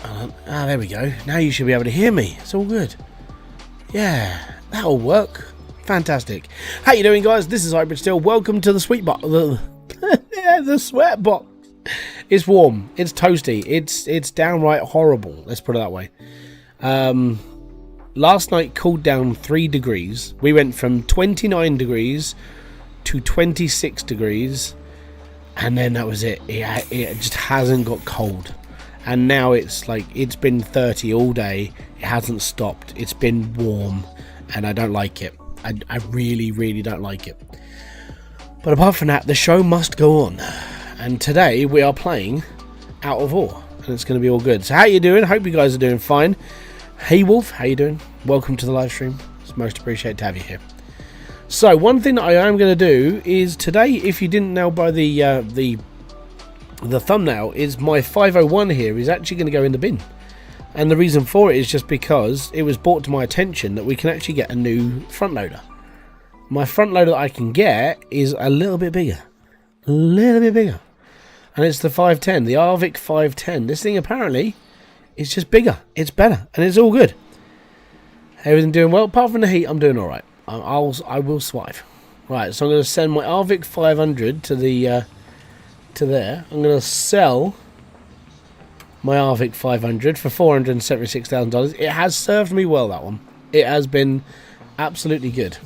There we go. Now you should be able to hear me. It's all good. Yeah, that'll work. Fantastic. How you doing, guys? This is Hybridsteel. Welcome to the sweet box. The sweat box. It's warm. It's toasty. It's downright horrible. Let's put it that way. Last night cooled down 3 degrees. We went from 29 degrees to 26 degrees, and then that was it. It just hasn't got cold. And now it's like it's been 30 all day. It hasn't stopped. It's been warm, and I don't like it. I really don't like it. But apart from that, the show must go on. And today we are playing Out of Ore, and it's going to be all good. So how you doing? Hope you guys are doing fine. Hey Wolf, how you doing? Welcome to the live stream. It's most appreciated to have you here. So one thing that I am going to do is today, if you didn't know by the thumbnail, is my 501 here is actually going to go in the bin. And the reason for it is just because it was brought to my attention that we can actually get a new front loader. My front loader that I can get is a little bit bigger. A little bit bigger. And it's the 510, the Arvik 510. This thing apparently is just bigger. It's better. And it's all good. Everything doing well. Apart from the heat, I'm doing alright. I will survive. Right, so I'm going to send my Arvik 500 to the to there. I'm going to sell my Arvik 500 for $476,000. It has served me well, that one. It has been absolutely good.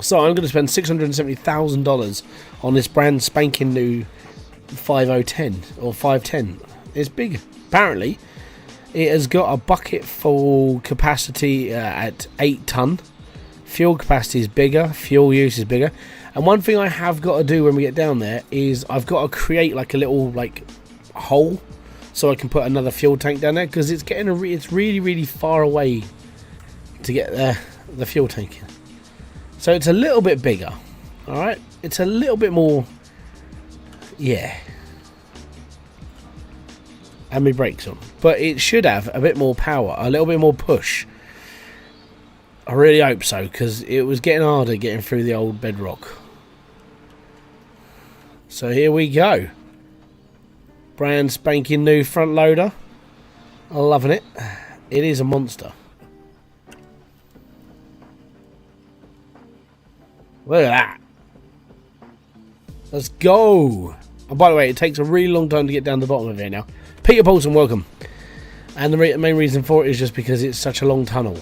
So I'm going to spend $670,000 on this brand spanking new 5010 or 510. It's big. Apparently, it has got a bucket full capacity at 8 ton. Fuel capacity is bigger. Fuel use is bigger. And one thing I have got to do when we get down there is I've got to create like a little hole so I can put another fuel tank down there, because it's getting it's really far away to get the fuel tank in. So it's a little bit bigger. All right, it's a little bit more. Yeah. And my brakes on, but it should have a bit more power, a little bit more push. I really hope so, because it was getting harder getting through the old bedrock. So here we go. Brand spanking new front loader. I'm loving it. It is a monster. Look at that. Let's go. And by the way, it takes a really long time to get down the bottom of here now. Peter Paulson, welcome. And the main reason for it is just because it's such a long tunnel.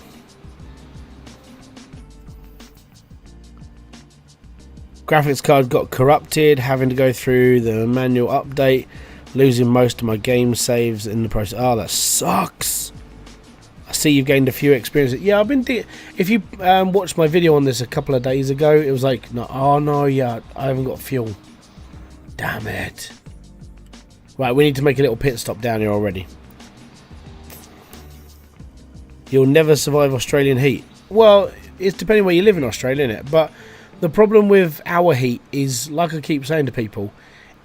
Graphics card got corrupted, having to go through the manual update, losing most of my game saves in the process. Oh, that sucks. I see you've gained a few experiences. Yeah, I've been. If you watched my video on this a couple of days ago, it was like, no, oh no, yeah, I haven't got fuel. Damn it. Right, we need to make a little pit stop down here already. You'll never survive Australian heat. Well, it's depending where you live in Australia, isn't it? But the problem with our heat is, like I keep saying to people,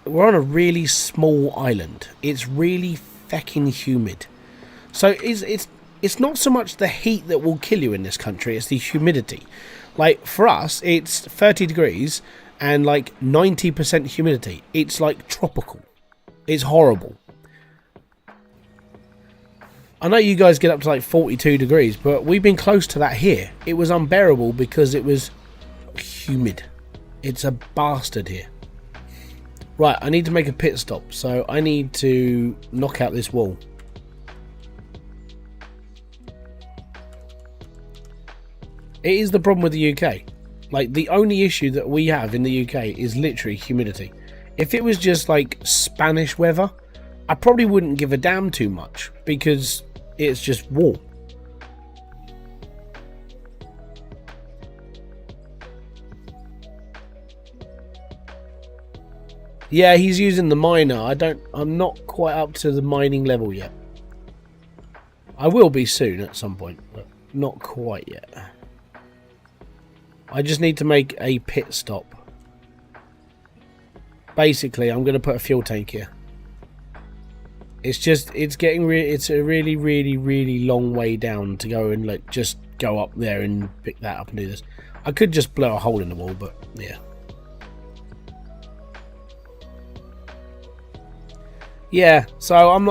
we're on a really small island. It's really fecking humid. So it's not so much the heat that will kill you in this country, it's the humidity. Like for us, it's 30 degrees and like 90% humidity. It's like tropical. It's horrible. I know you guys get up to like 42 degrees, but we've been close to that here. It was unbearable because it was humid. It's a bastard here. Right, I need to make a pit stop, so I need to knock out this wall. It is the problem with the UK. Like, the only issue that we have in the UK is literally humidity. If it was just like Spanish weather, I probably wouldn't give a damn too much, because it's just warm. Yeah, he's using the miner. I'm not quite up to the mining level yet. I will be soon at some point, but not quite yet. I just need to make a pit stop. Basically, I'm going to put a fuel tank here. It's a really long way down to go and like just go up there and pick that up and do this. I could just blow a hole in the wall, but yeah. Yeah, so I'm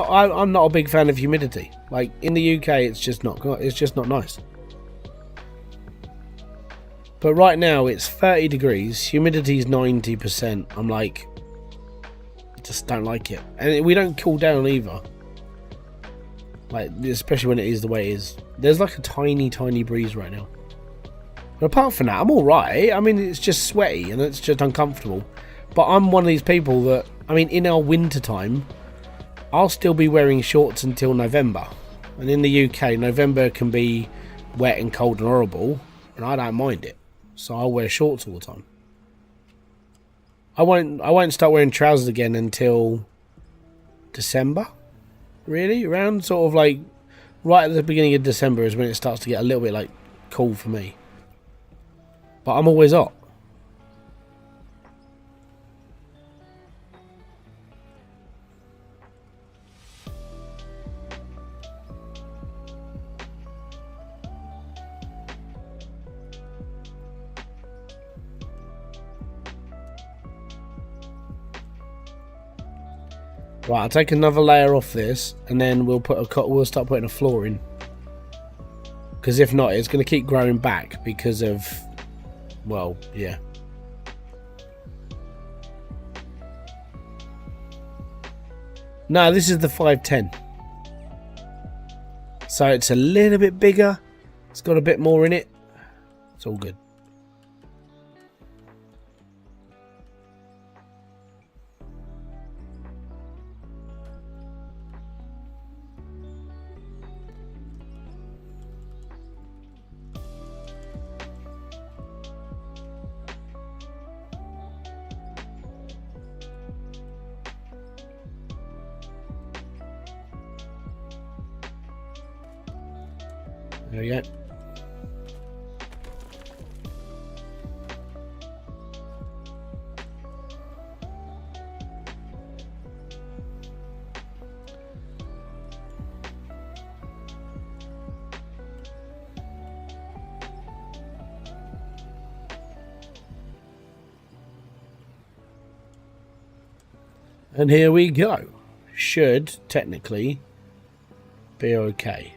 not a big fan of humidity. Like in the UK, it's just not nice. But right now it's 30 degrees, humidity is 90%. I'm like, just don't like it, and we don't cool down either. Like especially when it is the way it is. There's like a tiny breeze right now. But apart from that, I'm all right. I mean, it's just sweaty and it's just uncomfortable. But I'm one of these people that, I mean, in our winter time, I'll still be wearing shorts until November. And in the UK, November can be wet and cold and horrible, and I don't mind it. So I'll wear shorts all the time. I won't start wearing trousers again until December. Really? Around sort of like right at the beginning of December is when it starts to get a little bit like cool for me. But I'm always hot. Right, I'll take another layer off this, and then we'll start putting a floor in. Because if not, it's going to keep growing back because of, well, yeah. No, this is the 510. So it's a little bit bigger. It's got a bit more in it. It's all good. There we go. And here we go. Should technically be okay.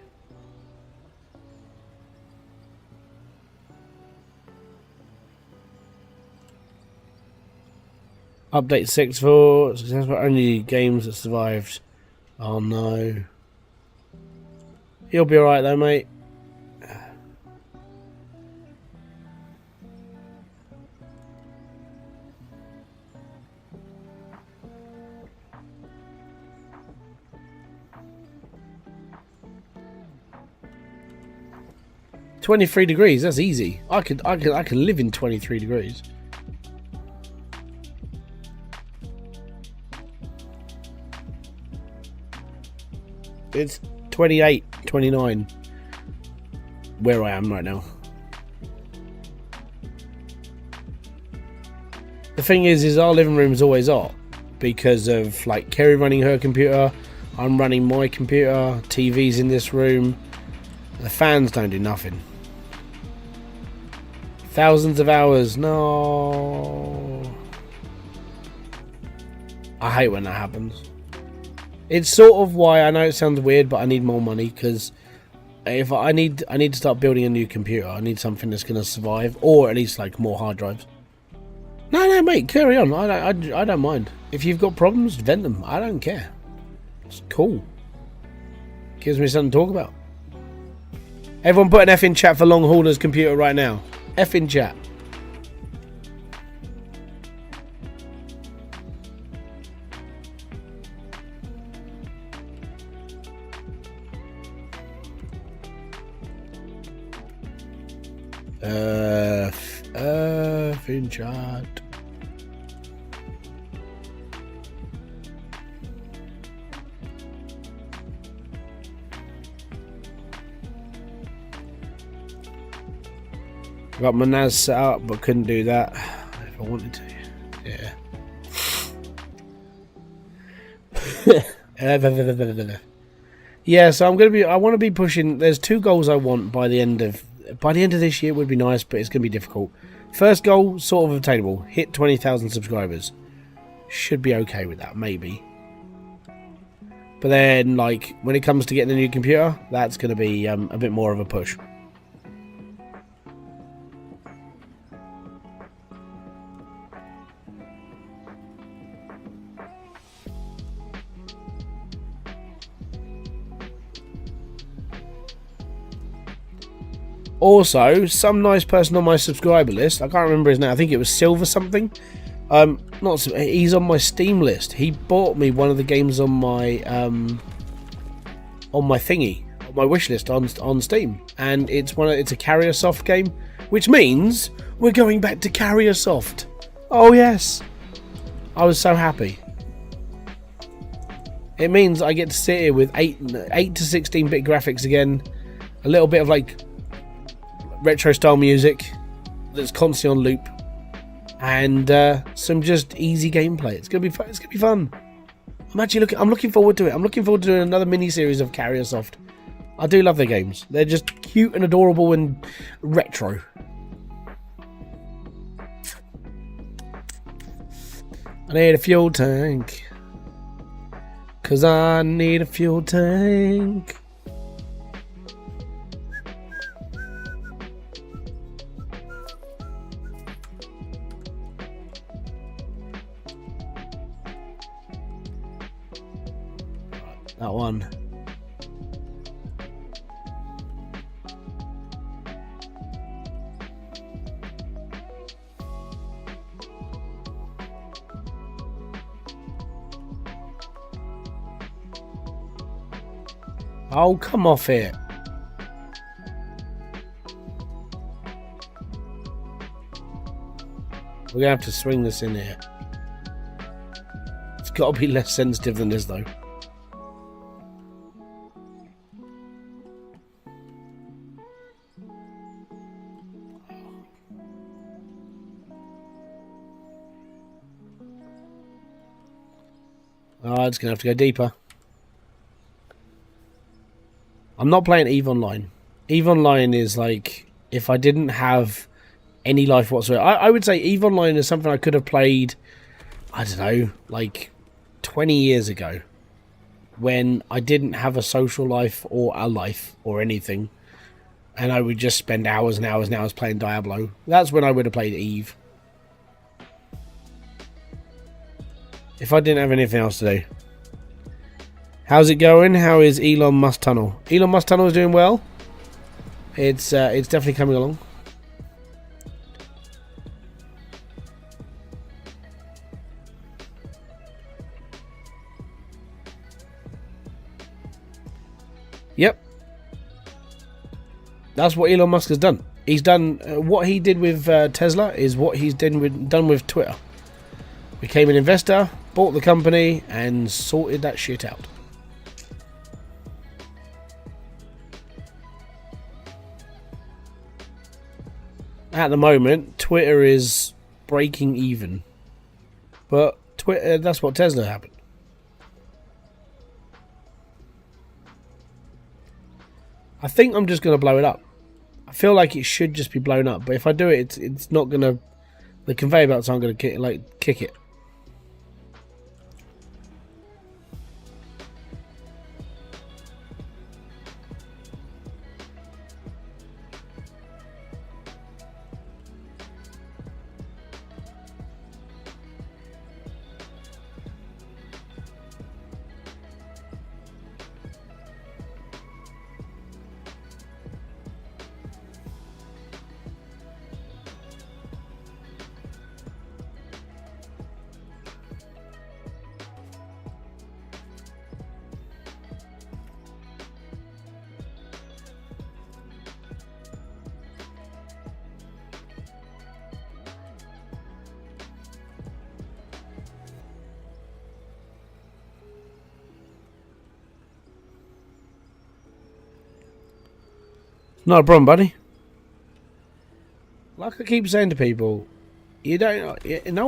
Update 6 for successful only games that survived. Oh no. You'll be alright though, mate. $23 degrees, that's easy. I could live in 23 degrees. It's 28, 29 where I am right now. The thing is our living room is always hot because of like Kerry running her computer, I'm running my computer, TV's in this room. The fans don't do nothing. Thousands of hours, no. I hate when that happens. It's sort of why, I know it sounds weird, but I need more money, because if I need to start building a new computer. I need something that's going to survive, or at least like more hard drives. No, mate, carry on. I don't mind. If you've got problems, vent them. I don't care. It's cool. Gives me something to talk about. Everyone put an F in chat for Long Hauler's computer right now. F in chat. In chat. Got my NAS set up, but couldn't do that if I wanted to. Yeah. Yeah, so I want to be pushing. There's 2 goals I want by the end of this year. Would be nice, but it's going to be difficult. First goal, sort of obtainable. Hit 20,000 subscribers. Should be okay with that, maybe. But then, like, when it comes to getting a new computer, that's going to be a bit more of a push. Also, some nice person on my subscriber list, I can't remember his name, I think it was Silver something. He's on my Steam list. He bought me one of the games on my thingy, on my wish list on Steam, and it's a Carrier Soft game, which means we're going back to Carrier Soft. Oh yes, I was so happy. It means I get to sit here with 8 to 16-bit graphics again, a little bit of like retro style music that's constantly on loop, and some just easy gameplay. It's gonna be fun. It's gonna be fun. I'm looking forward to it. I'm looking forward to doing another mini series of Carrier Soft. I do love their games. They're just cute and adorable and retro. I need a fuel tank, 'cause I need a fuel tank. That one. Oh, come off it. We're going to have to swing this in here. It's got to be less sensitive than this, though. Oh, it's going to have to go deeper. I'm not playing EVE Online. EVE Online is like, if I didn't have any life whatsoever. I would say EVE Online is something I could have played, I don't know, like 20 years ago. When I didn't have a social life or a life or anything. And I would just spend hours and hours and hours playing Diablo. That's when I would have played EVE. If I didn't have anything else to do. How's it going? How is Elon Musk Tunnel? Elon Musk Tunnel is doing well. It's definitely coming along. Yep. That's what Elon Musk has done. He's done what he did with Tesla is what he's done with Twitter. Became an investor, bought the company, and sorted that shit out. At the moment, Twitter is breaking even. But Twitter, that's what Tesla happened. I think I'm just going to blow it up. I feel like it should just be blown up. But if I do it, it's not going to... The conveyor belts aren't going to kick it. Not a problem, buddy. Like I keep saying to people, no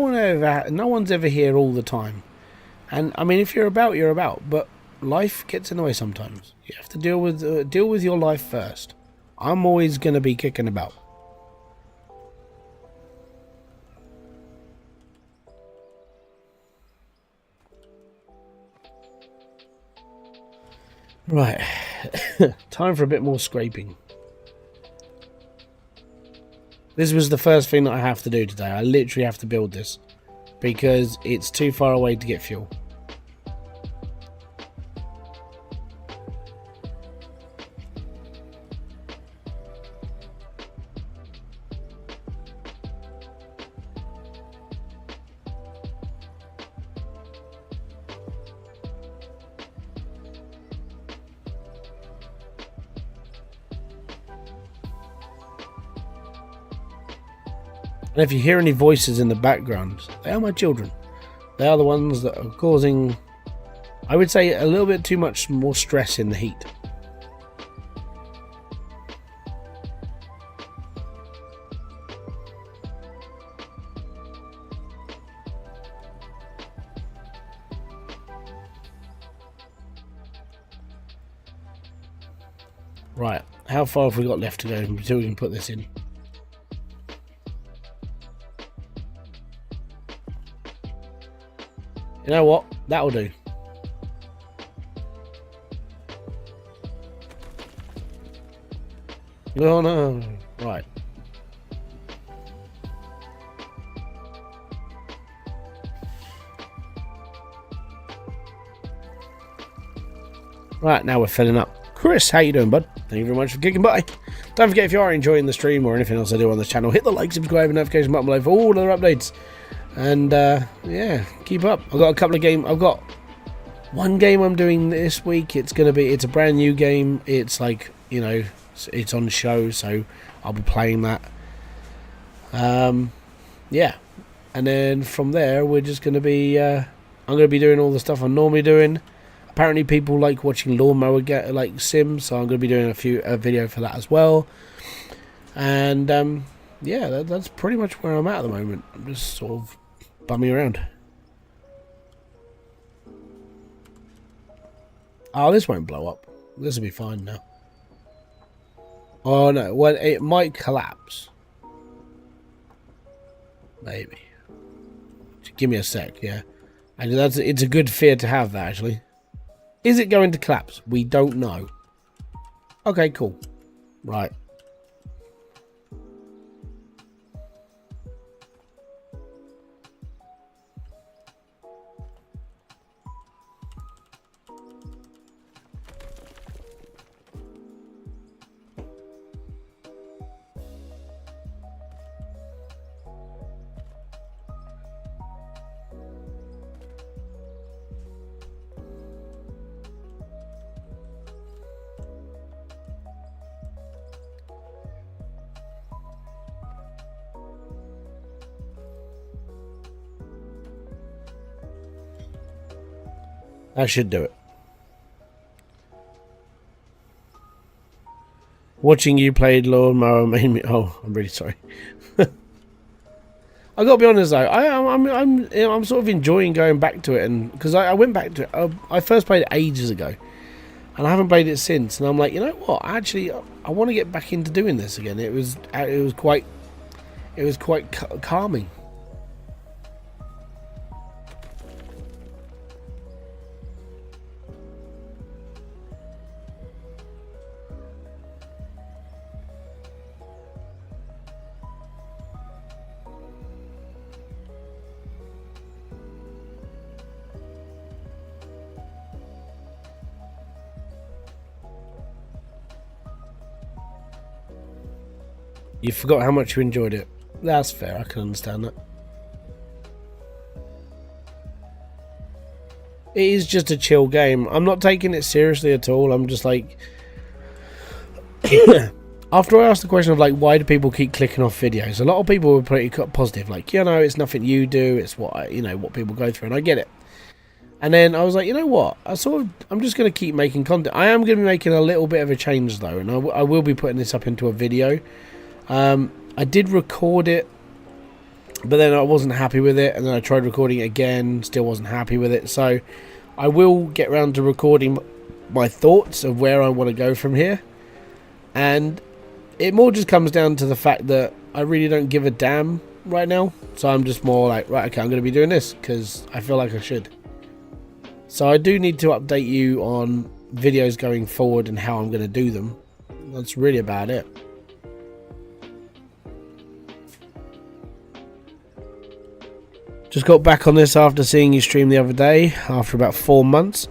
one's ever here all the time. And I mean, if you're about, you're about. But life gets in the way sometimes. You have to deal with your life first. I'm always going to be kicking about. Right, time for a bit more scraping. This was the first thing that I have to do today. I literally have to build this because it's too far away to get fuel. And if you hear any voices in the background, they are my children. They are the ones that are causing, I would say, a little bit too much more stress in the heat. Right, how far have we got left to go until we can put this in? You know what? That'll do. No, no. Right. Right, now we're filling up. Chris, how you doing, bud? Thank you very much for kicking by. Don't forget, if you are enjoying the stream or anything else I do on this channel, hit the like, subscribe, and notification button below for all other updates. And yeah, keep up. I've got a couple of games. I've got one game I'm doing this week. It's a brand new game. It's like, you know, it's on the show, so I'll be playing that. Yeah, and then from there we're just going to be I'm going to be doing all the stuff I'm normally doing. Apparently people like watching lawnmower like sims, so I'm going to be doing a video for that as well. And yeah, that's pretty much where I'm at the moment. I'm just sort of bumming around. Oh, this won't blow up. This will be fine now. Oh no, well, it might collapse. Maybe. Just give me a sec, yeah. And it's a good fear to have, that actually. Is it going to collapse? We don't know. Okay, cool. Right. I should do it. Watching you play lawnmower made me. Oh, I'm really sorry. I gotta be honest though. I'm sort of enjoying going back to it, and because I went back to it. I first played it ages ago, and I haven't played it since. And I'm like, you know what? Actually, I want to get back into doing this again. It was quite calming. You forgot how much you enjoyed it. That's fair, I can understand that. It is just a chill game. I'm not taking it seriously at all. I'm just like... After I asked the question of like, why do people keep clicking off videos? A lot of people were pretty positive. Like, you know, it's nothing you do. It's what, you know, what people go through. And I get it. And then I was like, you know what? I'm just going to keep making content. I am going to be making a little bit of a change though. And I will be putting this up into a video. I did record it, but then I wasn't happy with it, and then I tried recording it again, still wasn't happy with it. So I will get around to recording my thoughts of where I want to go from here, and it more just comes down to the fact that I really don't give a damn right now. So I'm just more like, right, okay, I'm going to be doing this because I feel like I should. So I do need to update you on videos going forward and how I'm going to do them. That's really about it. Just got back on this after seeing you stream the other day, after about 4 months,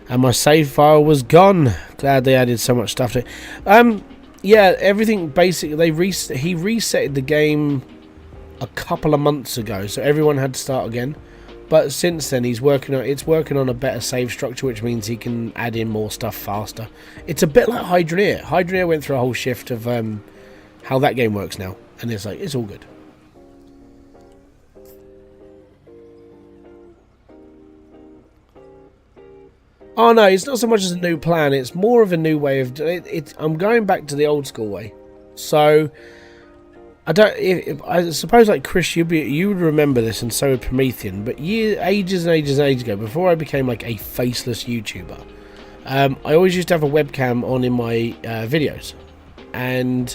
and my save file was gone. Glad they added so much stuff to it. Yeah, everything basically, he reset the game a couple of months ago, so everyone had to start again. But since then, it's working on a better save structure, which means he can add in more stuff faster. It's a bit like Hybridsteel. Hybridsteel went through a whole shift of how that game works now, and it's like, it's all good. Oh no, it's not so much as a new plan, it's more of a new way of doing it. I'm going back to the old school way. So I suppose, like Chris, you would remember this, and so would Promethean, but ages and ages and ages ago, before I became like a faceless YouTuber, I always used to have a webcam on in my videos, and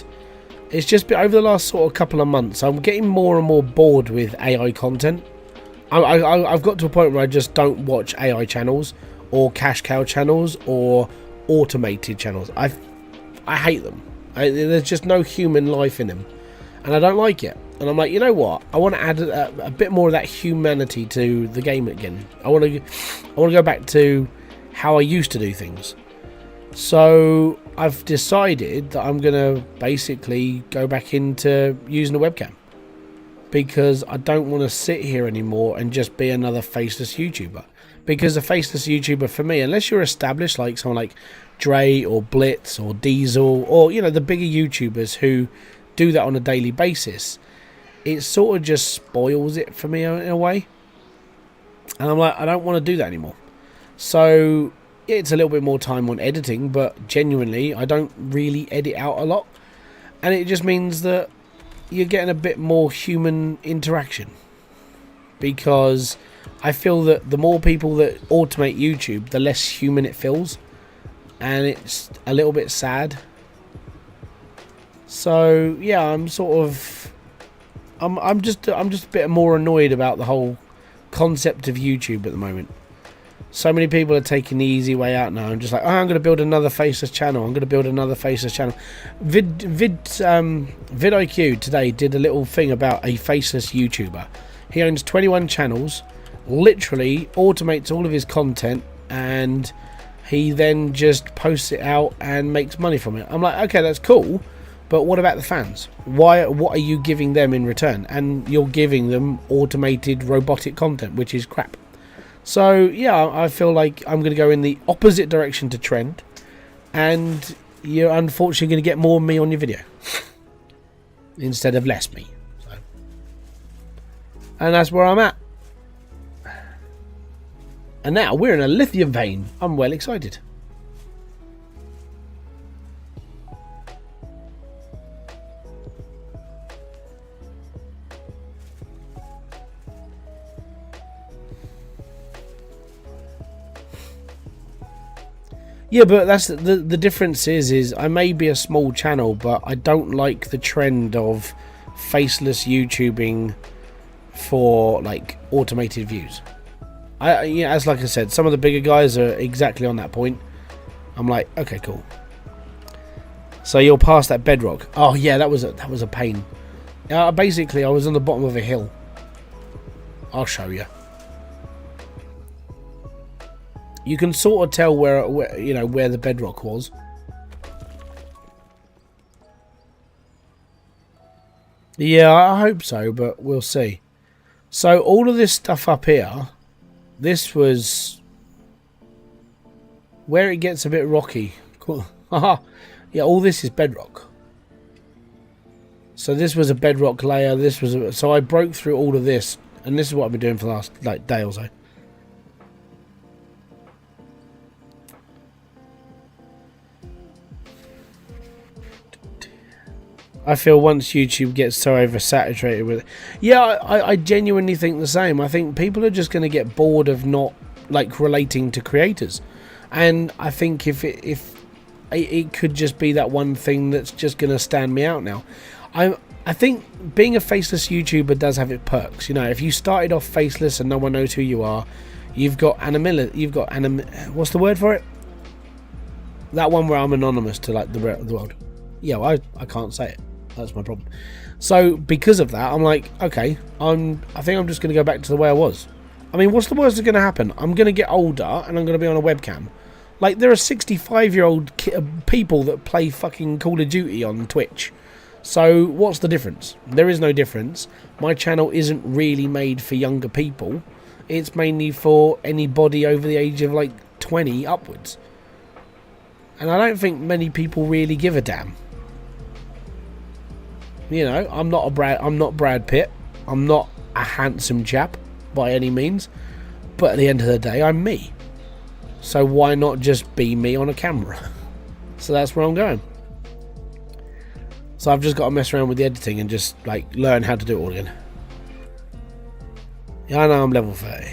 it's just been over the last sort of couple of months, I'm getting more and more bored with AI content. I've got to a point where I just don't watch AI channels, or cash cow channels, or automated channels. I hate them. There's just no human life in them, and I don't like it. And I'm like, you know what? I want to add a bit more of that humanity to the game again. I want to go back to how I used to do things. So I've decided that I'm gonna basically go back into using a webcam, because I don't want to sit here anymore and just be another faceless YouTuber. Because a faceless YouTuber, for me, unless you're established, like someone like Dre or Blitz or Diesel, or, you know, the bigger YouTubers who do that on a daily basis, it sort of just spoils it for me in a way. And I'm like, I don't want to do that anymore. So it's a little bit more time on editing, but genuinely, I don't really edit out a lot. And it just means that you're getting a bit more human interaction, because I feel that the more people that automate YouTube, the less human it feels, and it's a little bit sad. So yeah, I'm just a bit more annoyed about the whole concept of YouTube at the moment. So many people are taking the easy way out now. I'm just like, oh, I'm going to build another faceless channel. I'm going to build another faceless channel. vidIQ today did a little thing about a faceless YouTuber. He owns 21 channels, literally automates all of his content, and he then just posts it out and makes money from it. I'm like, okay, that's cool, but what about the fans? What are you giving them in return? And you're giving them automated robotic content, which is crap. So yeah, I feel like I'm going to go in the opposite direction to trend, and you're unfortunately going to get more of me on your video instead of less me. So, and that's where I'm at. And now we're in a lithium vein. I'm well excited. Yeah, but that's the difference is I may be a small channel, but I don't like the trend of faceless YouTubing for like automated views. As like I said, some of the bigger guys are exactly on that point. I'm like, okay, cool. So you're past that bedrock. Oh yeah, that was a pain. Basically, I was on the bottom of a hill. I'll show you. You can sort of tell where the bedrock was. Yeah, I hope so, but we'll see. So all of this stuff up here, this was where it gets a bit rocky. Cool. Haha. Yeah, all this is bedrock. So this was a bedrock layer. So I broke through all of this, and this is what I've been doing for the last day or so. I feel once YouTube gets so oversaturated with it. Yeah, I genuinely think the same. I think people are just going to get bored of not like relating to creators. And I think if it could just be that one thing that's just going to stand me out now. I think being a faceless YouTuber does have its perks. You know, if you started off faceless and no one knows who you are, you've got what's the word for it? That one where I'm anonymous to like the world. Yeah, well, I can't say it. That's my problem. So because of that, I'm like, okay, I think I'm just going to go back to the way I was. I mean, what's the worst that's going to happen? I'm going to get older and I'm going to be on a webcam. Like, there are 65-year-old people that play fucking Call of Duty on Twitch. So what's the difference? There is no difference. My channel isn't really made for younger people. It's mainly for anybody over the age of like 20 upwards. And I don't think many people really give a damn. You know, I'm not Brad Pitt. I'm not a handsome chap by any means. But at the end of the day, I'm me. So why not just be me on a camera? So that's where I'm going. So I've just got to mess around with the editing and just like learn how to do it all again. Yeah, I know I'm level 30.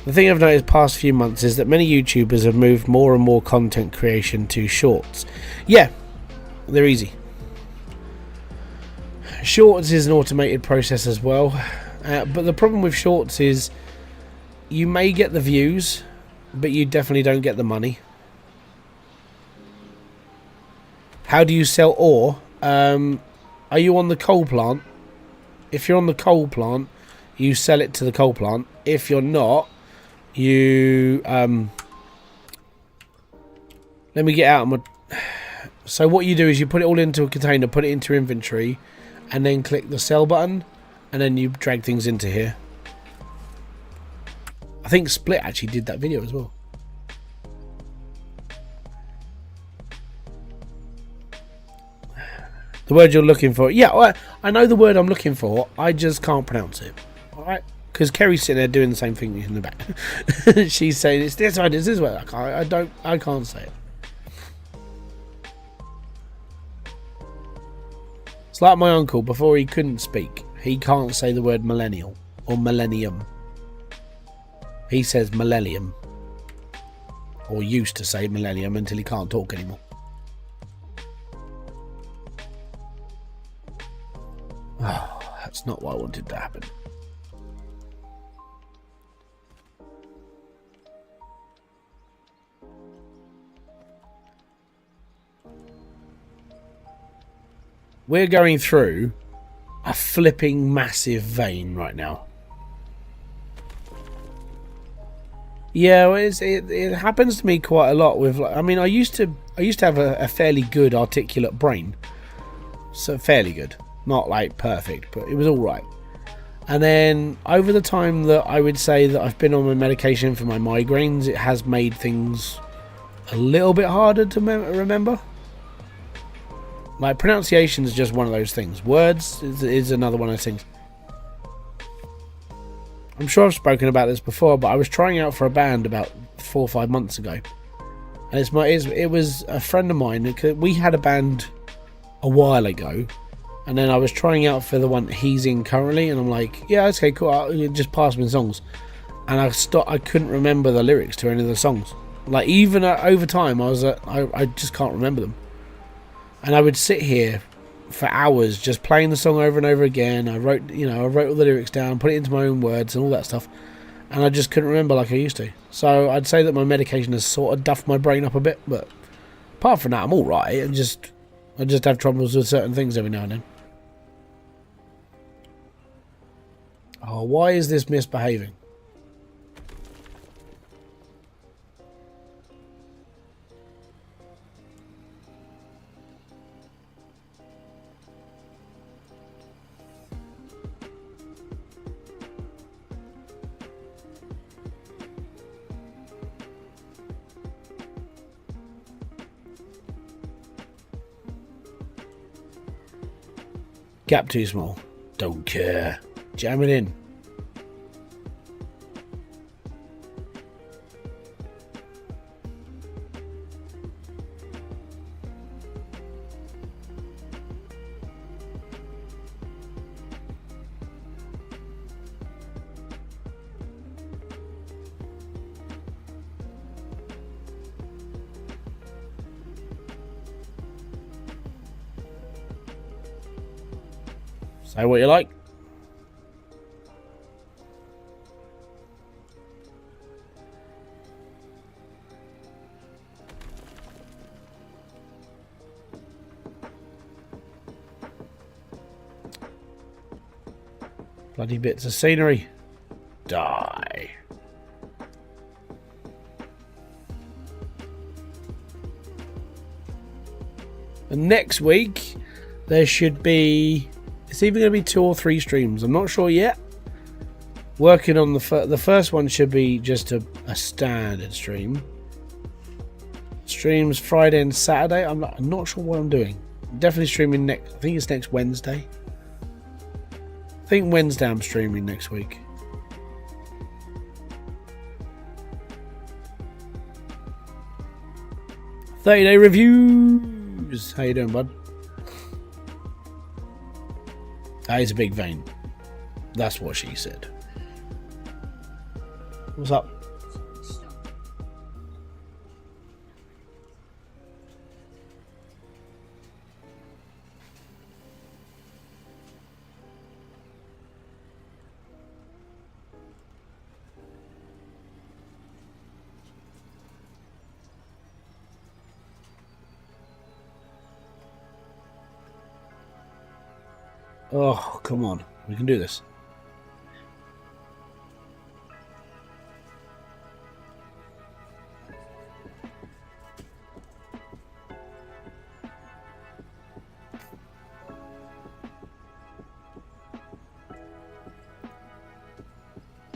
The thing I've noticed past few months is that many YouTubers have moved more and more content creation to shorts. Yeah, they're easy. Shorts is an automated process as well. But the problem with shorts is you may get the views, but you definitely don't get the money. How do you sell ore? Are you on the coal plant? If you're on the coal plant, you sell it to the coal plant. If you're not, you let me get out of my... So what you do is you put it all into a container, put it into your inventory, and then click the sell button, and then you drag things into here. I think Split actually did that video as well. The word you're looking for. Yeah, I know the word I'm looking for. I just can't pronounce it. Alright? Because Kerry's sitting there doing the same thing in the back. She's saying it's this word, it's this word. I can't say it. It's like my uncle, before he couldn't speak. He can't say the word millennial or millennium. He says millennium. Or used to say millennium until he can't talk anymore. Oh, that's not what I wanted to happen. We're going through a flipping massive vein right now. Yeah, well, it happens to me quite a lot with, like, I mean, I used to have a fairly good articulate brain. So fairly good. Not like perfect, but it was all right. And then over the time that I would say that I've been on my medication for my migraines, it has made things a little bit harder to remember. Like, pronunciation is just one of those things. Words is another one of those things. I'm sure I've spoken about this before, but I was trying out for a band about 4 or 5 months ago. And it was a friend of mine. We had a band a while ago. And then I was trying out for the one he's in currently. And I'm like, yeah, okay, cool. Just pass me the songs. And I couldn't remember the lyrics to any of the songs. Like, even over time, I just can't remember them. And I would sit here for hours just playing the song over and over again. I wrote all the lyrics down, put it into my own words and all that stuff. And I just couldn't remember like I used to. So I'd say that my medication has sort of duffed my brain up a bit. But apart from that, I'm all right. I just have troubles with certain things every now and then. Oh, why is this misbehaving? Gap too small. Don't care. Jam it in. Say what you like. Bloody bits of scenery. Die. And next week, there should be... It's either going to be 2 or 3 streams. I'm not sure yet. Working on the first one should be just a standard stream. Streams Friday and Saturday. I'm not sure what I'm doing. I'm definitely streaming next... I think it's next Wednesday. I think Wednesday I'm streaming next week. "30-day reviews." How you doing, bud? That is a big vein. That's what she said. What's up? Oh, come on. We can do this.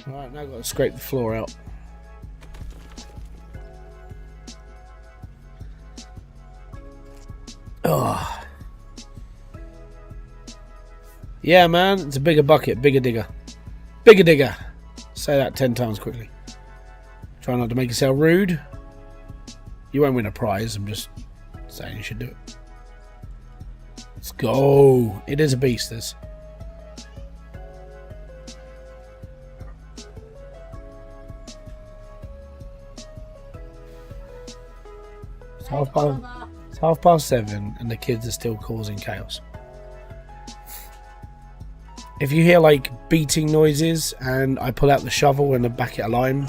Alright, now I've got to scrape the floor out. Oh. Yeah, man, it's a bigger bucket, bigger digger. Bigger digger. Say that 10 times quickly. Try not to make yourself rude. You won't win a prize, I'm just saying you should do it. Let's go. It is a beast, this. It's 7:30 and the kids are still causing chaos. If you hear like beating noises and I pull out the shovel and a bucket of lime,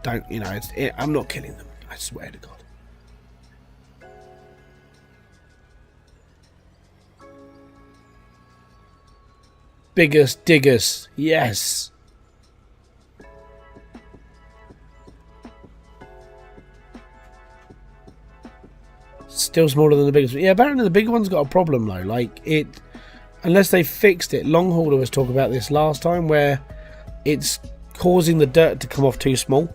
don't, you know, I'm not killing them. I swear to God. Biggest diggers, yes. Still smaller than the biggest. Yeah, apparently the big one's got a problem though. Like it. Unless they fixed it. Long Hauler was talking about this last time, where it's causing the dirt to come off too small.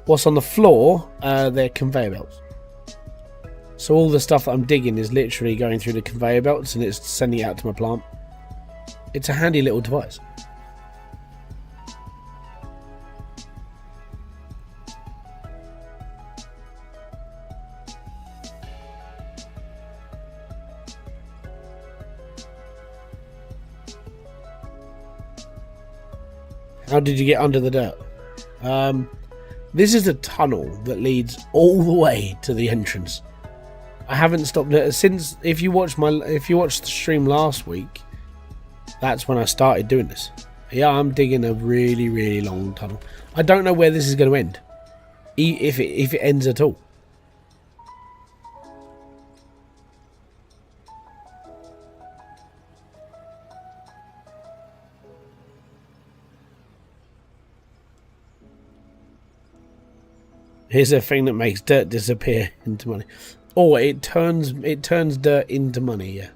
What's on the floor, they're conveyor belts. So all the stuff that I'm digging is literally going through the conveyor belts and it's sending it out to my plant. It's a handy little device. How did you get under the dirt? This is a tunnel that leads all the way to the entrance. I haven't stopped it since. If you watched the stream last week, that's when I started doing this. Yeah, I'm digging a really, really long tunnel. I don't know where this is going to end, if it ends at all. Here's a thing that makes dirt disappear into money. Oh, it turns dirt into money, yeah.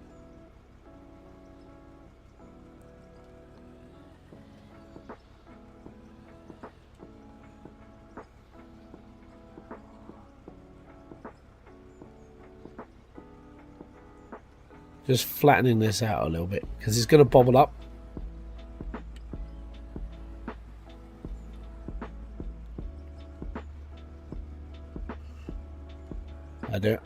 Just flattening this out a little bit because it's going to bobble up. I do it.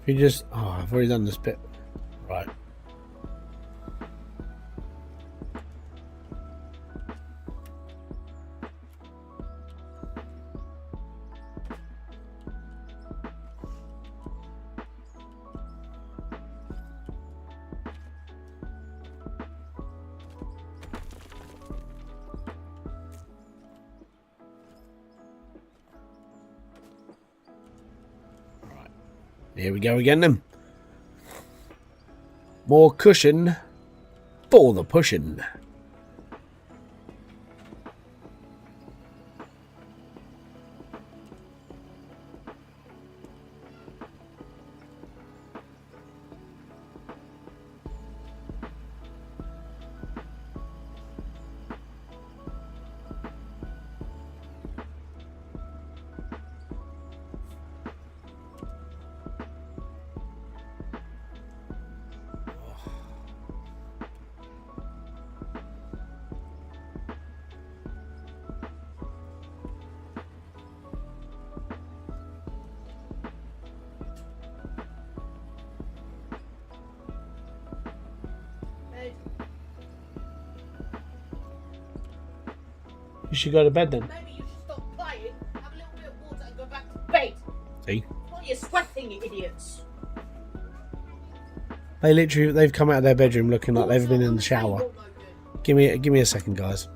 If you just... Oh, I've already done this bit. Right. Here we go again then. More cushion for the pushing. You should go to bed then. Maybe you should stop playing, have a little bit of water and go back to bed. See? Why are you sweating, you idiots? They've come out of their bedroom looking like they've been in the shower. Give me a second, guys.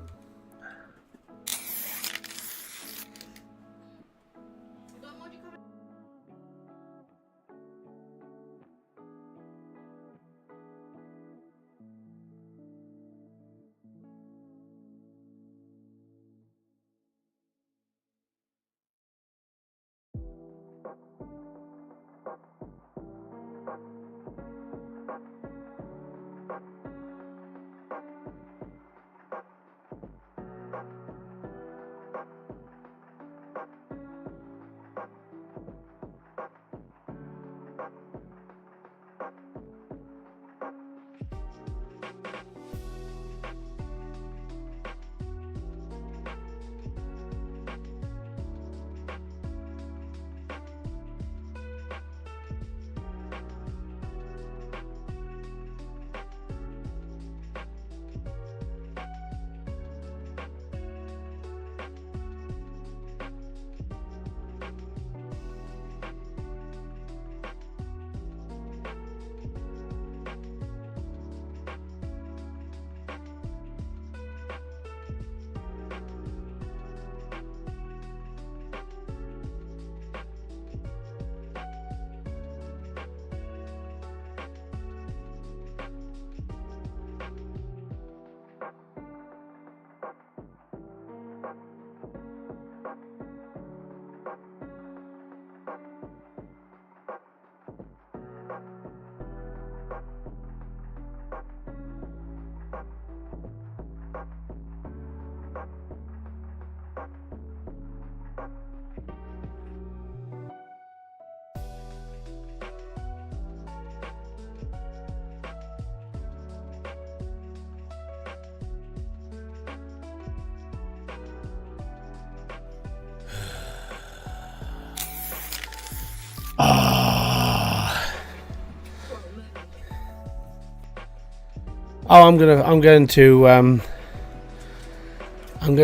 Oh, I'm going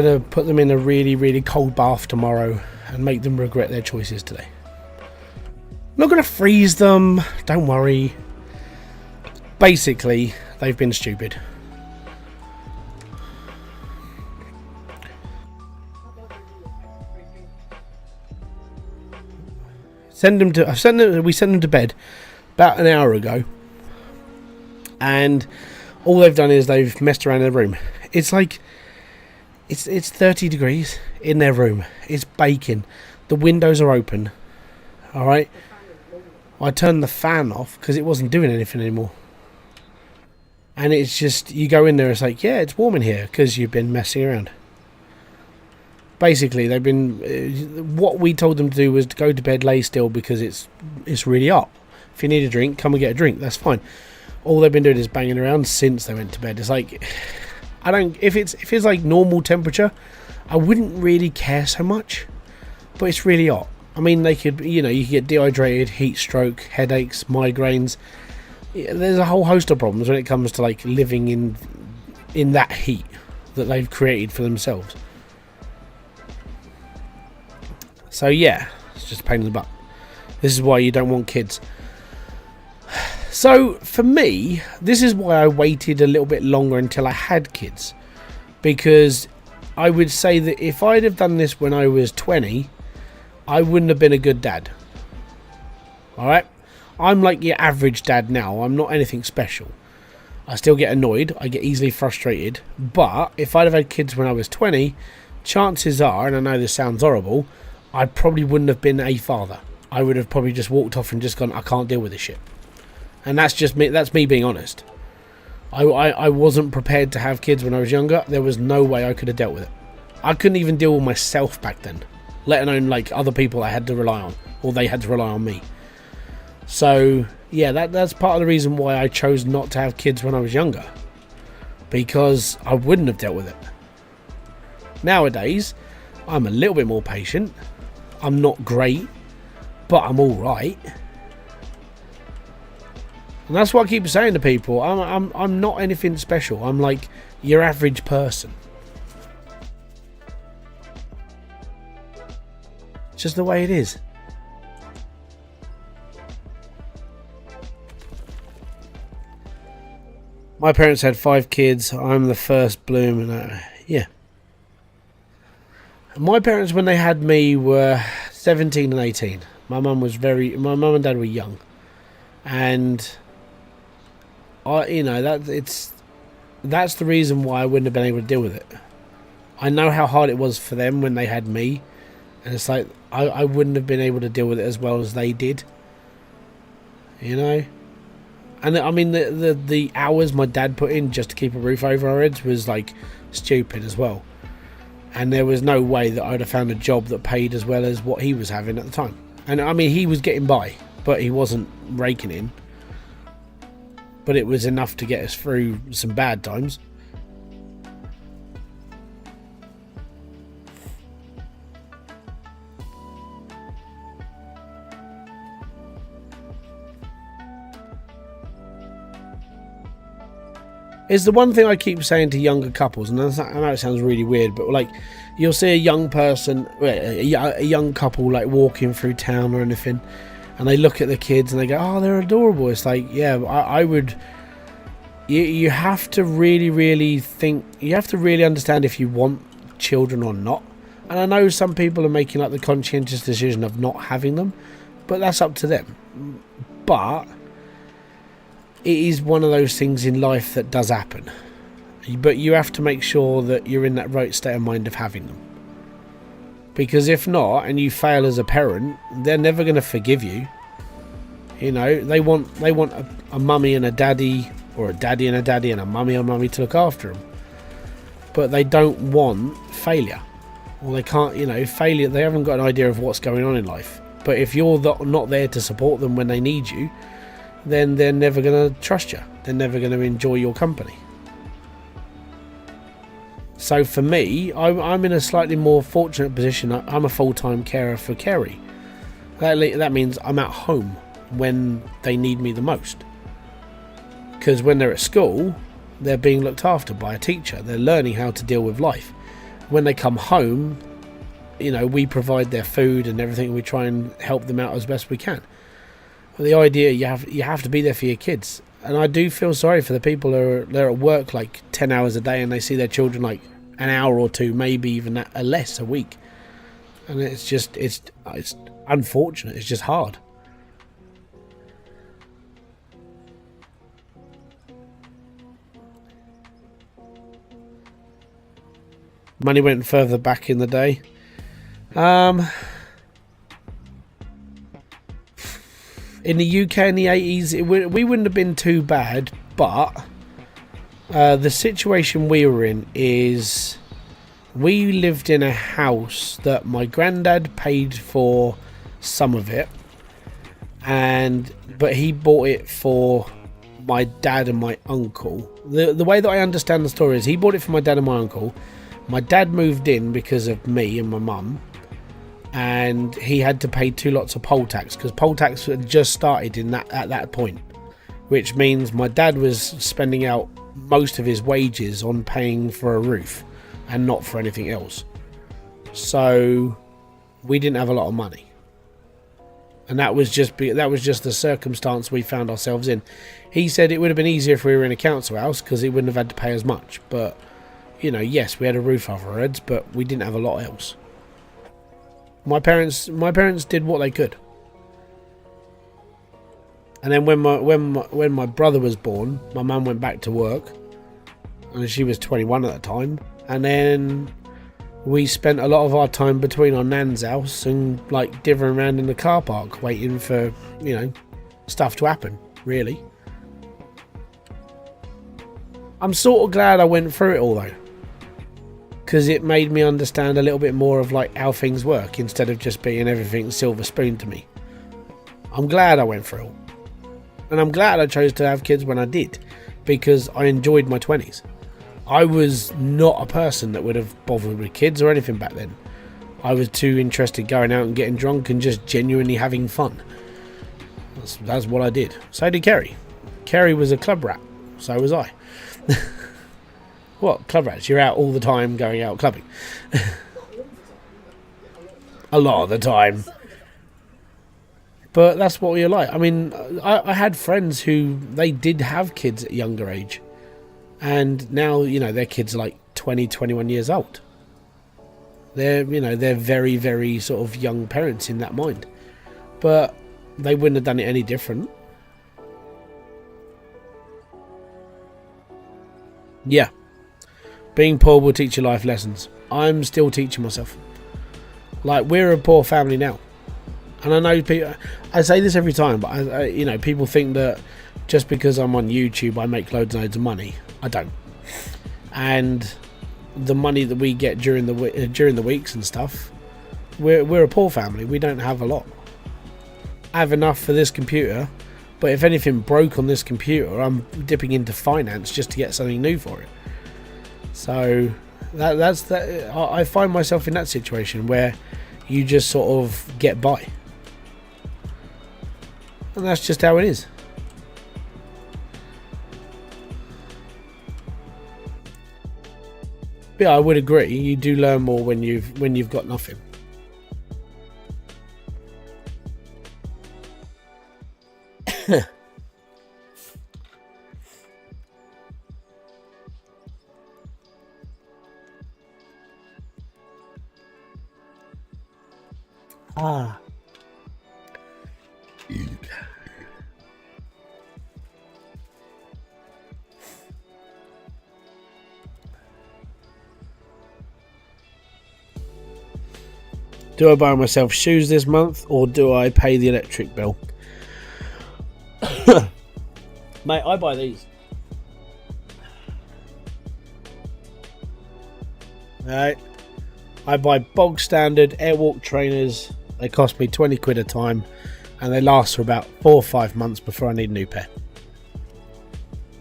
to put them in a really, really cold bath tomorrow and make them regret their choices today. I'm not going to freeze them, don't worry. Basically, they've been stupid. We sent them to bed about an hour ago, and all they've done is they've messed around in their room. It's like it's 30 degrees in their room. It's baking. The windows are open. All right. I turned the fan off because it wasn't doing anything anymore. And it's just, you go in there, it's like, yeah, it's warm in here because you've been messing around. Basically, they've been. What we told them to do was to go to bed, lay still because it's really hot. If you need a drink, come and get a drink. That's fine. All they've been doing is banging around since they went to bed. It's like, I don't. If it's like normal temperature, I wouldn't really care so much. But it's really hot. I mean, you could get dehydrated, heat stroke, headaches, migraines. Yeah, there's a whole host of problems when it comes to like living in that heat that they've created for themselves. So yeah, it's just a pain in the butt. This is why you don't want kids. So for me, this is why I waited a little bit longer until I had kids. Because I would say that if I'd have done this when I was 20, I wouldn't have been a good dad. Alright? I'm like your average dad now. I'm not anything special. I still get annoyed. I get easily frustrated. But if I'd have had kids when I was 20, chances are, and I know this sounds horrible, I probably wouldn't have been a father. I would have probably just walked off and just gone, I can't deal with this shit. And that's just me. That's me being honest. I wasn't prepared to have kids when I was younger. There was no way I could have dealt with it. I couldn't even deal with myself back then, let alone like other people I had to rely on, or they had to rely on me. So yeah, that's part of the reason why I chose not to have kids when I was younger, because I wouldn't have dealt with it. Nowadays, I'm a little bit more patient. I'm not great, but I'm all right. And that's what I keep saying to people. I'm not anything special. I'm like your average person. It's just the way it is. My parents had 5 kids. I'm the first bloom, and yeah. My parents, when they had me, were 17 and 18. My mum and dad were young, and that's the reason why I wouldn't have been able to deal with it. I know how hard it was for them when they had me, and it's like I wouldn't have been able to deal with it as well as they did. You know. And I mean, the hours my dad put in just to keep a roof over our heads was like stupid as well. And there was no way that I'd have found a job that paid as well as what he was having at the time. And I mean, he was getting by, but he wasn't raking in. But it was enough to get us through some bad times. It's the one thing I keep saying to younger couples, and I know it sounds really weird, but like you'll see a young person, a young couple like walking through town or anything, and they look at the kids and they go, oh, they're adorable. It's like, yeah, I would. You have to really think. You have to really understand if you want children or not. And I know some people are making like the conscientious decision of not having them, but that's up to them. But it is one of those things in life that does happen. But you have to make sure that you're in that right state of mind of having them. Because if not, and you fail as a parent, they're never going to forgive you. You know, they want a mummy and a daddy, or a daddy and a daddy and a mummy to look after them. But they don't want failure. Or they can't, failure, they haven't got an idea of what's going on in life. But if you're not there to support them when they need you, then they're never going to trust you. They're never going to enjoy your company. So for me, I'm in a slightly more fortunate position. I'm a full-time carer for Kerry. That means I'm at home when they need me the most. Because when they're at school, they're being looked after by a teacher. They're learning how to deal with life. When they come home, we provide their food and everything. We try and help them out as best we can. But the idea, you have to be there for your kids. And I do feel sorry for the people they're at work like 10 hours a day and they see their children like an hour or two, maybe even less a week. And it's unfortunate. It's just hard. Money went further back in the day. In the UK in the 80s, we wouldn't have been too bad, but the situation we were in is we lived in a house that my granddad paid for some of it, but he bought it for my dad and my uncle. The way that I understand the story is he bought it for my dad and my uncle. My dad moved in because of me and my mum, and he had to pay 2 lots of poll tax because poll tax had just started at that point, which means my dad was spending out most of his wages on paying for a roof and not for anything else. So we didn't have a lot of money, and that was just the circumstance we found ourselves in. He said it would have been easier if we were in a council house because he wouldn't have had to pay as much, but yes, we had a roof over our heads, but we didn't have a lot else. My parents did what they could. And then when my brother was born, my mum went back to work, and she was 21 at the time. And then we spent a lot of our time between our nan's house and like dithering around in the car park, waiting for, you know, stuff to happen. Really, I'm sort of glad I went through it all though, because it made me understand a little bit more of like how things work instead of just being everything silver spoon to me. I'm glad I went through it. And I'm glad I chose to have kids when I did, because I enjoyed my 20s. I was not a person that would have bothered with kids or anything back then. I was too interested going out and getting drunk and just genuinely having fun. That's what I did. So did Kerry. Kerry was a club rat. So was I. What? Club rats? You're out all the time going out clubbing. A lot of the time. But that's what you're like. I mean, I had friends who they did have kids at a younger age. And now, you know, their kids are like 20, 21 years old. They're, you know, they're very, very sort of young parents in that mind. But they wouldn't have done it any different. Yeah. Being poor will teach you life lessons. I'm still teaching myself. Like, we're a poor family now. And I know people, I say this every time, but I you know, people think that just because I'm on YouTube I make loads and loads of money. I don't. And the money that we get during the weeks and stuff, we're a poor family. We don't have a lot. I have enough for this computer, but if anything broke on this computer, I'm dipping into finance just to get something new for it. So that's that. I find myself in that situation where you just sort of get by. And that's just how it is. Yeah, I would agree. You do learn more when you've got nothing. Ah. Do I buy myself shoes this month, or do I pay the electric bill? Mate, I buy these. Right. I buy bog standard Airwalk trainers. They cost me 20 quid a time, and they last for about 4 or 5 months before I need a new pair.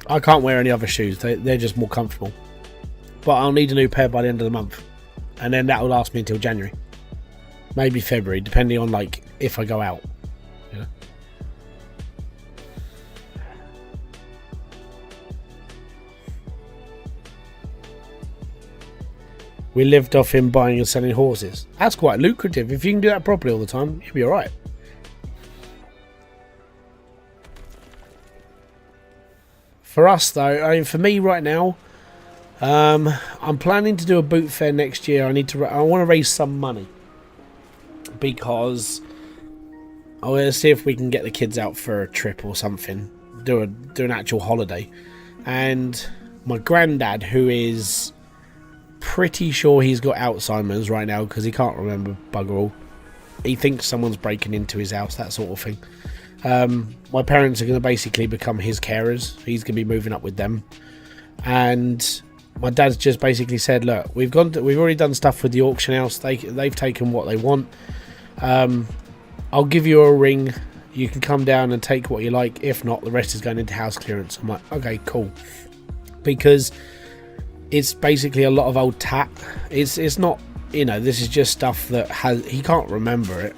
I can't wear any other shoes. They're just more comfortable. But I'll need a new pair by the end of the month, and then that will last me until January. Maybe February, depending on like if I go out. You know? We lived off him buying and selling horses. That's quite lucrative. If you can do that properly all the time, you'll be alright. For us though, I mean, for me right now, I'm planning to do a boot fair next year. I want to raise some money, because I want to see if we can get the kids out for a trip or something, do an actual holiday. And my granddad, who is pretty sure he's got Alzheimer's right now because he can't remember bugger all. He thinks someone's breaking into his house, that sort of thing. My parents are going to basically become his carers. He's going to be moving up with them. And my dad's just basically said, look, we've already done stuff with the auction house. They've taken what they want. I'll give you a ring. You can come down and take what you like. If not, the rest is going into house clearance. I'm like, okay, cool. Because it's basically a lot of old tat. It's not, you know, this is just stuff that he can't remember it.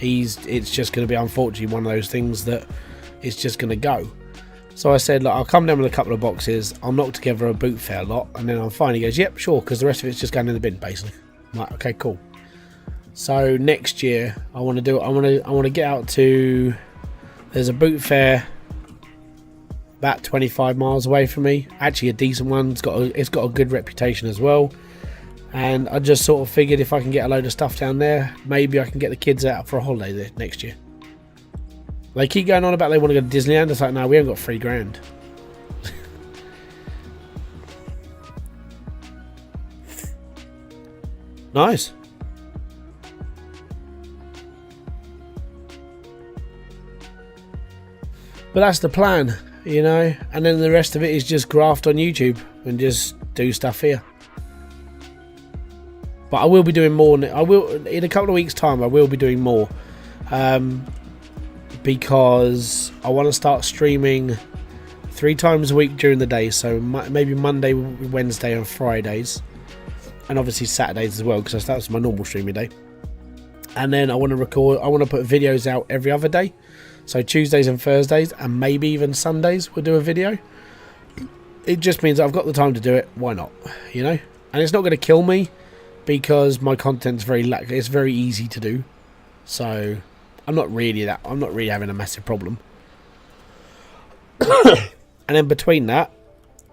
It's just going to be, unfortunately, one of those things that it's just going to go. So I said, look, I'll come down with a couple of boxes. I'll knock together a boot fair lot, and then I'm fine. He goes, yep, sure, because the rest of it's just going in the bin, basically. I'm like, okay, cool. So next year, I want to get out to. There's a boot fair about 25 miles away from me. Actually, a decent one. It's got a good reputation as well. And I just sort of figured if I can get a load of stuff down there, maybe I can get the kids out for a holiday there next year. They keep going on about they want to go to Disneyland. It's like, no, we haven't got $3,000. Nice. But that's the plan, you know. And then the rest of it is just graft on YouTube and just do stuff here. But I will be doing more. I will, in a couple of weeks' time, I will be doing more. Because I want to start streaming 3 times a week during the day. So maybe Monday, Wednesday and Fridays. And obviously Saturdays as well, because that's my normal streaming day. And then I want to record, I want to put videos out every other day. So Tuesdays and Thursdays, and maybe even Sundays we'll do a video. It just means I've got the time to do it. Why not? You know? And it's not going to kill me, because my content's it's very easy to do. So I'm not really having a massive problem. And then between that,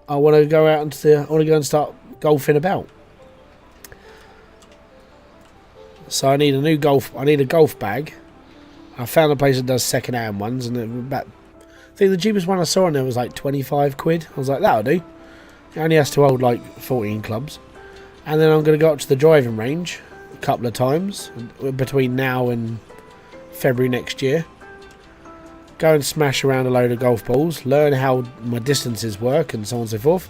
I want to go out and start golfing about. So I need a golf bag. I found a place that does second-hand ones, and I think the cheapest one I saw on there was like 25 quid. I was like, that'll do. It only has to hold like 14 clubs. And then I'm going to go up to the driving range a couple of times between now and February next year. Go and smash around a load of golf balls, learn how my distances work and so on and so forth.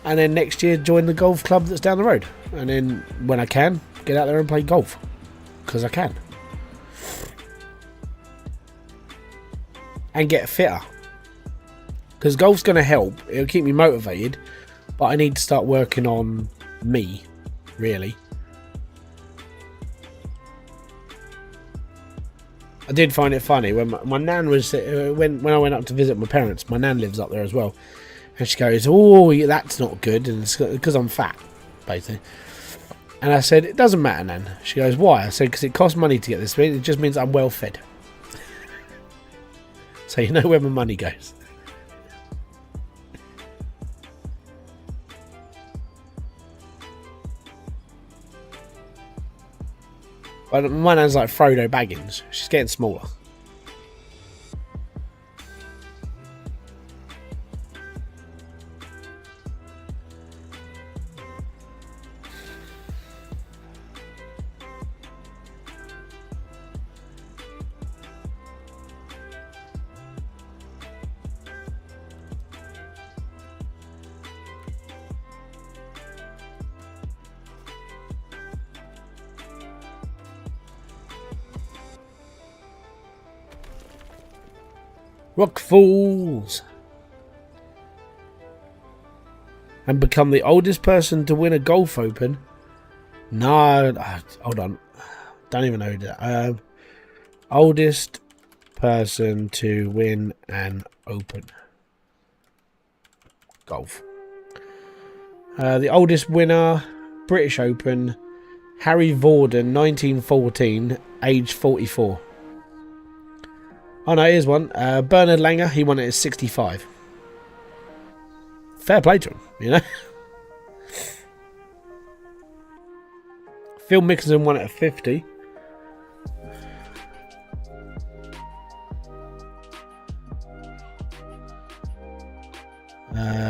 And then next year join the golf club that's down the road. And then when I can, get out there and play golf. Because I can. And get fitter. Because golf's going to help. It'll keep me motivated. But I need to start working on me, really. I did find it funny when my nan was when I went up to visit my parents. My nan lives up there as well, and she goes, "Oh, that's not good," and it's because I'm fat, basically. And I said, "It doesn't matter, Nan." She goes, "Why?" I said, "Because it costs money to get this thing. It just means I'm well fed." So you know where my money goes. But my nan's like Frodo Baggins. She's getting smaller. Rock Falls. And become the oldest person to win a golf open. No, hold on. Don't even know that. Oldest person to win an open golf. The oldest winner, British Open, Harry Vorden, 1914, age 44. Oh no, here's one. Bernard Langer, he won it at 65. Fair play to him, you know. Phil Mickelson won it at 50.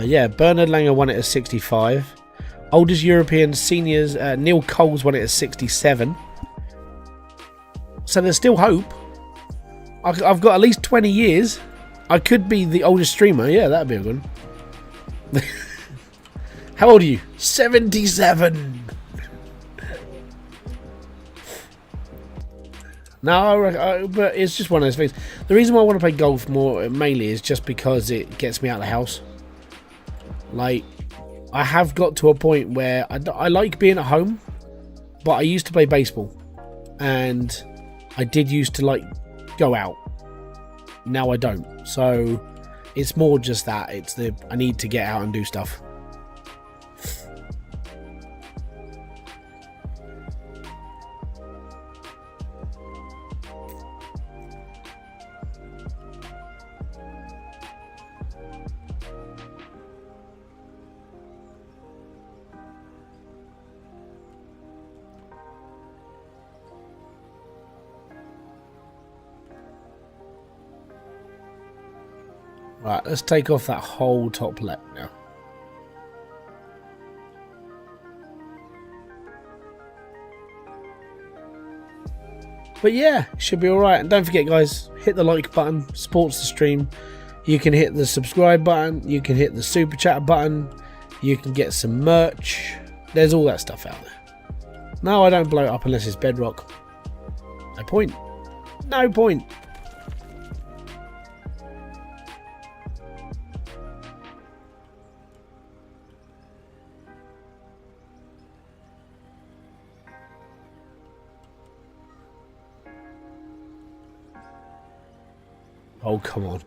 Yeah, Bernard Langer won it at 65. Oldest European seniors, Neil Coles won it at 67. So there's still hope. I've got at least 20 years. I could be the oldest streamer. Yeah, that'd be a good one. How old are you? 77. No, but it's just one of those things. The reason why I want to play golf more mainly is just because it gets me out of the house. Like, I have got to a point where I like being at home, but I used to play baseball, and I did used to like go out. Now I don't. So it's more just that I need to get out and do stuff. Right, let's take off that whole top left now. But yeah, should be alright. And don't forget, guys, hit the like button, supports the stream. You can hit the subscribe button, you can hit the super chat button, you can get some merch. There's all that stuff out there. No, I don't blow it up unless it's bedrock. No point. No point. Oh, come on.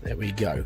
There we go.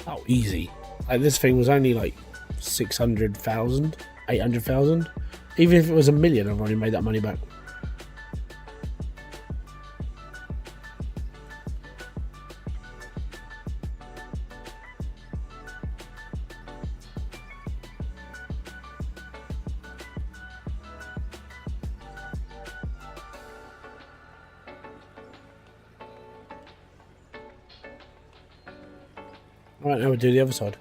Oh, easy. Like, this thing was only like 600,000, 800,000. Even if it was 1 million, I've already made that money back. Right, now we'll do the other side.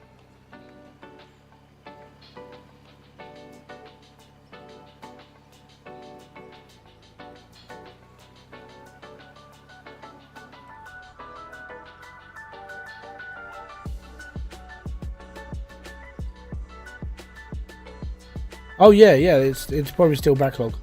Oh yeah, it's probably still backlog.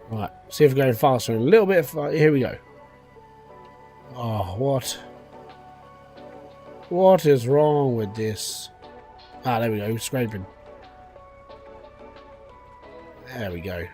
Right, see if we're going faster. A little bit. Here we go. Oh, what? What is wrong with this? Ah, there we go. Scraping. There we go.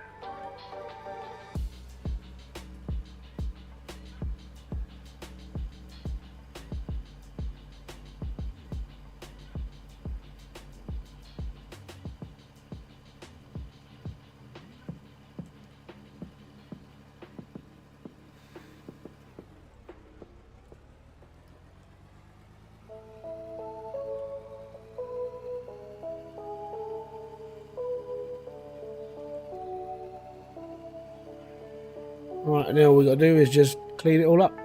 Right, now all we got to do is just clean it all up.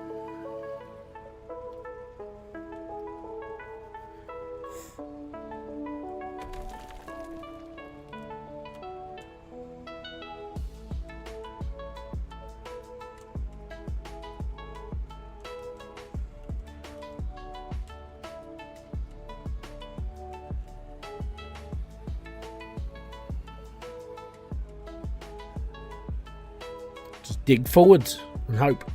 Just dig forwards and hope.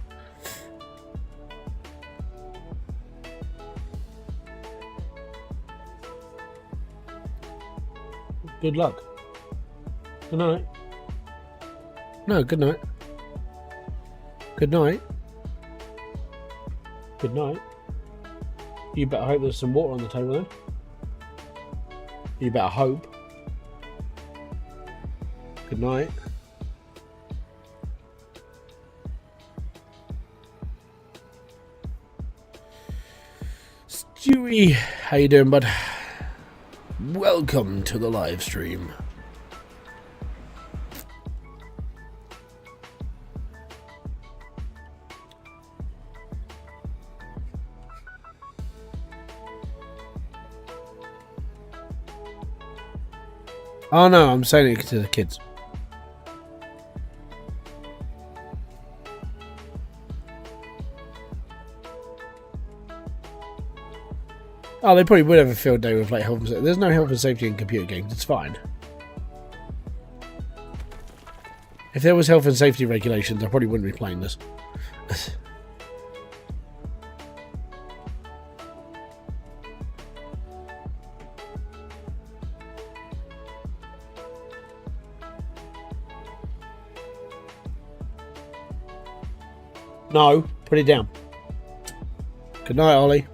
Good luck. Good night. No, good night. Good night. Good night. You better hope there's some water on the table then. You better hope. Good night. Stewie, how you doing, bud? Welcome to the live stream. Oh no, I'm saying it to the kids. Oh, they probably would have a field day with like health and safety. There's no health and safety in computer games. It's fine. If there was health and safety regulations, I probably wouldn't be playing this. No, put it down. Good night, Ollie.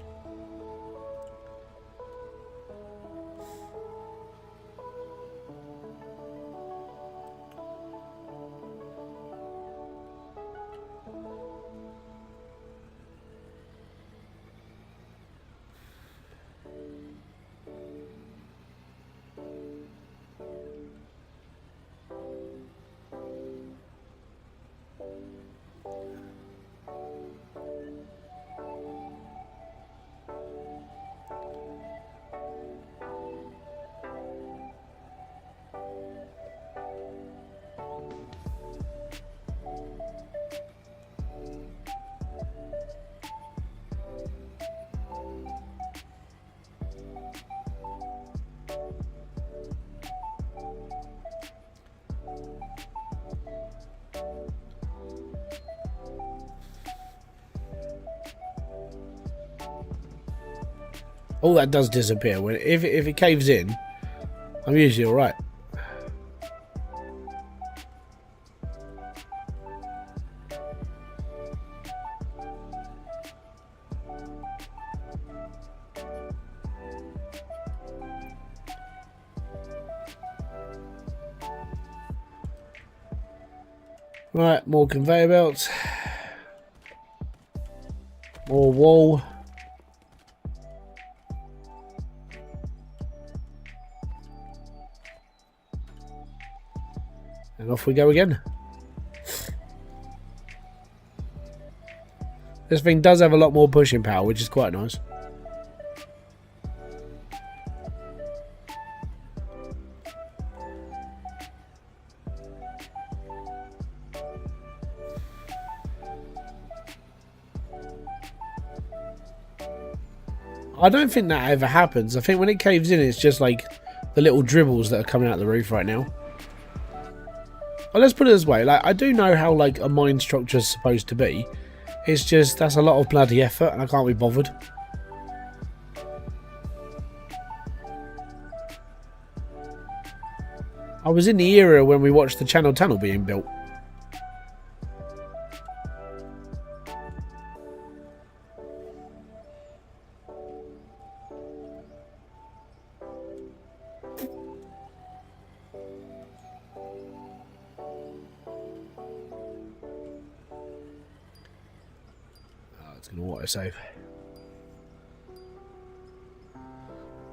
All that does disappear. If it caves in, I'm usually alright. Right, more conveyor belts. More wool. And off we go again. This thing does have a lot more pushing power, which is quite nice. I don't think that ever happens. I think when it caves in, it's just like the little dribbles that are coming out of the roof right now. Well, let's put it this way, like I do know how like a mine structure is supposed to be. It's just that's a lot of bloody effort and I can't be bothered. I was in the era when we watched the Channel Tunnel being built. Save.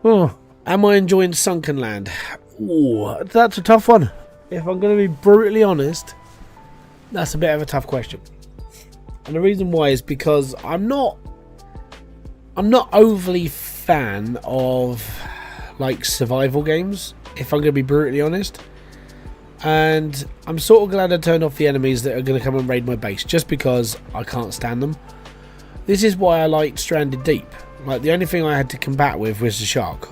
Oh, am I enjoying Sunken Land? Oh, that's a tough one. If I'm going to be brutally honest, that's a bit of a tough question. And the reason why is because I'm not overly fan of like survival games, if I'm going to be brutally honest. And I'm sort of glad I turned off the enemies that are going to come and raid my base, just because I can't stand them. This is why I liked Stranded Deep. Like, the only thing I had to combat with was the shark.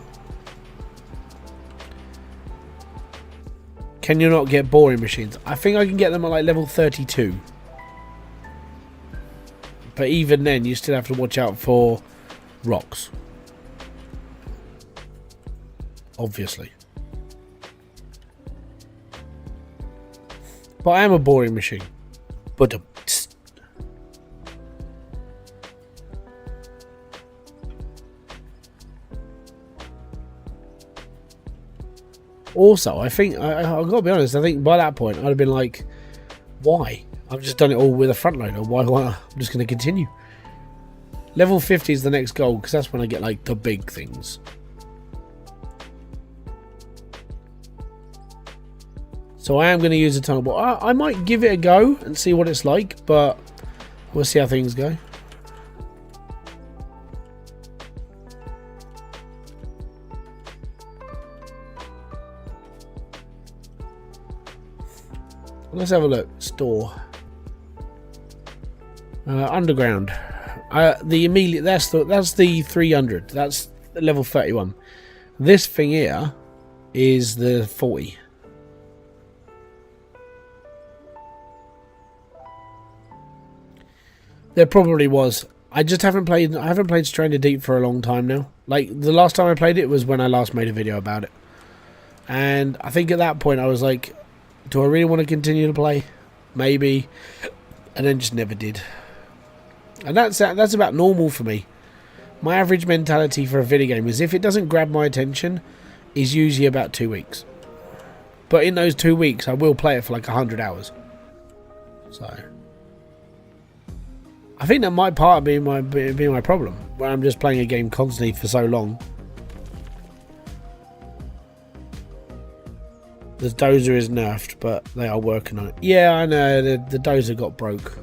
Can you not get boring machines? I think I can get them at like level 32. But even then, you still have to watch out for rocks. Obviously. But I am a boring machine. But also, I think, I've got to be honest, I think by that point I'd have been like, why? I've just done it all with a front loader. Why? I'm just going to continue. Level 50 is the next goal, because that's when I get like the big things. So I am going to use a tunnel. But I might give it a go and see what it's like, but we'll see how things go. Let's have a look. Store. Underground. The immediate. That's the 300. That's level 31. This thing here is the 40. There probably was. I just haven't played. I haven't played Stranded Deep for a long time now. Like the last time I played it was when I last made a video about it, and I think at that point I was like, "Do I really want to continue to play? Maybe," and then just never did. And that's about normal for me. My average mentality for a video game is if it doesn't grab my attention, is usually about 2 weeks. But in those 2 weeks, I will play it for like 100 hours. So. I think that might part of being my problem, where I'm just playing a game constantly for so long. The dozer is nerfed, but they are working on it. Yeah, I know, the dozer got broke.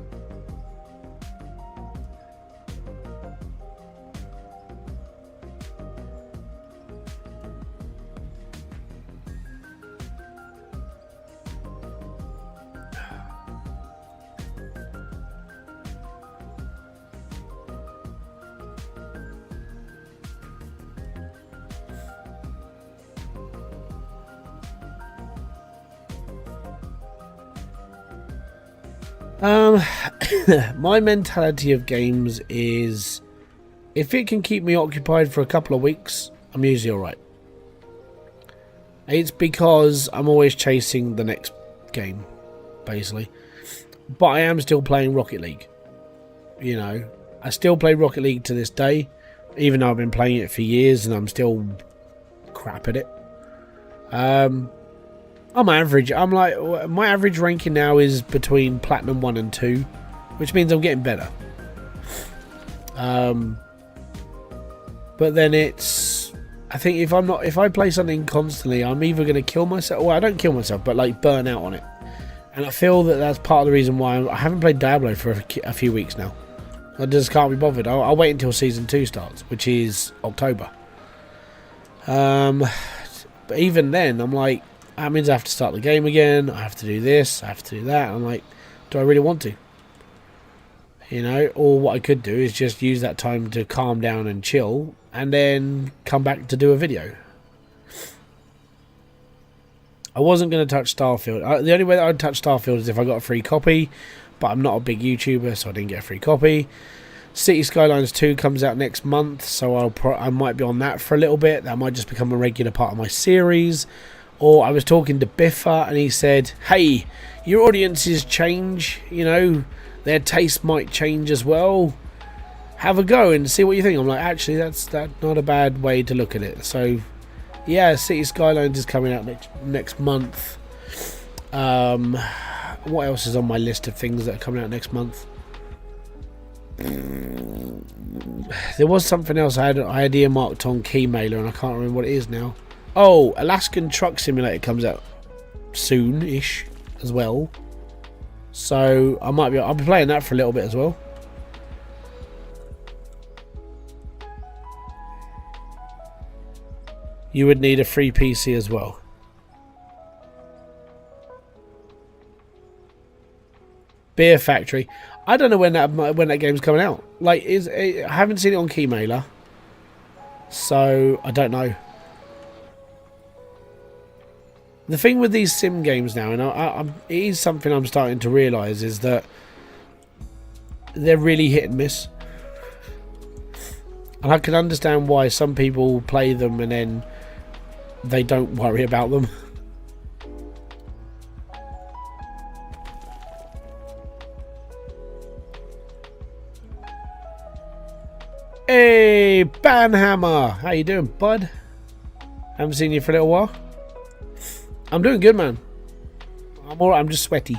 My mentality of games is if it can keep me occupied for a couple of weeks, I'm usually alright. It's because I'm always chasing the next game, basically. But I am still playing Rocket League. You know, I still play Rocket League to this day, even though I've been playing it for years and I'm still crap at it. I'm average. I'm like, my average ranking now is between Platinum 1 and 2, which means I'm getting better. But then it's, I think if I play something constantly, I'm either going to kill myself, well, I don't kill myself, but like burn out on it. And I feel that that's part of the reason why I haven't played Diablo for a few weeks now. I just can't be bothered. I'll wait until Season 2 starts, which is October. But even then, I'm like, that means I have to start the game again, I have to do this, I have to do that. I'm like, do I really want to? You know, or what I could do is just use that time to calm down and chill, and then come back to do a video. I wasn't going to touch Starfield. The only way that I'd touch Starfield is if I got a free copy, but I'm not a big YouTuber, so I didn't get a free copy. City Skylines 2 comes out next month, so I might be on that for a little bit. That might just become a regular part of my series. Or I was talking to Biffa and he said, hey, your audiences change, you know, their taste might change as well. Have a go and see what you think. I'm like, actually, that's not a bad way to look at it. So, yeah, City Skylines is coming out next month. What else is on my list of things that are coming out next month? There was something else I had earmarked on Keymailer and I can't remember what it is now. Oh, Alaskan Truck Simulator comes out soon-ish as well. So I'll be playing that for a little bit as well. You would need a free PC as well. Beer Factory. I don't know when that game's coming out. Like, I haven't seen it on Keymailer, so I don't know. The thing with these sim games now, and it is something I'm starting to realise, is that they're really hit and miss. And I can understand why some people play them and then they don't worry about them. Hey, Banhammer! How you doing, bud? Haven't seen you for a little while. I'm doing good, man. I'm alright, I'm just sweaty.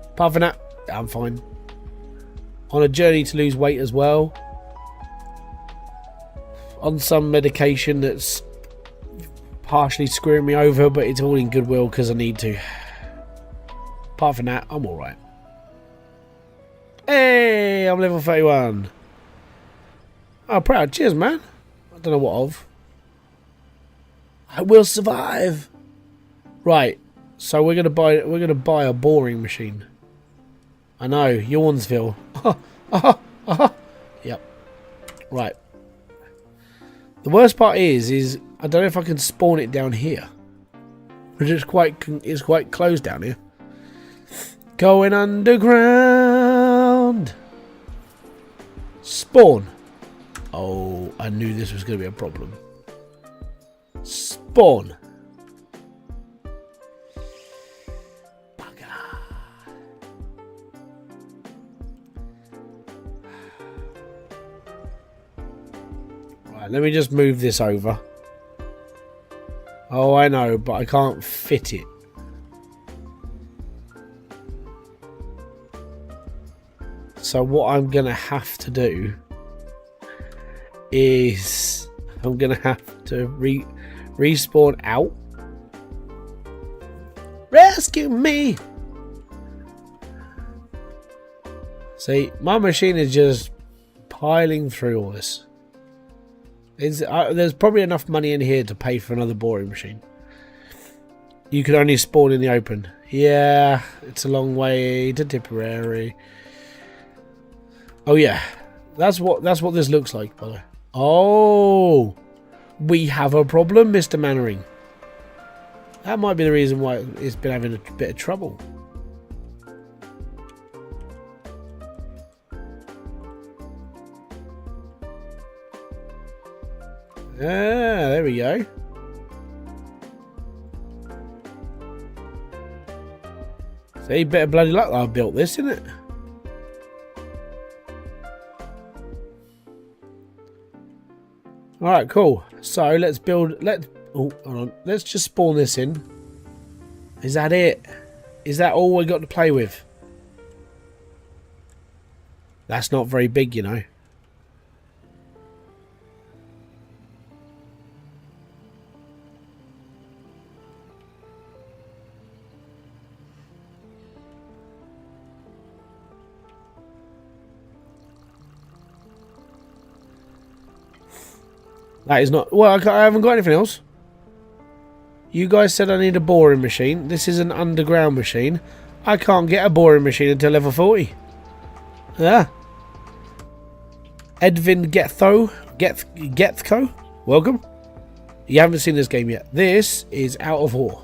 Apart from that, I'm fine. On a journey to lose weight as well. On some medication that's partially screwing me over, but it's all in goodwill because I need to. Apart from that, I'm alright. Hey, I'm level 31. Oh, proud. Cheers, man. I don't know what of. I will survive. Right. So we're gonna buy a boring machine. I know, Yawnsville. Yep. Right. The worst part is I don't know if I can spawn it down here. But it's quite closed down here. Going underground. Spawn. Oh, I knew this was going to be a problem. Spawn. Bugger. Right, let me just move this over. Oh, I know, but I can't fit it. So what I'm going to have to do is I'm going to have to respawn out. Rescue me! See, my machine is just piling through all this. There's probably enough money in here to pay for another boring machine. You could only spawn in the open. Yeah, it's a long way to Tipperary. Oh yeah, that's what this looks like, by the way. Oh, we have a problem, Mr. Mannering. That might be the reason why it's been having a bit of trouble. Ah, there we go. See, better bloody luck that I built this, isn't it? Alright, cool. So let's build. Oh, hold on. Let's just spawn this in. Is that it? Is that all we got to play with? That's not very big, you know. That is not... Well, I haven't got anything else. You guys said I need a boring machine. This is an underground machine. I can't get a boring machine until level 40. Yeah. Edvin Gethko. Welcome. You haven't seen this game yet. This is Out of War.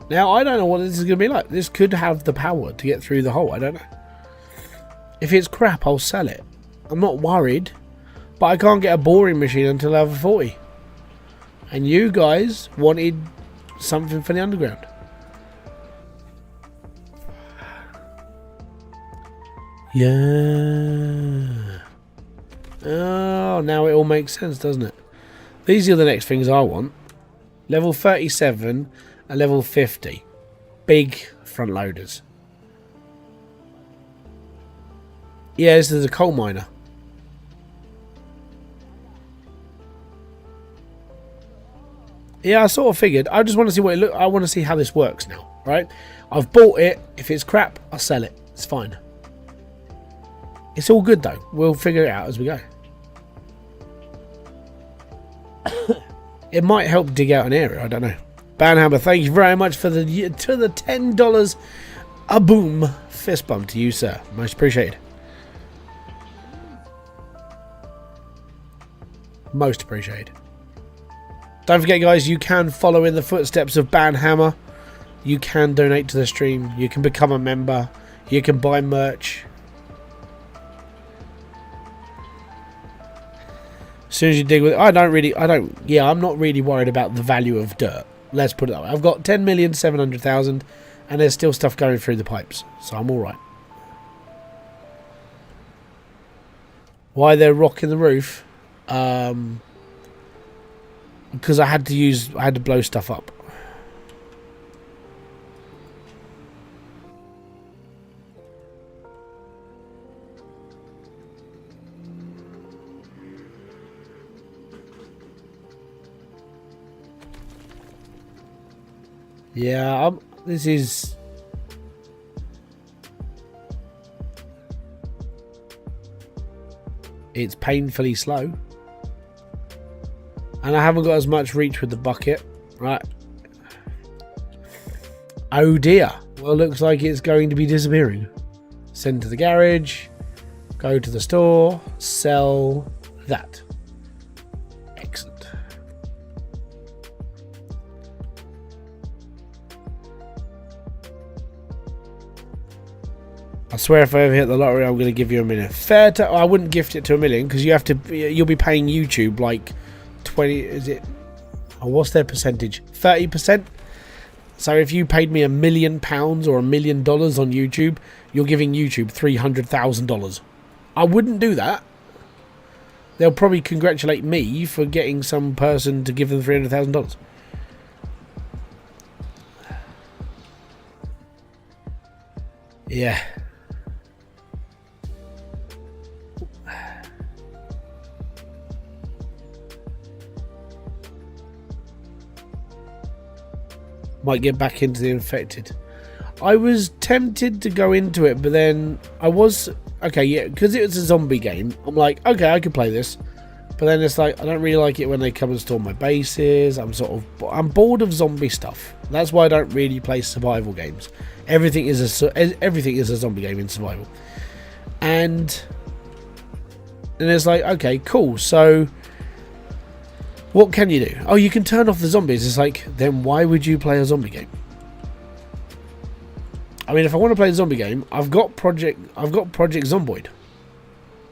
Now, I don't know what this is going to be like. This could have the power to get through the hole. I don't know. If it's crap, I'll sell it. I'm not worried. But I can't get a boring machine until level 40. And you guys wanted something for the underground. Yeah. Oh, now it all makes sense, doesn't it? These are the next things I want. Level 37 and level 50. Big front loaders. Yeah, this is a coal miner. Yeah, I sort of figured. I just want to see what it looks. I want to see how this works now, right? I've bought it. If it's crap, I'll sell it. It's fine. It's all good though. We'll figure it out as we go. It might help dig out an area. I don't know. Banhammer, thank you very much for the $10. A boom fist bump to you, sir. Most appreciated. Most appreciated. Don't forget, guys, you can follow in the footsteps of Banhammer. You can donate to the stream. You can become a member. You can buy merch. As soon as you dig with it, I'm not really worried about the value of dirt. Let's put it that way. I've got 10,700,000 and there's still stuff going through the pipes. So I'm alright. Why they're rocking the roof? Because I had to blow stuff up. Yeah, this is... It's painfully slow. And I haven't got as much reach with the bucket. Right. Oh dear. Well, looks like it's going to be disappearing. Send to the garage. Go to the store. Sell that. Excellent. I swear if I ever hit the lottery, I'm going to give you $1 million. I wouldn't gift it to $1 million because you'll be paying YouTube like 20, is it? Oh, what's their percentage? 30%? So if you paid me £1 million or $1 million on YouTube, you're giving YouTube $300,000. I wouldn't do that. They'll probably congratulate me for getting some person to give them $300,000. Yeah. Might get back into the infected. I was tempted to go into it, but then I was okay, yeah, because it was a zombie game. I'm like, okay, I could play this, but then it's like I don't really like it when they come and storm my bases. I'm bored of zombie stuff. That's why I don't really play survival games. Everything is a zombie game in survival, and it's like, okay, cool. So what can you do? Oh, you can turn off the zombies. It's like, then why would you play a zombie game? I mean, if I want to play a zombie game, I've got Project Zomboid,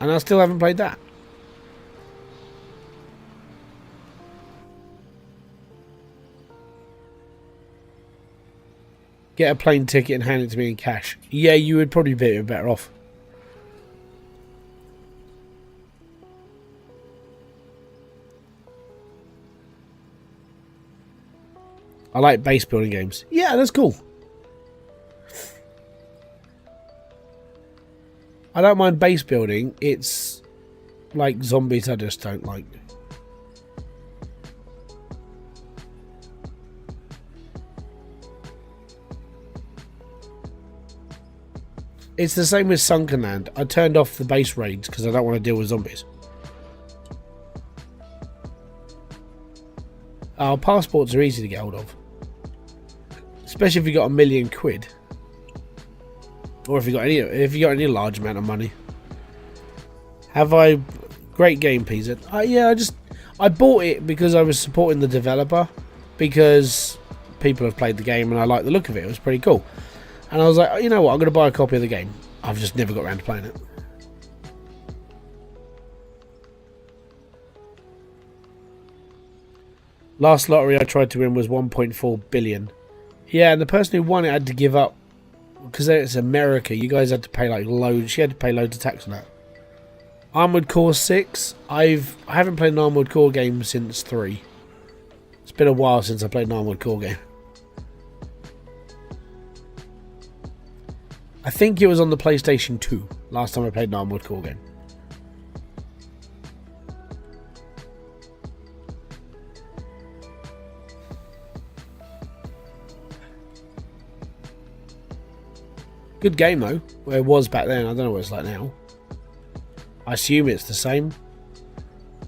and I still haven't played that. Get a plane ticket and hand it to me in cash. Yeah, you would probably be better off. I like base building games. Yeah, that's cool. I don't mind base building. It's like zombies I just don't like. It's the same with Sunken Land. I turned off the base raids because I don't want to deal with zombies. Our passports are easy to get hold of. Especially if you got £1 million. Or if you got any large amount of money. Have I? Great game, Pizza. Yeah, I bought it because I was supporting the developer, because people have played the game and I like the look of it. It was pretty cool, and I was like, you know what, I'm going to buy a copy of the game. I've just never got around to playing it. Last lottery I tried to win was 1.4 billion. Yeah, and the person who won it had to give up because it's America. You guys had to pay like loads. She had to pay loads of tax on that. Armored Core 6. I haven't played an Armored Core game since 3. It's been a while since I played an Armored Core game. I think it was on the PlayStation 2 last time I played an Armored Core game. Good game though. Well, it was back then. I don't know what it's like now. I assume it's the same.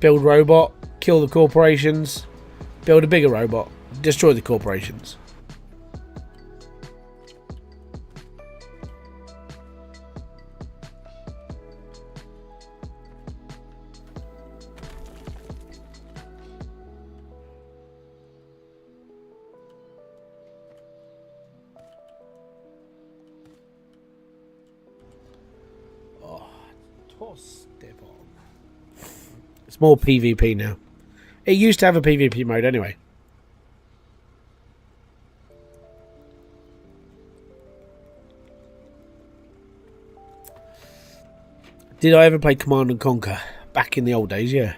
Build robot, kill the corporations, build a bigger robot, destroy the corporations. It's more PvP now. It used to have a PvP mode anyway. Did I ever play Command and Conquer? Back in the old days, yeah.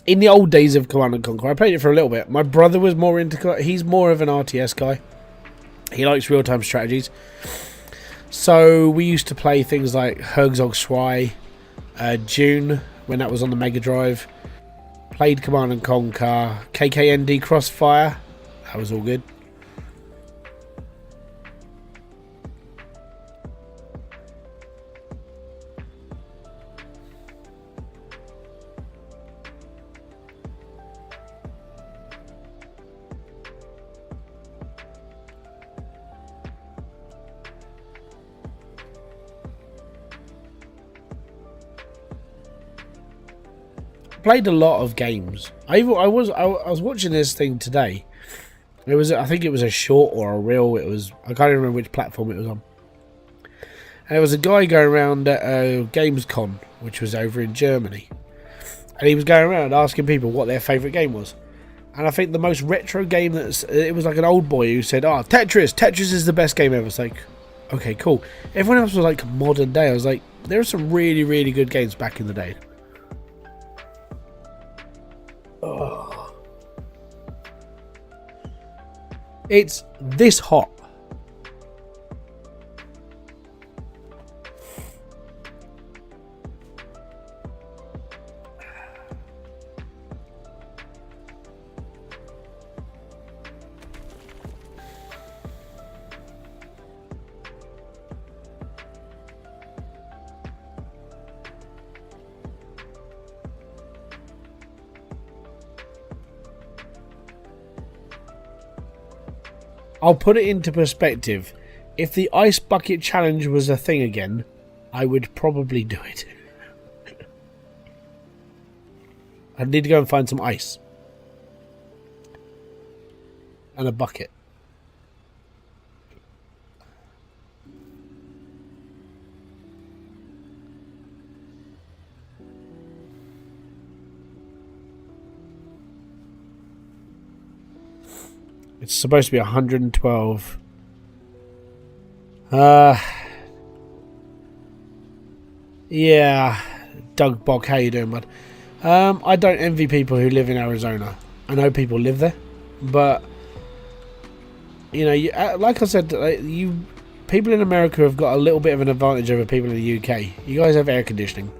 In the old days of Command and Conquer, I played it for a little bit. My brother was more into... He's more of an RTS guy. He likes real-time strategies. So we used to play things like Herzog Zwei, June, when that was on the Mega Drive. Played Command and Conquer, KKND Crossfire. That was all good. played a lot of games. I was watching this thing today. I think it was a short or a reel. I can't even remember which platform it was on. And there was a guy going around at Gamescom, which was over in Germany. And he was going around asking people what their favourite game was. And I think the most retro game it was like an old boy who said, "Oh, Tetris! Tetris is the best game ever." It's like, okay, cool. Everyone else was like modern day. I was like, there are some really, really good games back in the day. Oh. It's this hot. I'll put it into perspective. If the ice bucket challenge was a thing again, I would probably do it. I'd need to go and find some ice. And a bucket. It's supposed to be 112. Yeah. Doug Bog, how you doing, bud? I don't envy people who live in Arizona. I know people live there, but you know, like I said, people in America have got a little bit of an advantage over people in the UK. You guys have air conditioning.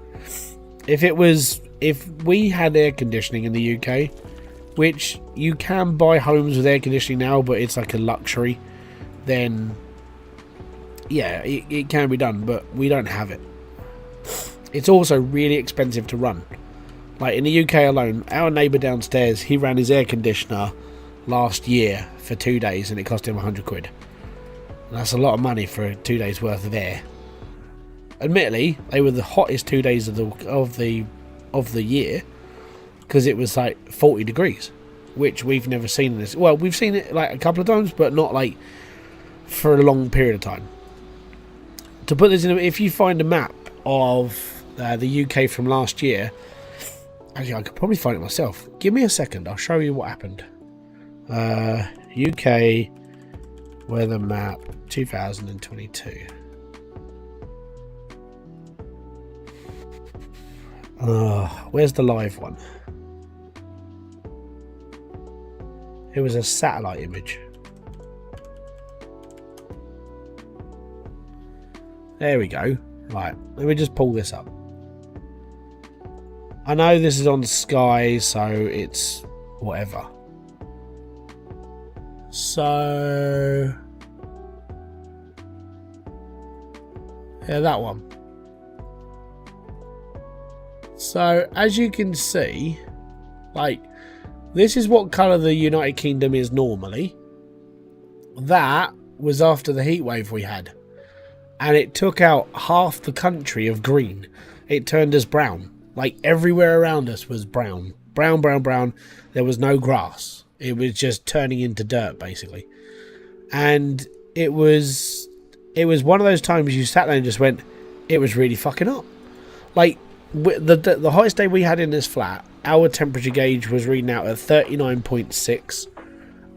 If we had air conditioning in the UK, which you can buy homes with air conditioning now, but it's like a luxury, then yeah, it can be done, but we don't have it. It's also really expensive to run. Like in the UK alone, our neighbour downstairs, he ran his air conditioner last year for 2 days and it cost him 100 quid. And that's a lot of money for 2 days worth of air. Admittedly, they were the hottest 2 days of the year, because it was like 40 degrees, which we've never seen in this. Well, we've seen it like a couple of times, but not like for a long period of time. To put this in, if you find a map of the UK from last year, actually I could probably find it myself. Give me a second, I'll show you what happened. UK weather map 2022. Where's the live one? It was a satellite image. There we go. Right, let me just pull this up. I know this is on Sky, so it's whatever. So yeah, that one. So as you can see, like, this is what colour the United Kingdom is normally. That was after the heat wave we had. And it took out half the country of green. It turned us brown. Like, everywhere around us was brown. Brown, brown, brown. There was no grass. It was just turning into dirt, basically. And it was one of those times you sat there and just went, it was really fucking hot. Like, the hottest day we had in this flat, our temperature gauge was reading out at 39.6,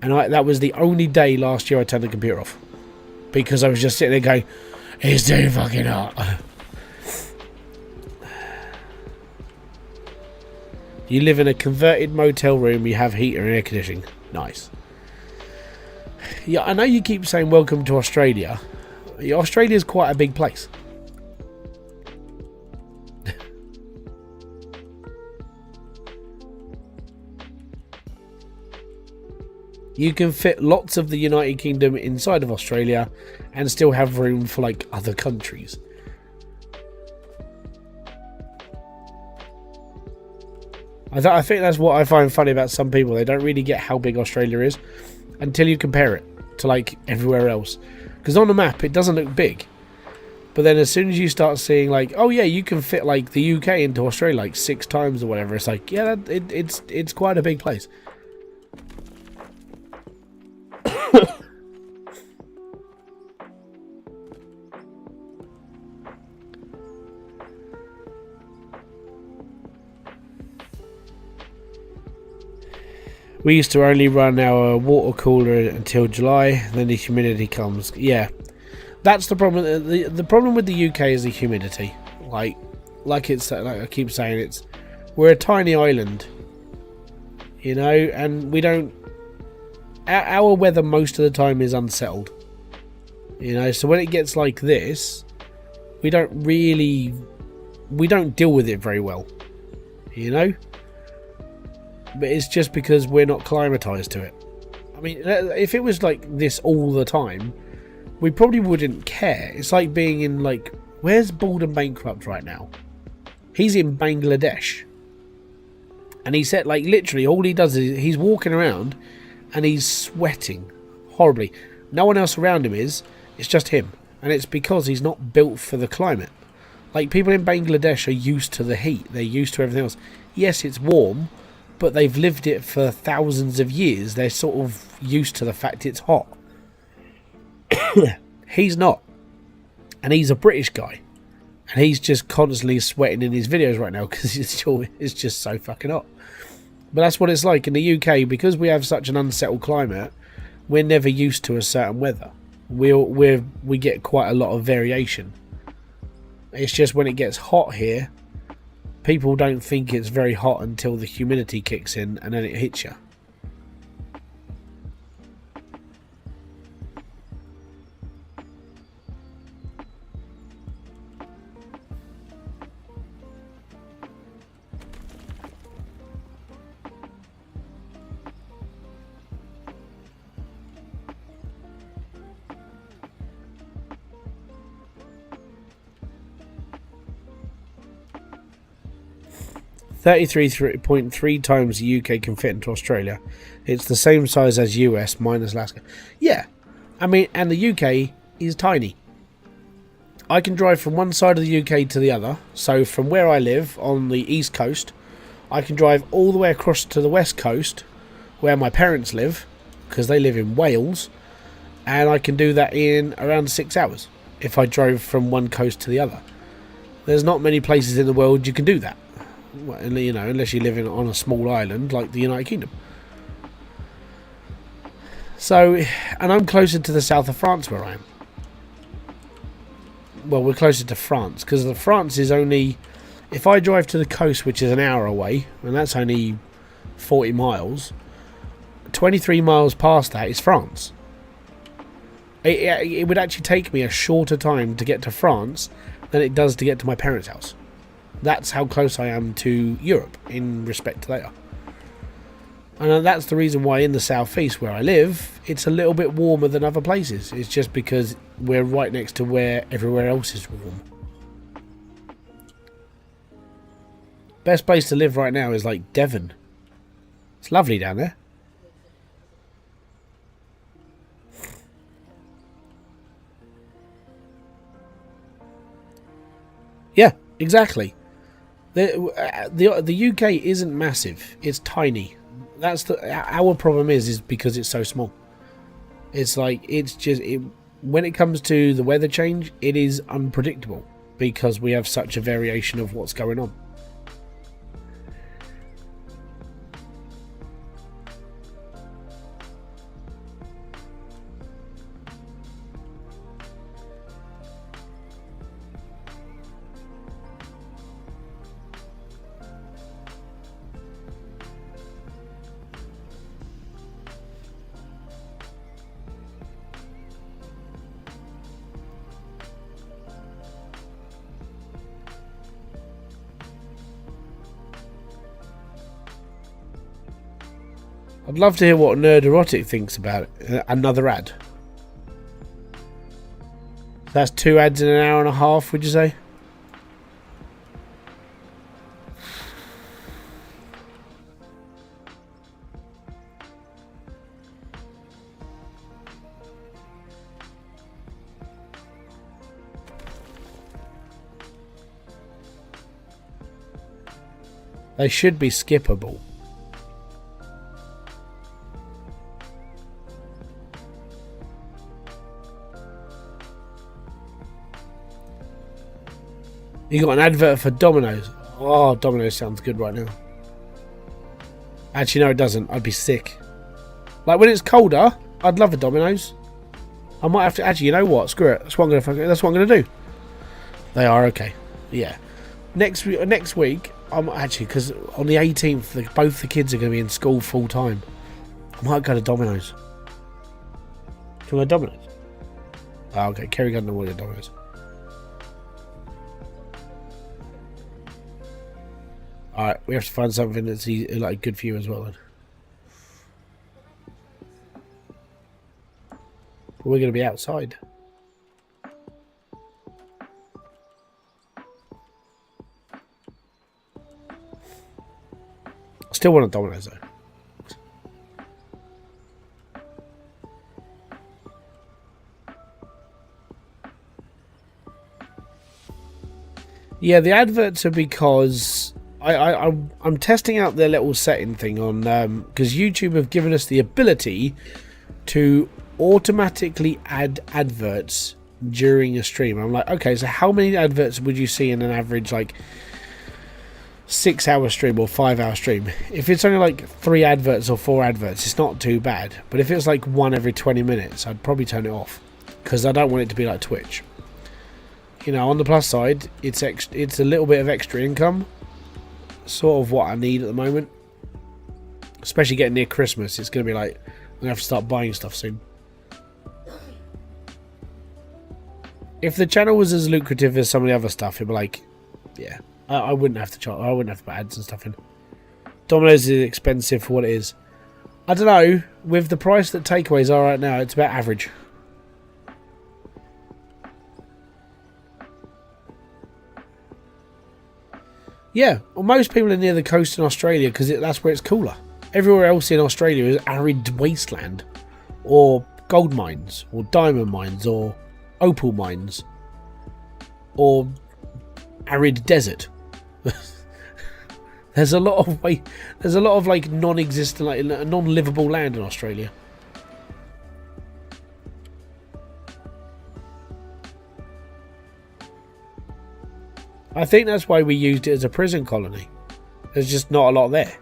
and that was the only day last year I turned the computer off, because I was just sitting there going, it's too fucking hot. You live in a converted motel room, you have heater and air conditioning. Nice. Yeah, I know you keep saying welcome to Australia. Australia's quite a big place. You can fit lots of the United Kingdom inside of Australia and still have room for like other countries. I think that's what I find funny about some people. They don't really get how big Australia is until you compare it to like everywhere else. Because on the map it doesn't look big. But then as soon as you start seeing like, oh yeah, you can fit like the UK into Australia like 6 times or whatever, it's like, yeah, it's quite a big place. We used to only run our water cooler until July, then the humidity comes. Yeah, that's the problem. The problem with the UK is the humidity. Like it's like I keep saying, we're a tiny island, you know, and we don't. Our weather most of the time is unsettled, you know. So when it gets like this, we don't deal with it very well, you know. But it's just because we're not climatized to it. I mean, if it was like this all the time, we probably wouldn't care. It's like being in like, where's Bald and Bankrupt right now? He's in Bangladesh. And he said, like, literally all he does is he's walking around and he's sweating horribly. No one else around him is. It's just him. And it's because he's not built for the climate. Like, people in Bangladesh are used to the heat. They're used to everything else. Yes, it's warm, but they've lived it for thousands of years. They're sort of used to the fact it's hot. He's not. And he's a British guy. And he's just constantly sweating in his videos right now because it's just so fucking hot. But that's what it's like in the UK. Because we have such an unsettled climate, we're never used to a certain weather. We get quite a lot of variation. It's just when it gets hot here, people don't think it's very hot until the humidity kicks in and then it hits you. .3 times the UK can fit into Australia. It's the same size as US minus Alaska. Yeah, I mean, and the UK is tiny. I can drive from one side of the UK to the other. So from where I live on the east coast, I can drive all the way across to the west coast where my parents live, because they live in Wales, and I can do that in around 6 hours if I drove from one coast to the other. There's not many places in the world you can do that. You know, unless you live on a small island like the United Kingdom. So, and I'm closer to the south of France where I am. Well, we're closer to France because France is only, if I drive to the coast, which is an hour away, and that's only 40 miles, 23 miles past that is France. It would actually take me a shorter time to get to France than it does to get to my parents' house. That's how close I am to Europe in respect to that. And that's the reason why in the southeast where I live, it's a little bit warmer than other places. It's just because we're right next to where everywhere else is warm. Best place to live right now is like Devon. It's lovely down there. Yeah, exactly. The UK isn't massive. It's tiny. That's our problem is because it's so small. It's like when it comes to the weather change, it is unpredictable because we have such a variation of what's going on. I'd love to hear what Nerderotic thinks about it. Another ad. That's 2 ads in an hour and a half, would you say? They should be skippable. You got an advert for Domino's. Oh, Domino's sounds good right now. Actually, no, it doesn't. I'd be sick. Like when it's colder, I'd love a Domino's. I might have to. Actually, you know what? Screw it. That's what I'm gonna do. They are okay. Yeah. Next week, I'm actually, because on the 18th, both the kids are going to be in school full time. I might go to Domino's. Can I go to Domino's? Oh, okay. Kerry doesn't know what to Domino's. Alright, we have to find something that's like good for you as well then. We're going to be outside. I still want a Domino's though. Yeah, the adverts are because I'm testing out their little setting thing on because YouTube have given us the ability to automatically add adverts during a stream. I'm like, okay, so how many adverts would you see in an average like 6-hour stream or 5-hour stream? If it's only like 3 adverts or 4 adverts, it's not too bad. But if it's like 1 every 20 minutes, I'd probably turn it off because I don't want it to be like Twitch. You know, on the plus side, it's a little bit of extra income. Sort of what I need at the moment, especially getting near Christmas. It's going to be like I'm going to have to start buying stuff soon. If the channel was as lucrative as some of the other stuff, it'd be like, yeah, I wouldn't have to charge. I wouldn't have to put ads and stuff in. Domino's is expensive for what it is. I don't know. With the price that takeaways are right now, it's about average. Yeah, well, most people are near the coast in Australia because that's where it's cooler. Everywhere else in Australia is arid wasteland, or gold mines, or diamond mines, or opal mines, or arid desert. There's a lot of like non-existent, like non-livable land in Australia. I think that's why we used it as a prison colony. There's just not a lot there.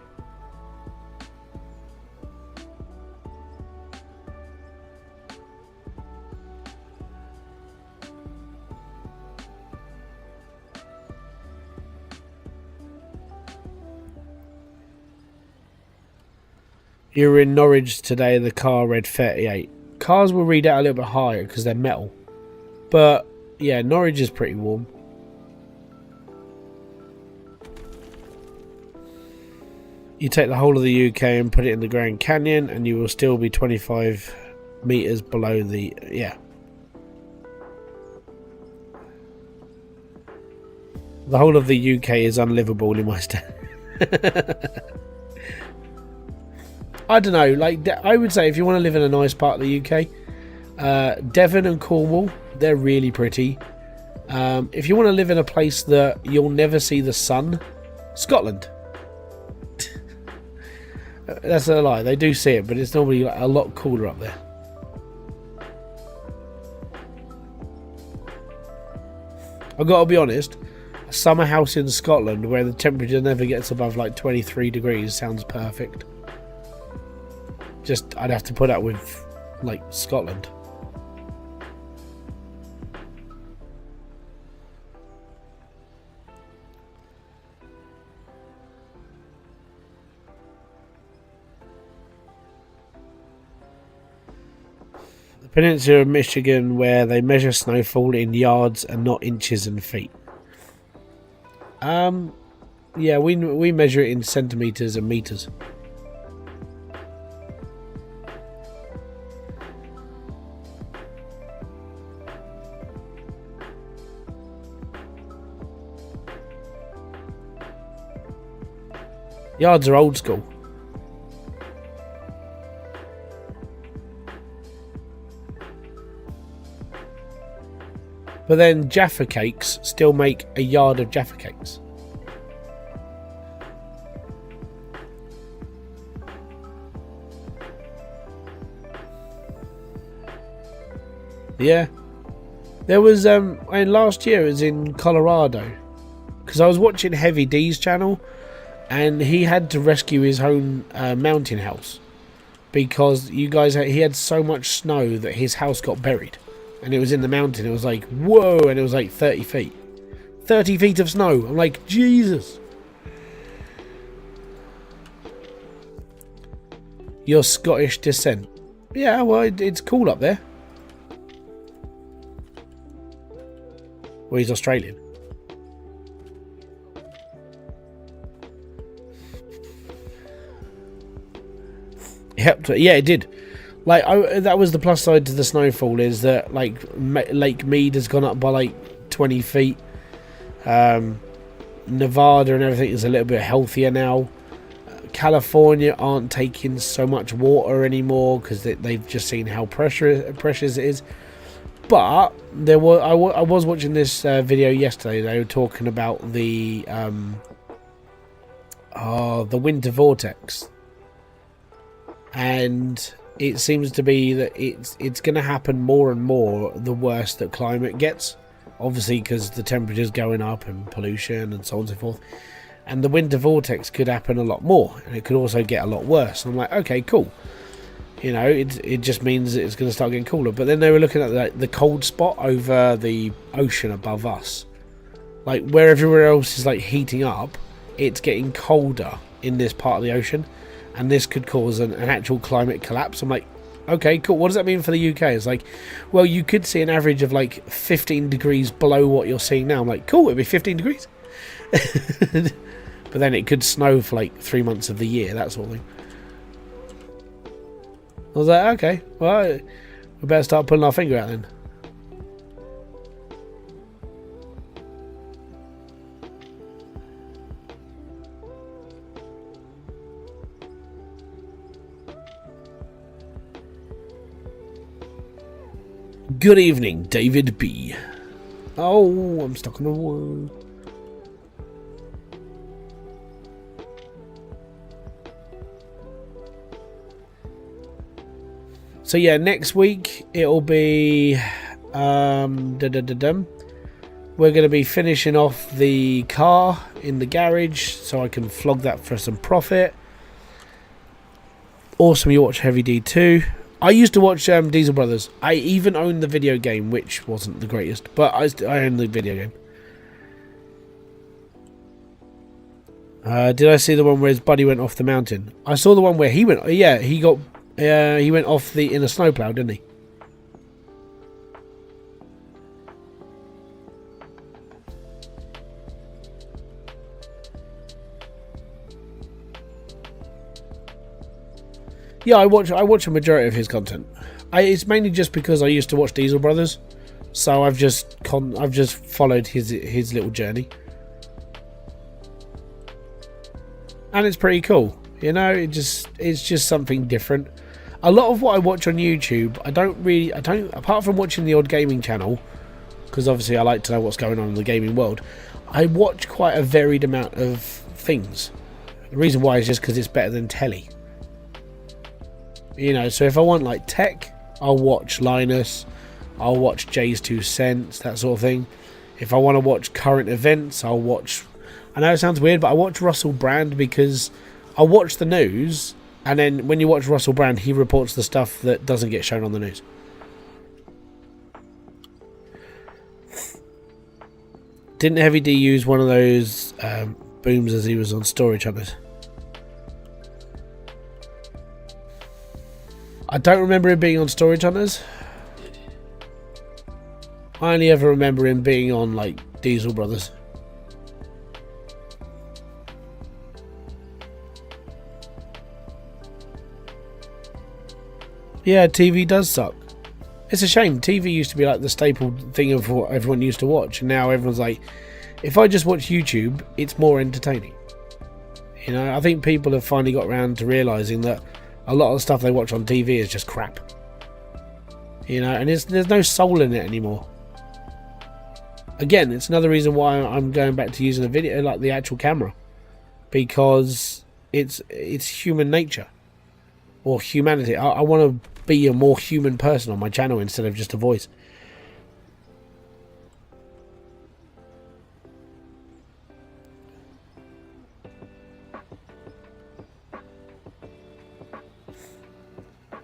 You were in Norwich today, the car read 38. Cars will read out a little bit higher because they're metal. But yeah, Norwich is pretty warm. You take the whole of the UK and put it in the Grand Canyon and you will still be 25 metres below the... yeah. The whole of the UK is unlivable in my state. I don't know, like, I would say if you want to live in a nice part of the UK, Devon and Cornwall, they're really pretty. If you want to live in a place that you'll never see the sun, Scotland. That's a lie, they do see it, but it's normally a lot cooler up there. I've got to be honest, a summer house in Scotland where the temperature never gets above like 23 degrees sounds perfect. Just, I'd have to put up with, like, Scotland. The peninsula of Michigan, where they measure snowfall in yards and not inches and feet. Yeah, we measure it in centimetres and metres. Yards are old school. But then Jaffa Cakes still make a yard of Jaffa Cakes. Yeah. There was, last year it was in Colorado. Because I was watching Heavy D's channel. And he had to rescue his own mountain house. Because he had so much snow that his house got buried. And it was in the mountain. It was like, whoa. And it was like 30 feet. 30 feet of snow. I'm like, Jesus. Your Scottish descent. Yeah, well, it's cool up there. Well, he's Australian. Yep, yeah, it did. Like, that was the plus side to the snowfall, is that, like, Lake Mead has gone up by, like, 20 feet. Nevada and everything is a little bit healthier now. California aren't taking so much water anymore because they've just seen how precious it is. But I was watching this video yesterday. They were talking about the winter vortex, and it seems to be that it's going to happen more and more the worse that climate gets. Obviously, because the temperature's going up and pollution and so on and so forth. And the winter vortex could happen a lot more, and it could also get a lot worse. And I'm like, okay, cool. You know, it just means that it's going to start getting cooler. But then they were looking at the cold spot over the ocean above us. Like, where everywhere else is, like, heating up, it's getting colder in this part of the ocean. And this could cause an actual climate collapse. I'm like, okay, cool. What does that mean for the UK? It's like, well, you could see an average of, like, 15 degrees below what you're seeing now. I'm like, cool, it'd be 15 degrees. But then it could snow for like 3 months of the year, that sort of thing. I was like, okay, well, we better start pulling our finger out then. Good evening, David B. Oh, I'm stuck on a wall. So yeah, next week it'll be we're going to be finishing off the car in the garage so I can flog that for some profit. Awesome, you watch Heavy D too. I used to watch Diesel Brothers. I even owned the video game, which wasn't the greatest, but I owned the video game. Did I see the one where his buddy went off the mountain? I saw the one where he went. Yeah, he went off in a snowplow, didn't he? Yeah, I watch a majority of his content. It's mainly just because I used to watch Diesel Brothers, so I've just followed his little journey, and it's pretty cool. You know, it's just something different. A lot of what I watch on YouTube, I don't apart from watching the odd gaming channel, because obviously I like to know what's going on in the gaming world. I watch quite a varied amount of things. The reason why is just because it's better than telly. You know, so if I want like tech, I'll watch Linus, I'll watch Jay's 2 Cents, that sort of thing. If I want to watch current events, I'll watch, I know it sounds weird, but I watch Russell Brand because I watch the news, and then when you watch Russell Brand, he reports the stuff that doesn't get shown on the news. Didn't Heavy D use one of those booms as he was on Storage Hunters? I don't remember him being on Storage Hunters. I only ever remember him being on like Diesel Brothers. Yeah, TV does suck. It's a shame. TV used to be like the staple thing of what everyone used to watch, and now everyone's like, if I just watch YouTube, it's more entertaining. You know, I think people have finally got around to realising that a lot of the stuff they watch on TV is just crap. You know, and there's no soul in it anymore. Again, it's another reason why I'm going back to using a video, like the actual camera, because it's human nature or humanity. I want to be a more human person on my channel instead of just a voice.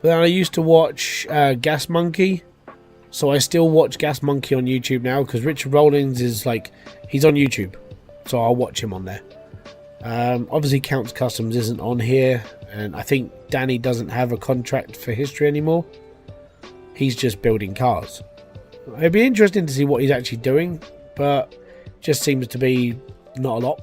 But then I used to watch Gas Monkey, so I still watch Gas Monkey on YouTube now because Richard Rollins is like, he's on YouTube, so I'll watch him on there. Obviously Counts Customs isn't on here, and I think Danny doesn't have a contract for history anymore. He's just building cars. It'd be interesting to see what he's actually doing, but just seems to be not a lot.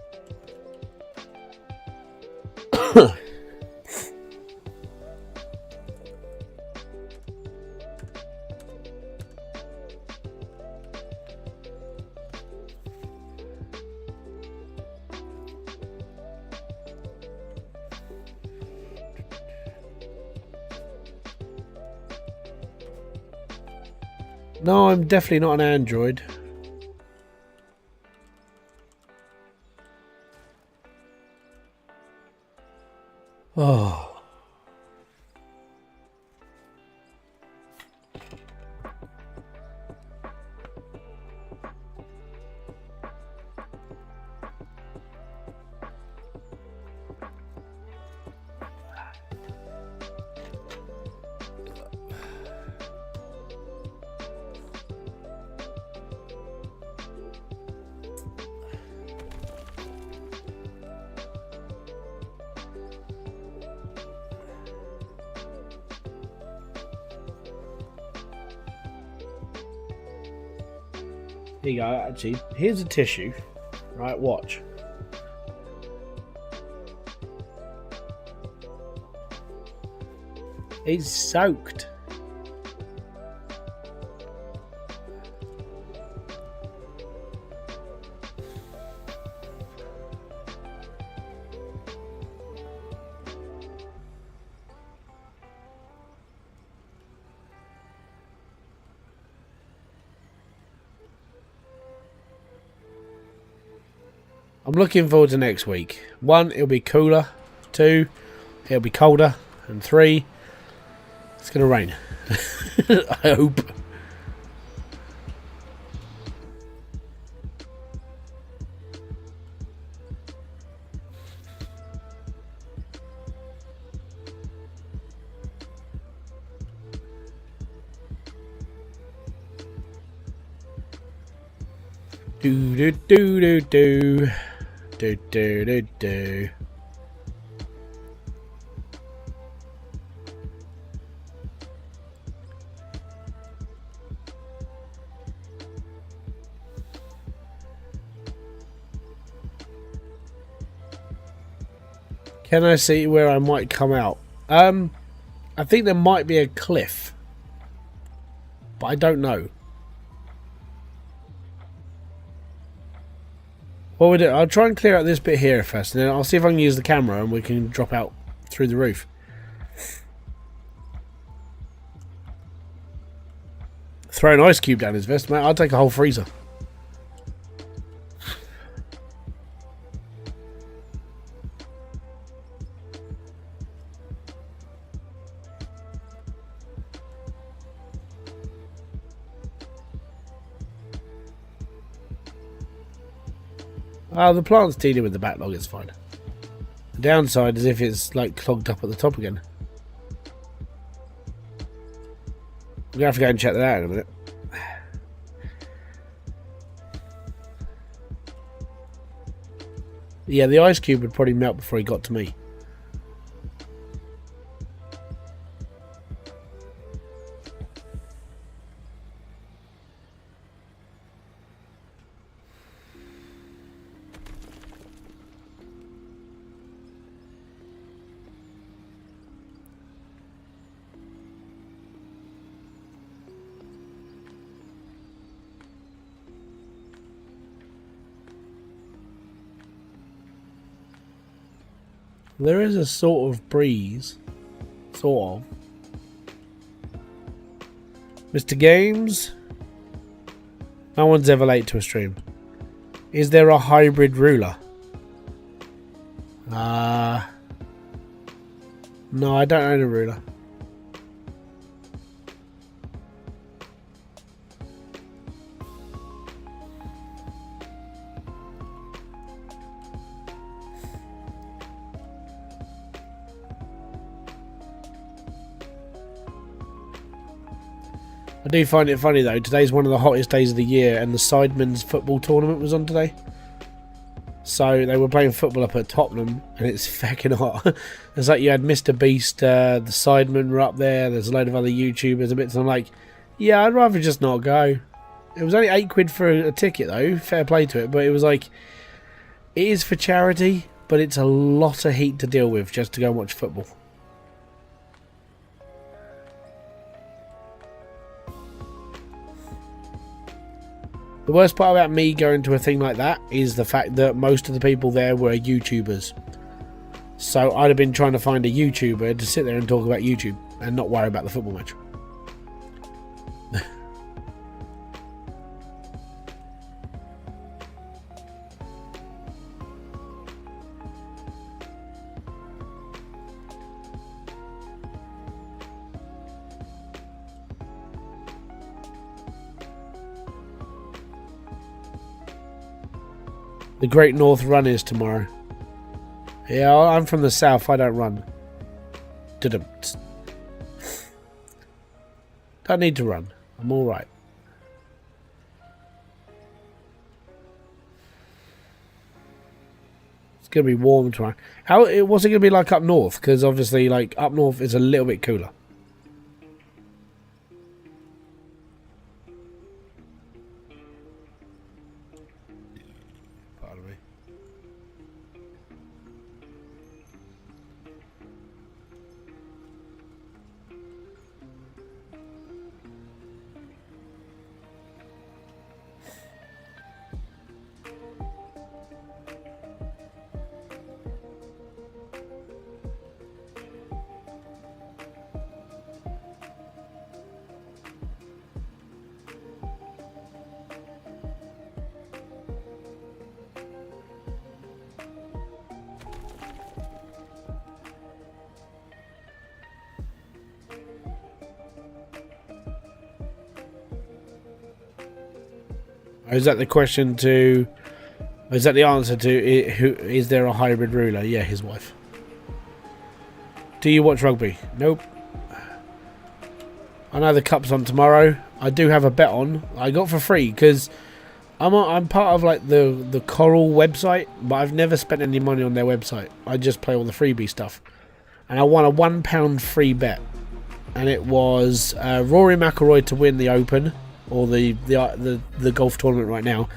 No, I'm definitely not an Android. Oh. Here you go, actually. Here's a tissue. Right, watch. It's soaked. I'm looking forward to next week. 1, it'll be cooler. 2, it'll be colder. And 3, it's going to rain. I hope. Do do do do do. Do do do do. Can I see where I might come out? I think there might be a cliff, but I don't know. What we do? I'll try and clear out this bit here first, and then I'll see if I can use the camera and we can drop out through the roof. Throw an ice cube down his vest, mate. I'll take a whole freezer. The plant's dealing with the backlog, it's fine. The downside is if it's like clogged up at the top again. I'm gonna have to go and check that out in a minute. Yeah, the ice cube would probably melt before he got to me. There is a sort of breeze. Sort of. Mr. Games? No one's ever late to a stream. Is there a hybrid ruler? No, I don't own a ruler. I do find it funny though, today's one of the hottest days of the year and the Sidemen's football tournament was on today. So they were playing football up at Tottenham and it's fucking hot. It's like you had Mr. Beast, the Sidemen were up there, there's a load of other YouTubers and bits, and I'm like, yeah, I'd rather just not go. It was only £8 for a ticket though, fair play to it, but it was like, it is for charity, but it's a lot of heat to deal with just to go and watch football. The worst part about me going to a thing like that is the fact that most of the people there were YouTubers. So I'd have been trying to find a YouTuber to sit there and talk about YouTube and not worry about the football match. The Great North Run is tomorrow. Yeah, I'm from the south. I don't run. Don't need to run. I'm all right. It's gonna be warm tomorrow. What's it gonna be like up north? Because obviously, like up north is a little bit cooler. Is that the question to... Is that the answer to... Is there a hybrid ruler? Yeah, his wife. Do you watch rugby? Nope. I know the cup's on tomorrow. I do have a bet on. I got for free because I'm part of like the Coral website, but I've never spent any money on their website. I just play all the freebie stuff. And I won a £1 free bet. And it was Rory McIlroy to win the Open, or the golf tournament right now,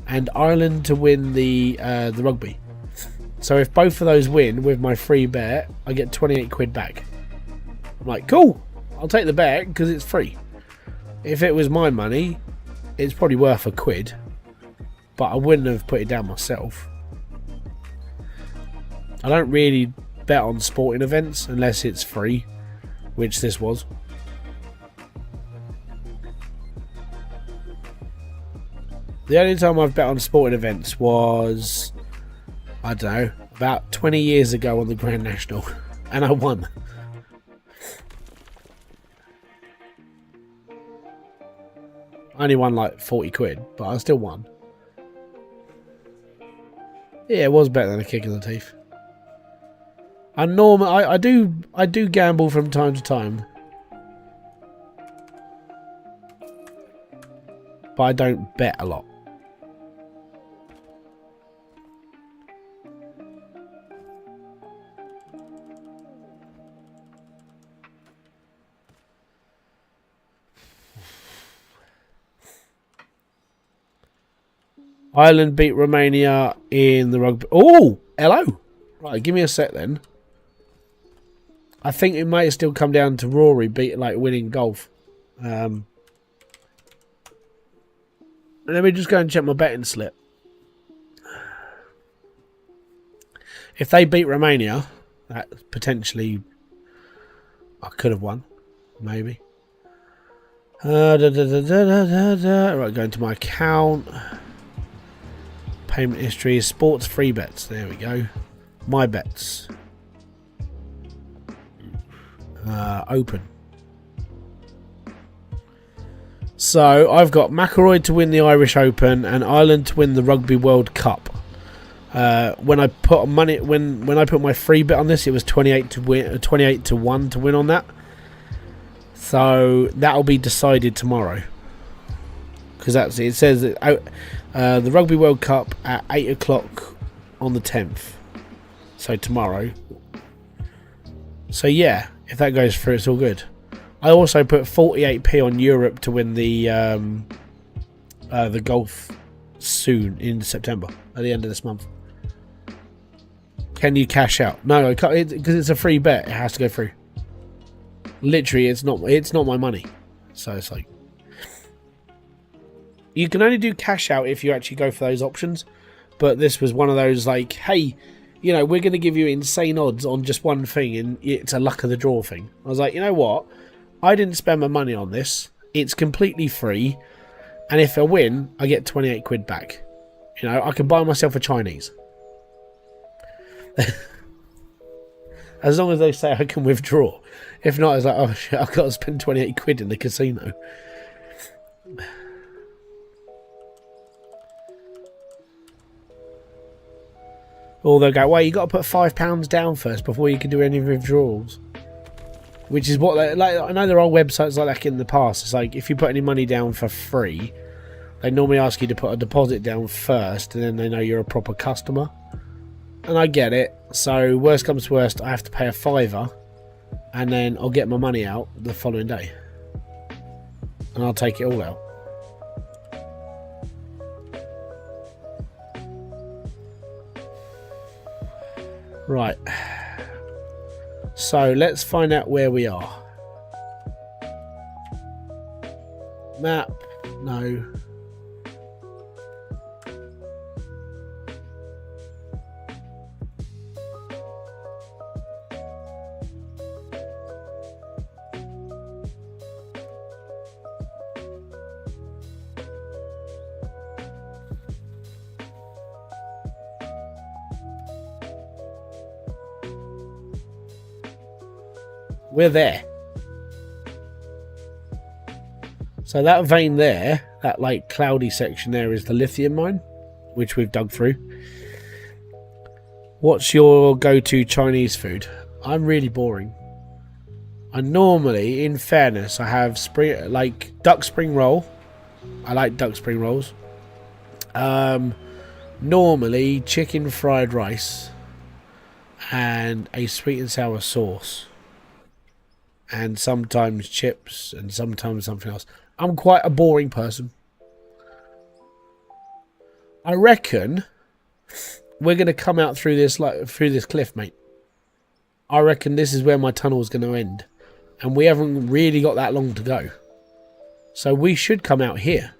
and Ireland to win the rugby. So if both of those win with my free bet, I get £28 back. I'm like, cool, I'll take the bet because it's free. If it was my money, it's probably worth £1, but I wouldn't have put it down myself. I don't really bet on sporting events unless it's free, which this was. The only time I've bet on sporting events was, I don't know, about 20 years ago on the Grand National, and I won. I only won like £40, but I still won. Yeah, it was better than a kick in the teeth. I do gamble from time to time, but I don't bet a lot. Ireland beat Romania in the rugby. Oh, hello. Right, give me a sec then. I think it might still come down to Rory winning golf. Let me just go and check my betting slip. If they beat Romania, that potentially I could have won, maybe. Right, going to my account. Payment history, sports free bets. There we go. My bets. Open. So I've got McIlroy to win the Irish Open and Ireland to win the Rugby World Cup. When I put my free bet on this, it was 28 to 1 to win on that. So that'll be decided tomorrow. Because that's it. It says that the Rugby World Cup at 8 o'clock on the 10th. So tomorrow. So yeah, if that goes through, it's all good. I also put 48p on Europe to win the golf soon in September, at the end of this month. Can you cash out? No, I can't, because it's a free bet. It has to go through. Literally, it's not my money. So it's like, you can only do cash out if you actually go for those options. But this was one of those like, hey, you know, we're going to give you insane odds on just one thing, and it's a luck of the draw thing. I was like, you know what? I didn't spend my money on this. It's completely free. And if I win, I get 28 quid back. You know, I can buy myself a Chinese. As long as they say I can withdraw. If not, it's like, oh shit, I've got to spend 28 quid in the casino. Or they'll go, well, you got to put £5 down first before you can do any withdrawals. Which is what, like, I know there are websites like that in the past. It's like, if you put any money down for free, they normally ask you to put a deposit down first, and then they know you're a proper customer. And I get it. So, worst comes to worst, I have to pay a £5, and then I'll get my money out the following day. And I'll take it all out. Right. So let's find out where we are. Map. No. We're there. So that vein there, that like cloudy section there, is the lithium mine, which we've dug through. What's your go-to Chinese food? I'm really boring. I normally, in fairness, I have duck spring roll. I like duck spring rolls. Normally chicken fried rice and a sweet and sour sauce. And sometimes chips, and sometimes something else. I'm quite a boring person. I reckon we're going to come out through this cliff, mate. I reckon this is where my tunnel is going to end. And we haven't really got that long to go. So we should come out here.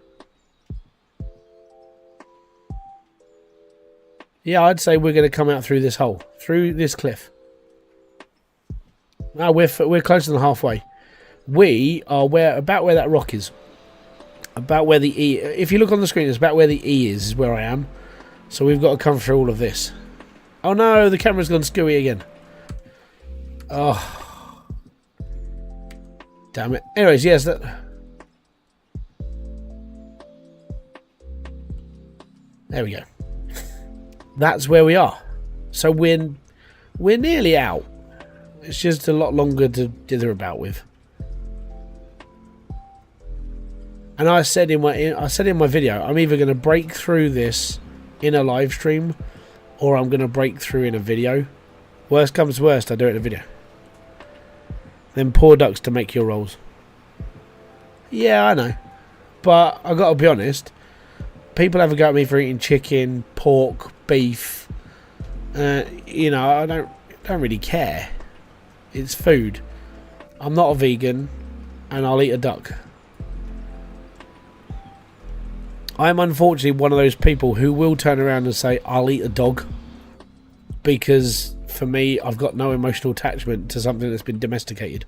Yeah, I'd say we're going to come out through this hole. Through this cliff. No, we're closer than halfway. We are about where that rock is. About where the E... If you look on the screen, it's about where the E is where I am. So we've got to come through all of this. Oh no, the camera's gone screwy again. Oh. Damn it. Anyways, yes, that... There we go. That's where we are. So we're nearly out. It's just a lot longer to dither about with. And I said in my video, I'm either going to break through this in a live stream, or I'm going to break through in a video. Worst comes to worst, I do it in a video. Then poor ducks to make your rolls. Yeah, I know. But I got to be honest. People have a go at me for eating chicken, pork, beef. You know, I don't really care. It's food. I'm not a vegan, and I'll eat a duck. I'm unfortunately one of those people who will turn around and say, I'll eat a dog. Because, for me, I've got no emotional attachment to something that's been domesticated.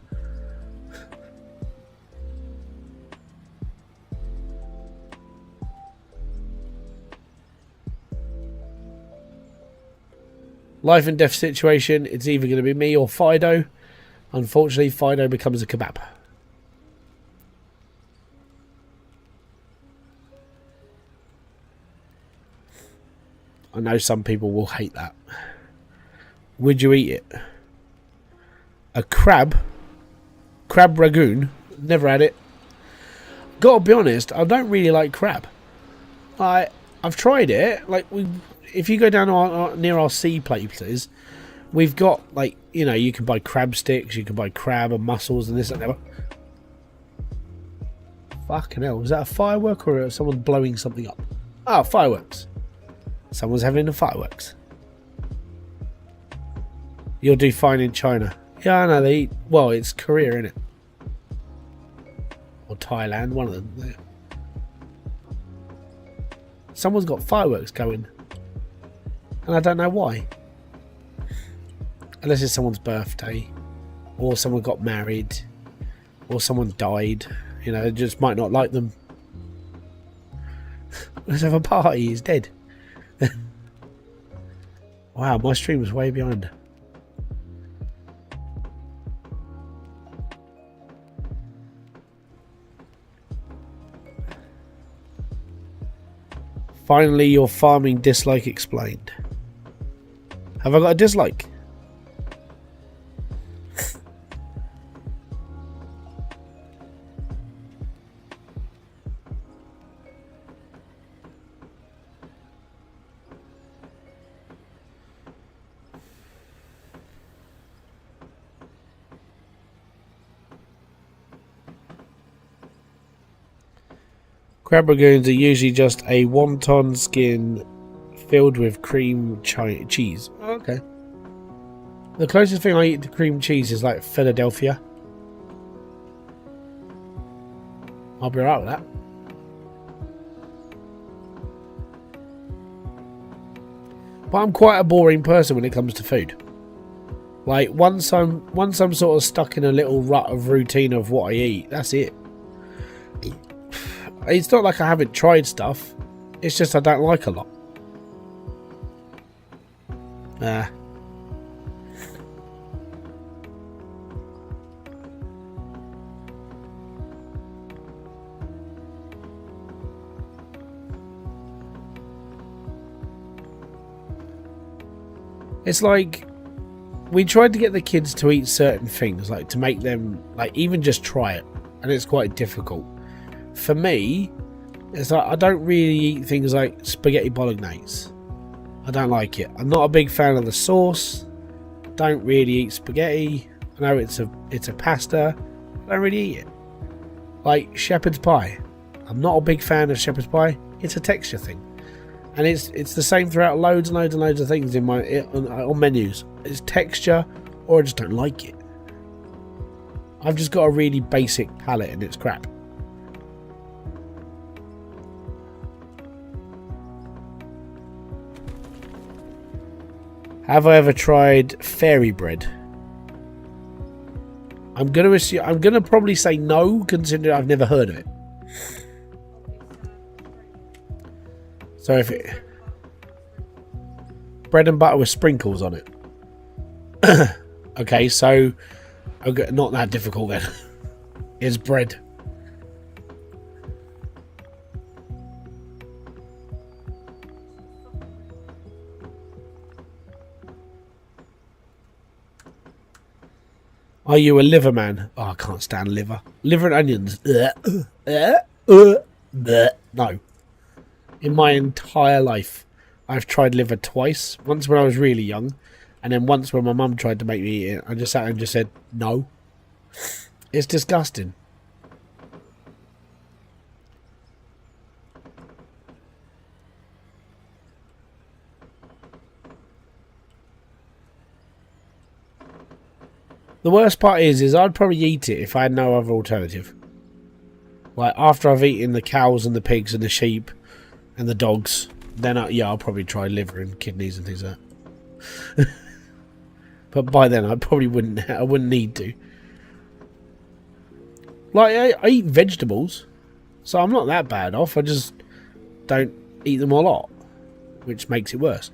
Life and death situation, it's either going to be me or Fido. Unfortunately, Fido becomes a kebab. I know some people will hate that. Would you eat it? A crab ragoon Never had it. Gotta be honest, I don't really like crab. I've tried it. Like if you go down near our sea places, we've got like, you know, you can buy crab sticks, you can buy crab and mussels and this and that. Fucking hell, was that a firework or someone blowing something up? Oh, fireworks. Someone's having the fireworks. You'll do fine in China. Yeah, I know they eat. Well, it's Korea, innit? Or Thailand, one of them. Someone's got fireworks going. And I don't know why. Unless it's someone's birthday. Or someone got married. Or someone died. You know, they just might not like them. Let's have a party, he's dead. Wow, my stream was way behind. Finally, your farming dislike explained. Have I got a dislike? Crab ragoons are usually just a wonton skin filled with cream cheese. Oh, okay. The closest thing I eat to cream cheese is like Philadelphia. I'll be alright with that. But I'm quite a boring person when it comes to food. Like once I'm sort of stuck in a little rut of routine of what I eat, that's it. It's not like I haven't tried stuff. It's just I don't like a lot. It's like we tried to get the kids to eat certain things, like to make them like even just try it, and it's quite difficult. For me, it's like I don't really eat things like spaghetti bolognese. I don't like it. I'm not a big fan of the sauce. Don't really eat spaghetti. I know it's a pasta. I don't really eat it. Like shepherd's pie. I'm not a big fan of shepherd's pie. It's a texture thing, and it's the same throughout loads and loads and loads of things in my on menus. It's texture, or I just don't like it. I've just got a really basic palate, and it's crap. Have I ever tried fairy bread? I'm gonna probably say no, considering I've never heard of it. So if it bread and butter with sprinkles on it. Okay, so not that difficult then. It's bread. Are you a liver man? Oh, I can't stand liver. Liver and onions. No. In my entire life, I've tried liver twice. Once when I was really young, and then once when my mum tried to make me eat it. I just sat and just said, no. It's disgusting. The worst part is I'd probably eat it if I had no other alternative. Like, after I've eaten the cows and the pigs and the sheep and the dogs, then I'll probably try liver and kidneys and things like that. But by then I probably wouldn't need to. Like, I eat vegetables, so I'm not that bad off. I just don't eat them a lot, which makes it worse.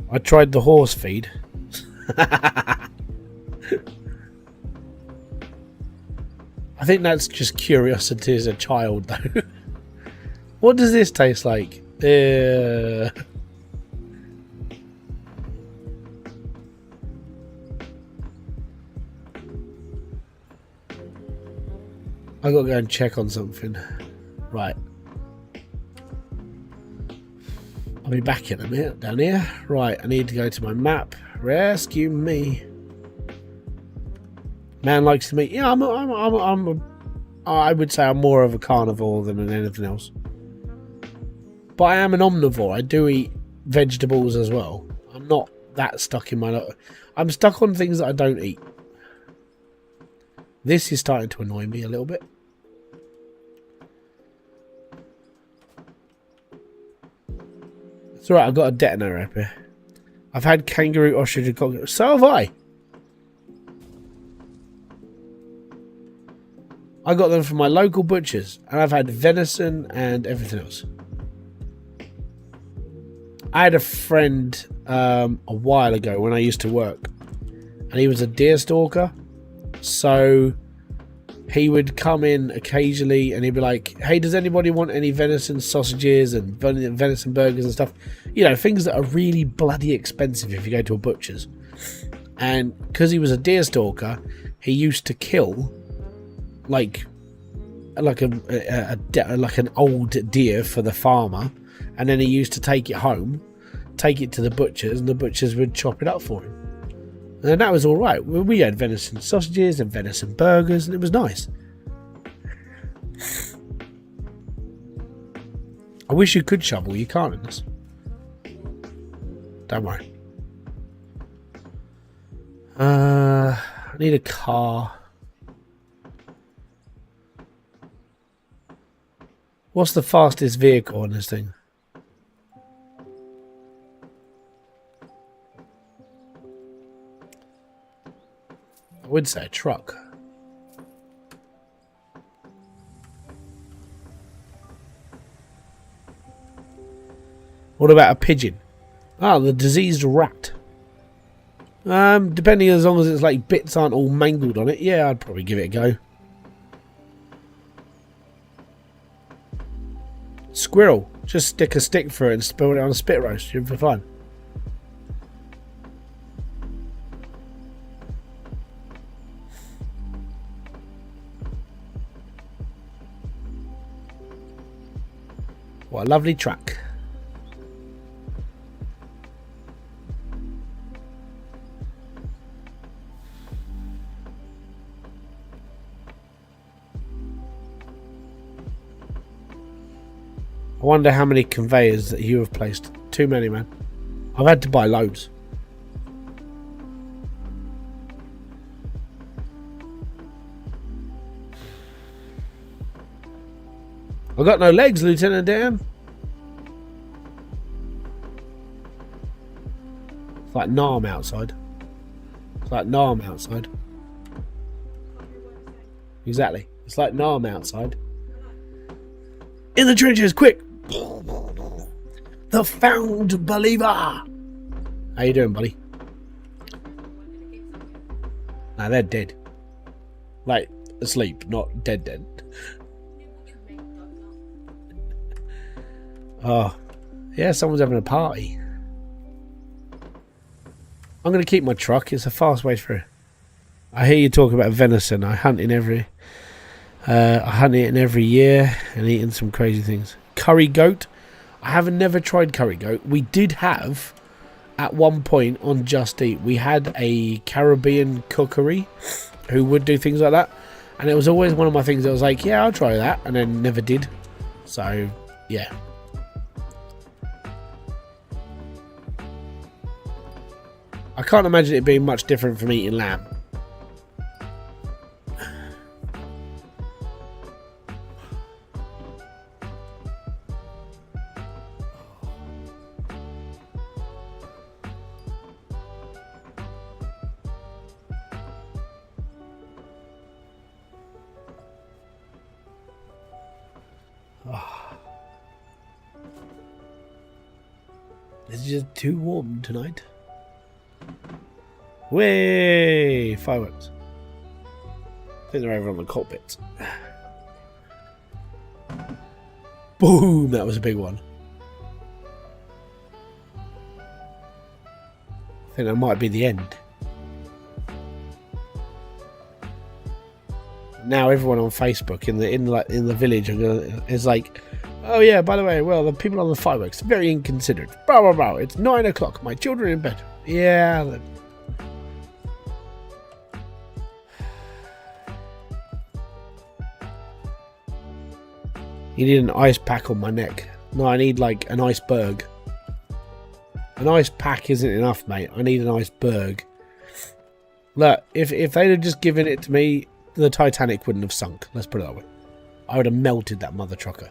I tried the horse feed. I think that's just curiosity as a child, though. What does this taste like? I got to go and check on something. Right. I'll be back in a minute down here. Right, I need to go to my map. Rescue me. Man likes to meet. Yeah, I would say I'm more of a carnivore than anything else. But I am an omnivore. I do eat vegetables as well. I'm not that stuck in my... I'm stuck on things that I don't eat. This is starting to annoy me a little bit. It's alright, I've got a detonator up here. I've had kangaroo, ostrich, and cockroach. So have I. I got them from my local butchers. And I've had venison and everything else. I had a friend a while ago when I used to work. And he was a deer stalker. So he would come in occasionally and he'd be like, hey, does anybody want any venison sausages and venison burgers and stuff? You know, things that are really bloody expensive if you go to a butcher's. And because he was a deer stalker, he used to kill like an old deer for the farmer, and then he used to take it home, take it to the butchers, and the butchers would chop it up for him. And that was all right. We had venison sausages and venison burgers, and it was nice. I wish you could shovel. You can't in this. Don't worry. I need a car. What's the fastest vehicle on this thing? I would say a truck. What about a pigeon? Ah, the diseased rat. Depending, as long as it's like bits aren't all mangled on it, yeah, I'd probably give it a go. Squirrel. Just stick a stick through it and spill it on a spit roast. You're for fun. What a lovely track. I wonder how many conveyors that you have placed. Too many, man. I've had to buy loads. I got no legs, Lieutenant Dan. It's like Narm outside. It's like Narm outside. Exactly. It's like Narm outside. In the trenches, quick! The found believer! How you doing, buddy? Nah, they're dead. Like, asleep, not dead. Oh, yeah, someone's having a party. I'm going to keep my truck. It's a fast way through. I hear you talk about venison. I hunt it in every year and eating some crazy things. Curry goat. I haven't never tried curry goat. We did have, at one point on Just Eat, we had a Caribbean cookery who would do things like that. And it was always one of my things that was like, yeah, I'll try that. And then never did. So, yeah. I can't imagine it being much different from eating lamb. It's just too warm tonight. Way fireworks. I think they're over on the cockpit. Boom! That was a big one. I think that might be the end. now everyone on Facebook in the village is like, oh yeah, by the way, well, the people on the fireworks very inconsiderate. Blah blah blah. It's 9 o'clock. My children are in bed. Yeah. You need an ice pack on my neck. No, I need like an iceberg. An ice pack isn't enough, mate. I need an iceberg. Look, if they'd have just given it to me, the Titanic wouldn't have sunk. Let's put it that way. I would have melted that mother trucker.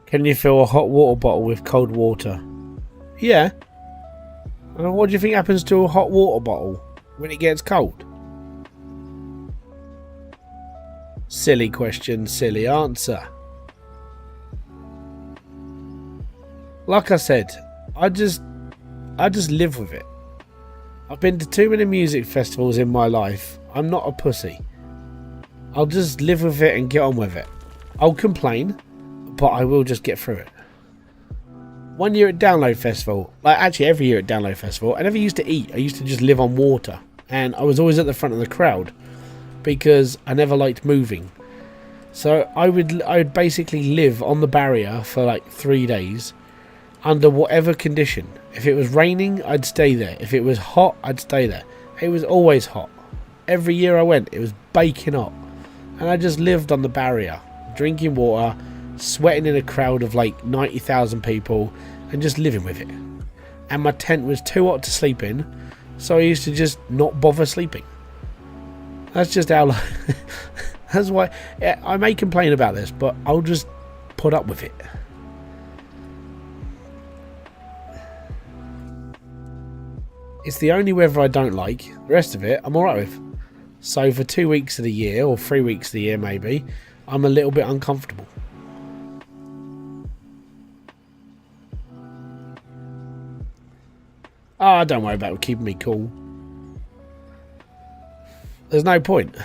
Can you fill a hot water bottle with cold water? Yeah. And what do you think happens to a hot water bottle when it gets cold? Silly question, silly answer. Like I said, I just live with it. I've been to too many music festivals in my life. I'm not a pussy. I'll just live with it and get on with it. I'll complain, but I will just get through it. One year at Download Festival, like actually every year at Download Festival, I never used to eat. I used to just live on water, and I was always at the front of the crowd because I never liked moving. So I would basically live on the barrier for like 3 days under whatever condition. If it was raining, I'd stay there. If it was hot, I'd stay there. It was always hot. Every year I went, it was baking hot, and I just lived on the barrier, drinking water, sweating in a crowd of like 90,000 people, and just living with it. And my tent was too hot to sleep in, so I used to just not bother sleeping. That's just how that's why I may complain about this, but I'll just put up with it. It's the only weather I don't like. The rest of it I'm alright with. So for 2 weeks of the year, or 3 weeks of the year maybe, I'm a little bit uncomfortable. Ah, don't worry about it keeping me cool. There's no point.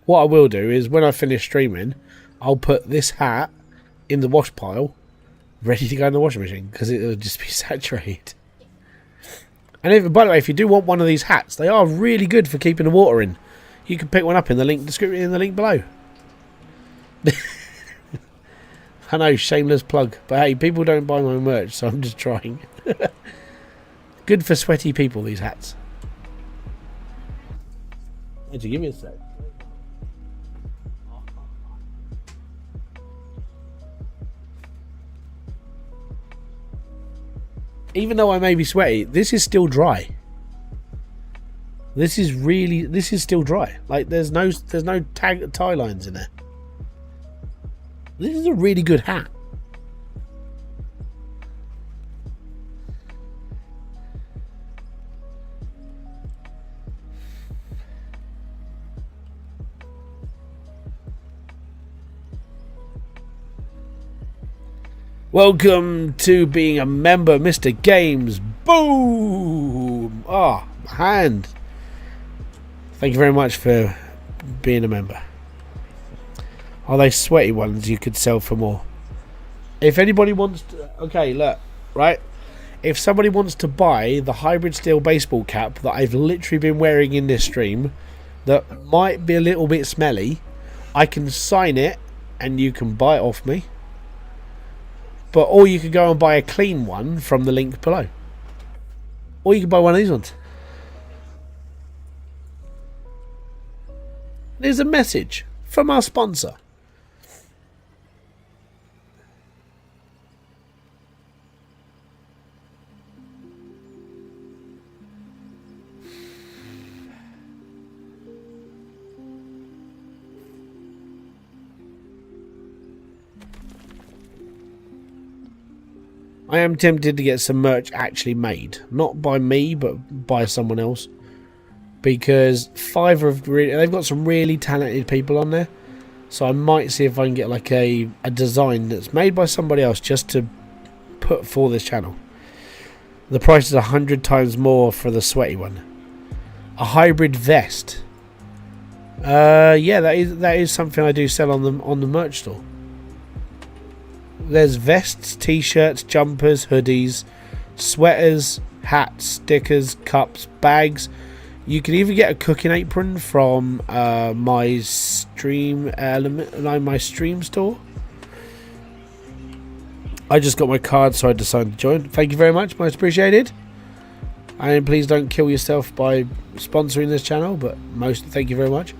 What I will do is when I finish streaming, I'll put this hat in the wash pile, ready to go in the washing machine, because it'll just be saturated. And if, by the way, if you do want one of these hats, they are really good for keeping the water in. You can pick one up in the link description, in the link below. I know, shameless plug, but hey, people don't buy my merch, so I'm just trying. Good for sweaty people, these hats. Actually, give me a sec. Even though I may be sweaty, this is still dry. This is still dry. Like there's no tie lines in there. This is a really good hat. Welcome to being a member, Mr. Games. Boom! Ah, my hand. Thank you very much for being a member. Are they sweaty ones you could sell for more? If anybody wants to... Okay, look, right? If somebody wants to buy the Hybridsteel baseball cap that I've literally been wearing in this stream, that might be a little bit smelly, I can sign it and you can buy it off me. Or you could go and buy a clean one from the link below. Or you can buy one of these ones. There's a message from our sponsor. I am tempted to get some merch actually made, not by me, but by someone else, because they've got some really talented people on there. So I might see if I can get like a design that's made by somebody else just to put for this channel. The price is 100 times more for the sweaty one. A hybrid vest. Yeah, that is something I do sell on the merch store. There's vests, t-shirts, jumpers, hoodies, sweaters, hats, stickers, cups, bags. You can even get a cooking apron from my stream store. I just got my card, so I decided to join. Thank you very much, most appreciated. And please don't kill yourself by sponsoring this channel, but thank you very much.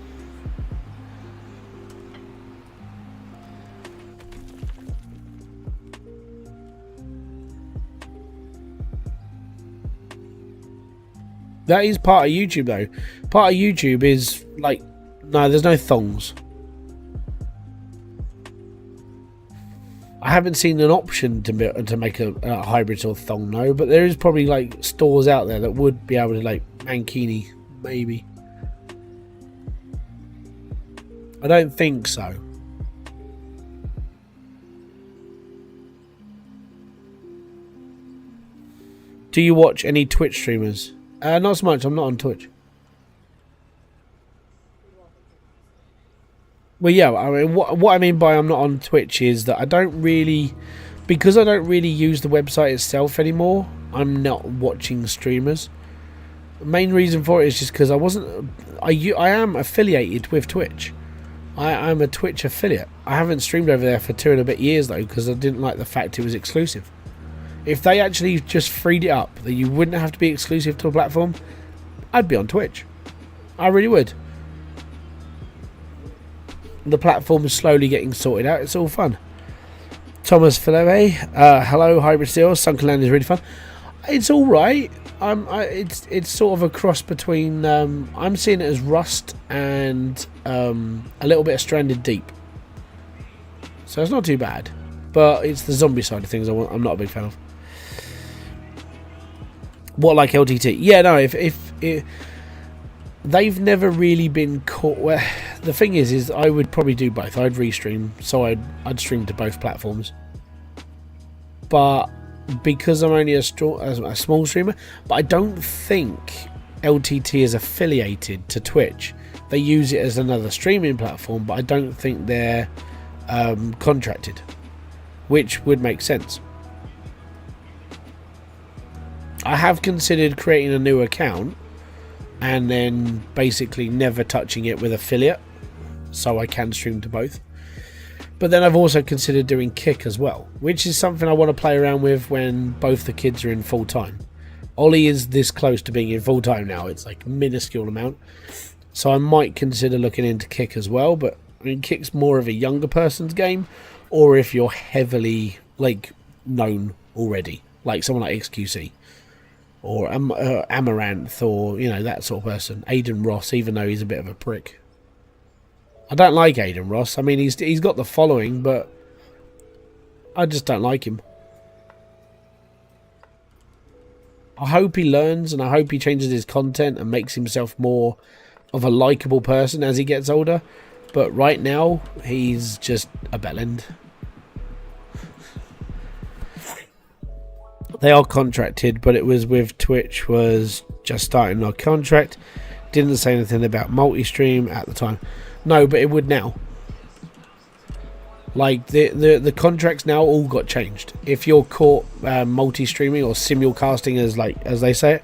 That is part of YouTube, though. Part of YouTube is like, no, there's no thongs. I haven't seen an option to make a Hybridsteel thong, no, but there is probably like stores out there that would be able to like mankini, maybe. I don't think so. Do you watch any Twitch streamers? Not so much. I'm not on Twitch. Well, yeah. I mean, what I mean by I'm not on Twitch is that I don't really use the website itself anymore. I'm not watching streamers. The main reason for it is just because I am affiliated with Twitch. I'm a Twitch affiliate. I haven't streamed over there for 2 and a bit years though, because I didn't like the fact it was exclusive. If they actually just freed it up, that you wouldn't have to be exclusive to a platform, I'd be on Twitch. I really would. The platform is slowly getting sorted out. It's all fun. Thomas Fillet, hello, Hybridsteel. Sunken Land is really fun. It's all right. It's sort of a cross between. I'm seeing it as Rust and a little bit of Stranded Deep. So it's not too bad, but it's the zombie side of things I'm not a big fan of. What, like LTT? Yeah, no. If they've never really been caught. Well, the thing is I would probably do both. I'd restream, so I'd stream to both platforms. But because I'm only a small streamer, but I don't think LTT is affiliated to Twitch. They use it as another streaming platform, but I don't think they're contracted, which would make sense. I have considered creating a new account and then basically never touching it with affiliate, so I can stream to both. But then I've also considered doing Kick as well, which is something I want to play around with when both the kids are in full time. Ollie is this close to being in full time now. It's like a minuscule amount, so I might consider looking into Kick as well. But I mean, Kick's more of a younger person's game, or if you're heavily like known already, like someone like XQC or Amaranth, or you know, that sort of person. Aiden Ross, even though he's a bit of a prick. I don't like Aiden Ross. I mean, he's got the following, but I just don't like him. I hope he learns, and I hope he changes his content and makes himself more of a likable person as he gets older. But right now, he's just a bellend. They are contracted, but it was with Twitch was just starting our contract. Didn't say anything about multi-stream at the time. No, but it would now. Like the contracts now all got changed. If you're caught multi-streaming or simulcasting, as they say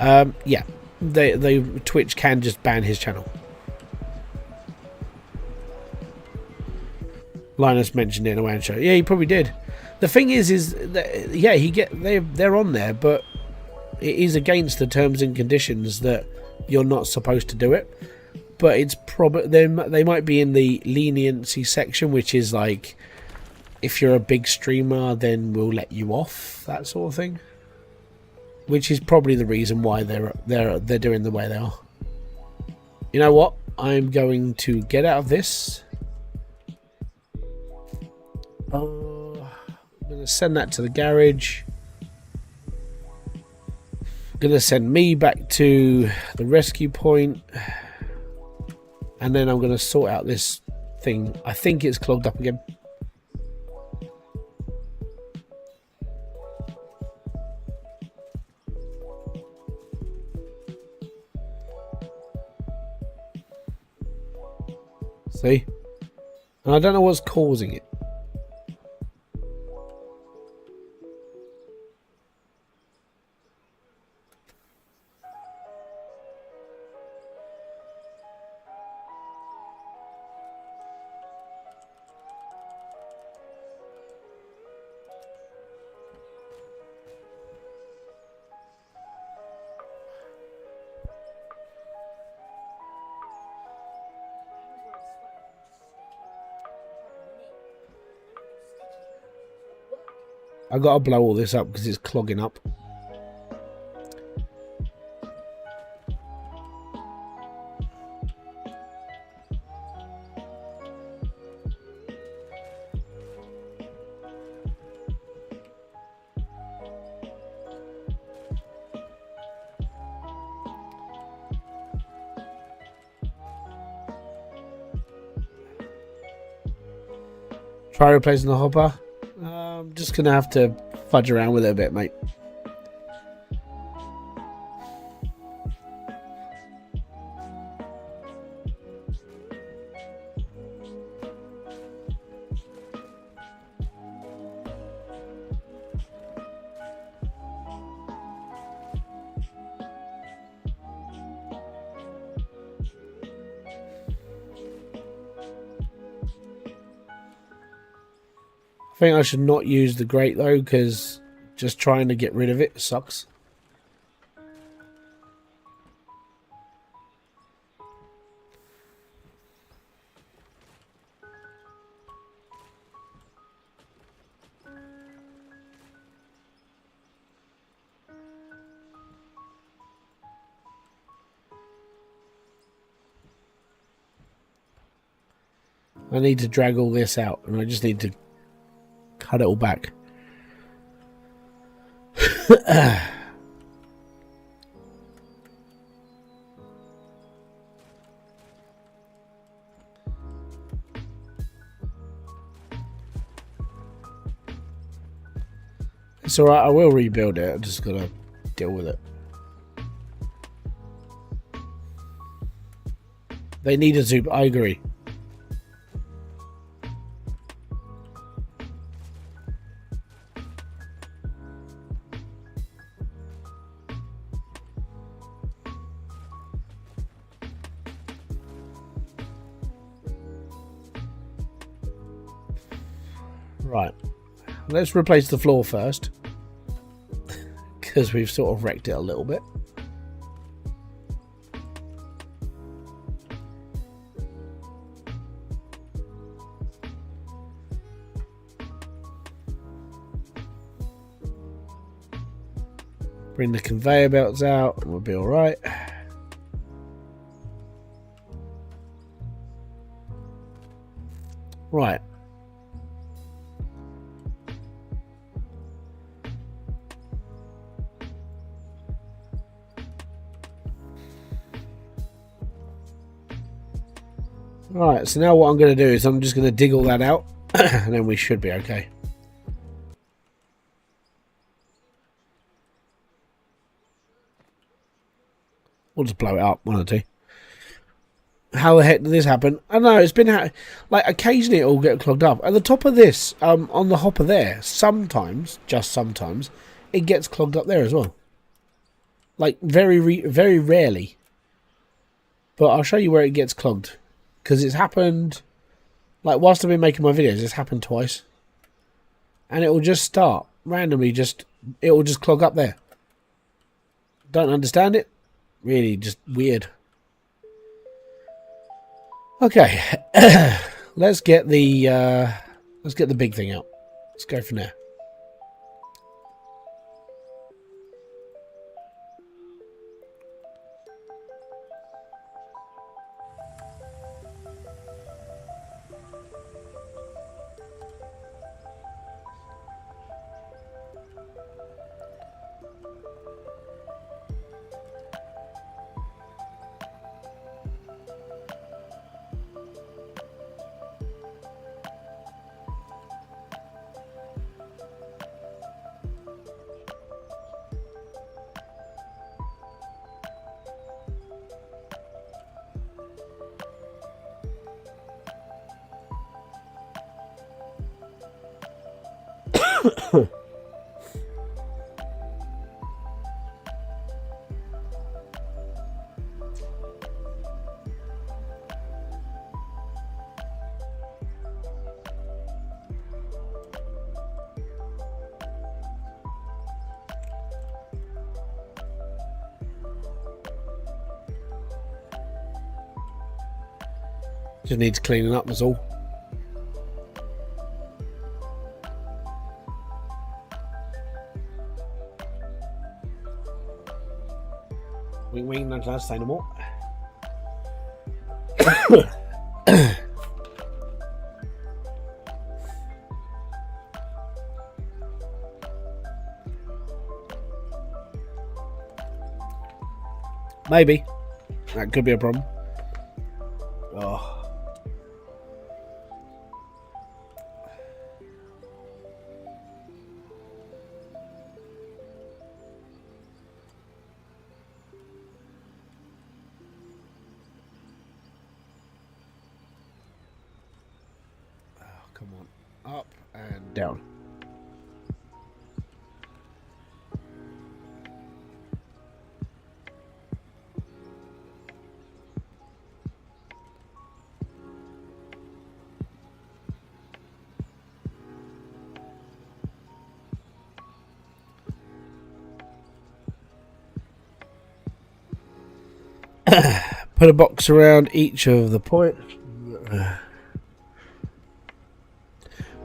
it, yeah, they Twitch can just ban his channel. Linus mentioned it in a WAN show. Yeah, he probably did. The thing is that, yeah, they're on there, but it is against the terms and conditions that you're not supposed to do it. But it's probably they might be in the leniency section, which is like, if you're a big streamer, then we'll let you off, that sort of thing. Which is probably the reason why they're doing the way they are. You know what? I'm going to get out of this. going to send that to the garage. Going to send me back to the rescue point. And then I'm going to sort out this thing. I think it's clogged up again. See? And I don't know what's causing it. I gotta blow all this up because it's clogging up. Try replacing the hopper. I'm just gonna have to fudge around with it a bit, mate. I think I should not use the grate though, because just trying to get rid of it sucks. I need to drag all this out, and I just need to cut it all back. It's alright, I will rebuild it. I'm just gotta deal with it. They need a zoom, I agree. Right, let's replace the floor first, because we've sort of wrecked it a little bit. Bring the conveyor belts out and we'll be alright. Right. Alright, so now what I'm going to do is I'm just going to dig all that out and then we should be okay. We'll just blow it up, one or two. How the heck did this happen? I don't know, it's been like occasionally it will get clogged up. At the top of this, on the hopper there, sometimes, just sometimes, it gets clogged up there as well. Like very rarely. But I'll show you where it gets clogged. Because it's happened, like whilst I've been making my videos, it's happened twice. And it will just start, randomly it will just clog up there. Don't understand it. Really just weird. Okay. let's get the big thing out. Let's go from there. Just needs cleaning up, that's all. Wing wing, no class, say no more. Maybe. That could be a problem. Oh. Come on. Up and down. Put a box around each of the points.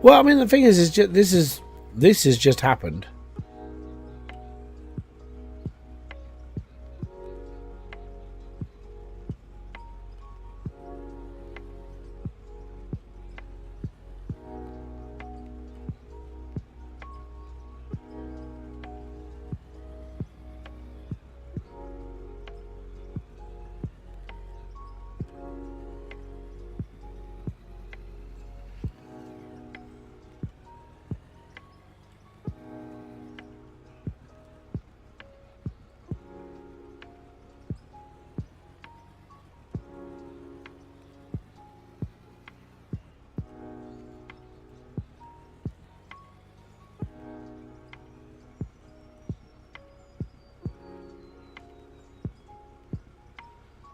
Well, I mean, the thing is just, this has just happened.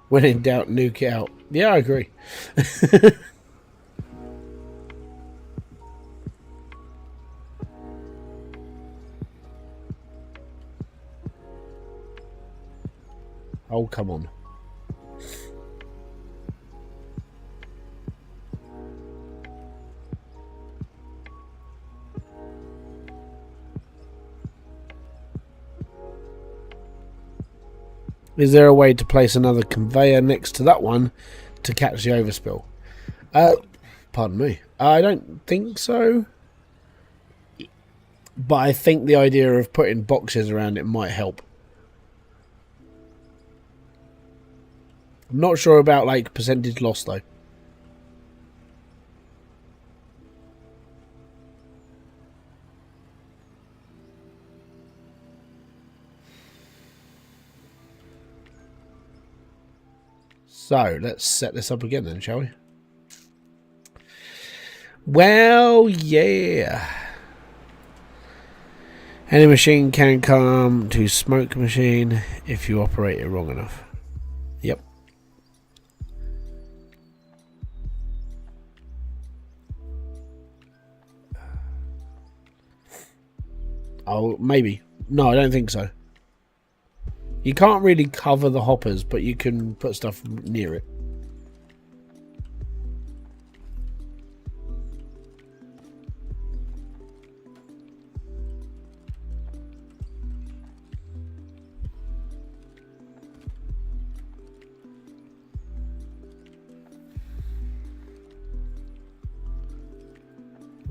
When in doubt, nuke it out. Yeah, I agree. Oh, come on. Is there a way to place another conveyor next to that one to catch the overspill? Pardon me. I don't think so. But I think the idea of putting boxes around it might help. I'm not sure about like percentage loss though. So let's set this up again then, shall we? Well, yeah. Any machine can come to smoke machine if you operate it wrong enough. Yep. Oh, maybe. No, I don't think so. You can't really cover the hoppers, but you can put stuff near it.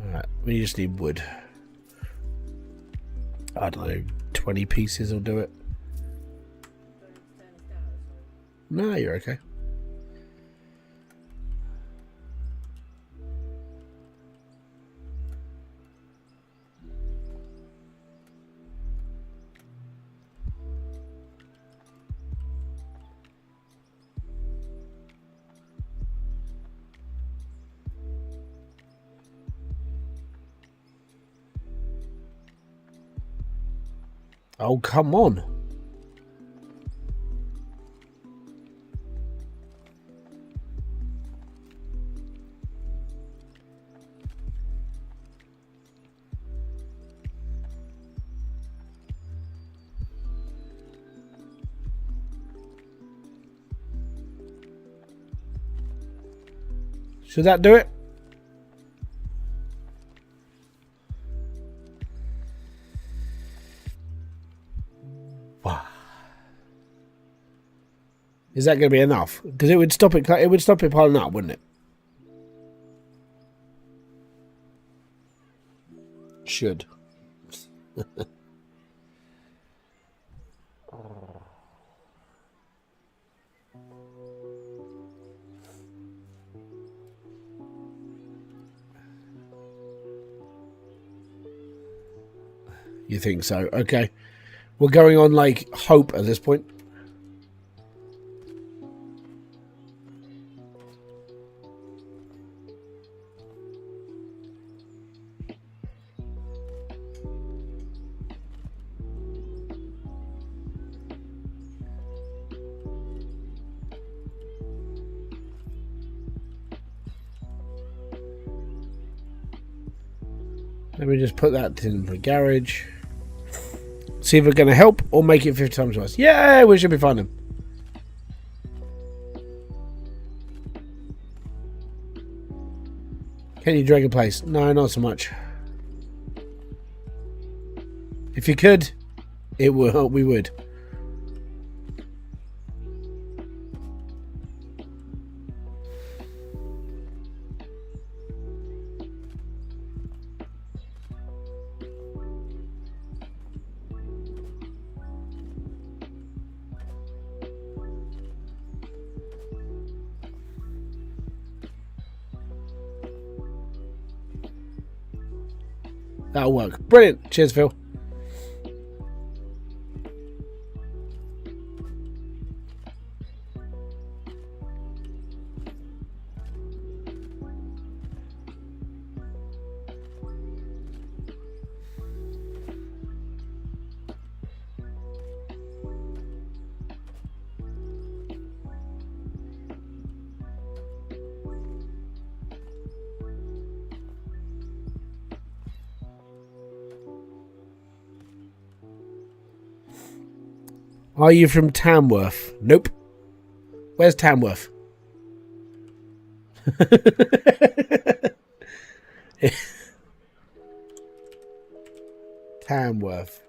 Alright, we just need wood. I don't know, 20 pieces will do it. No, you're okay. Oh, come on. Should that do it? Wow. Is that going to be enough? Because it would stop it. It would stop it piling up, wouldn't it? Should. You think so? Okay. We're going on like hope at this point. Let me just put that in the garage. See if we're going to help or make it 50 times worse. Yeah, we should be fine then. Can you drag a place? No, not so much. If you could, it would. We would. That'll work. Brilliant. Cheers, Phil. Are you from Tamworth? Nope. Where's Tamworth? Tamworth.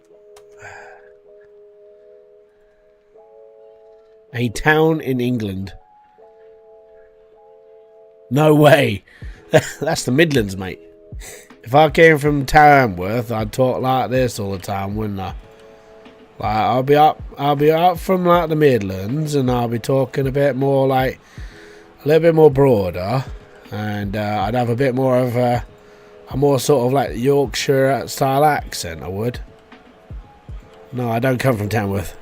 A town in England. No way. That's the Midlands, mate. If I came from Tamworth, I'd talk like this all the time, wouldn't I? Like, I'll be up from like the Midlands, and I'll be talking a bit more like a little bit more broader, and I'd have a bit more of a more sort of like Yorkshire style accent. I would. No, I don't come from Tamworth.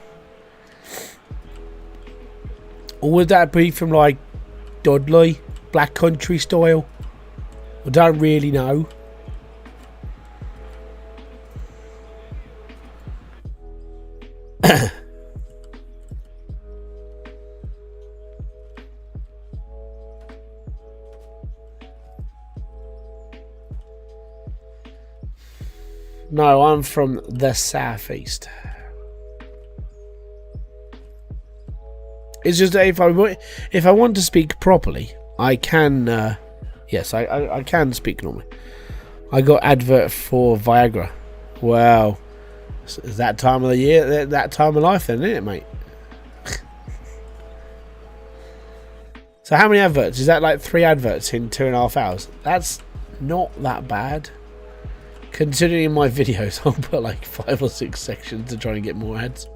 Or would that be from like Dudley, Black Country style? I don't really know. No, I'm from the southeast. It's just that if I want to speak properly, I can. Yes, I can speak normally. I got advert for Viagra. Wow, it's that time of the year, that time of life, then, isn't it, mate? So how many adverts? Is that like 3 adverts in 2.5 hours? That's not that bad. Considering my videos, I'll put like 5 or 6 sections to try and get more ads.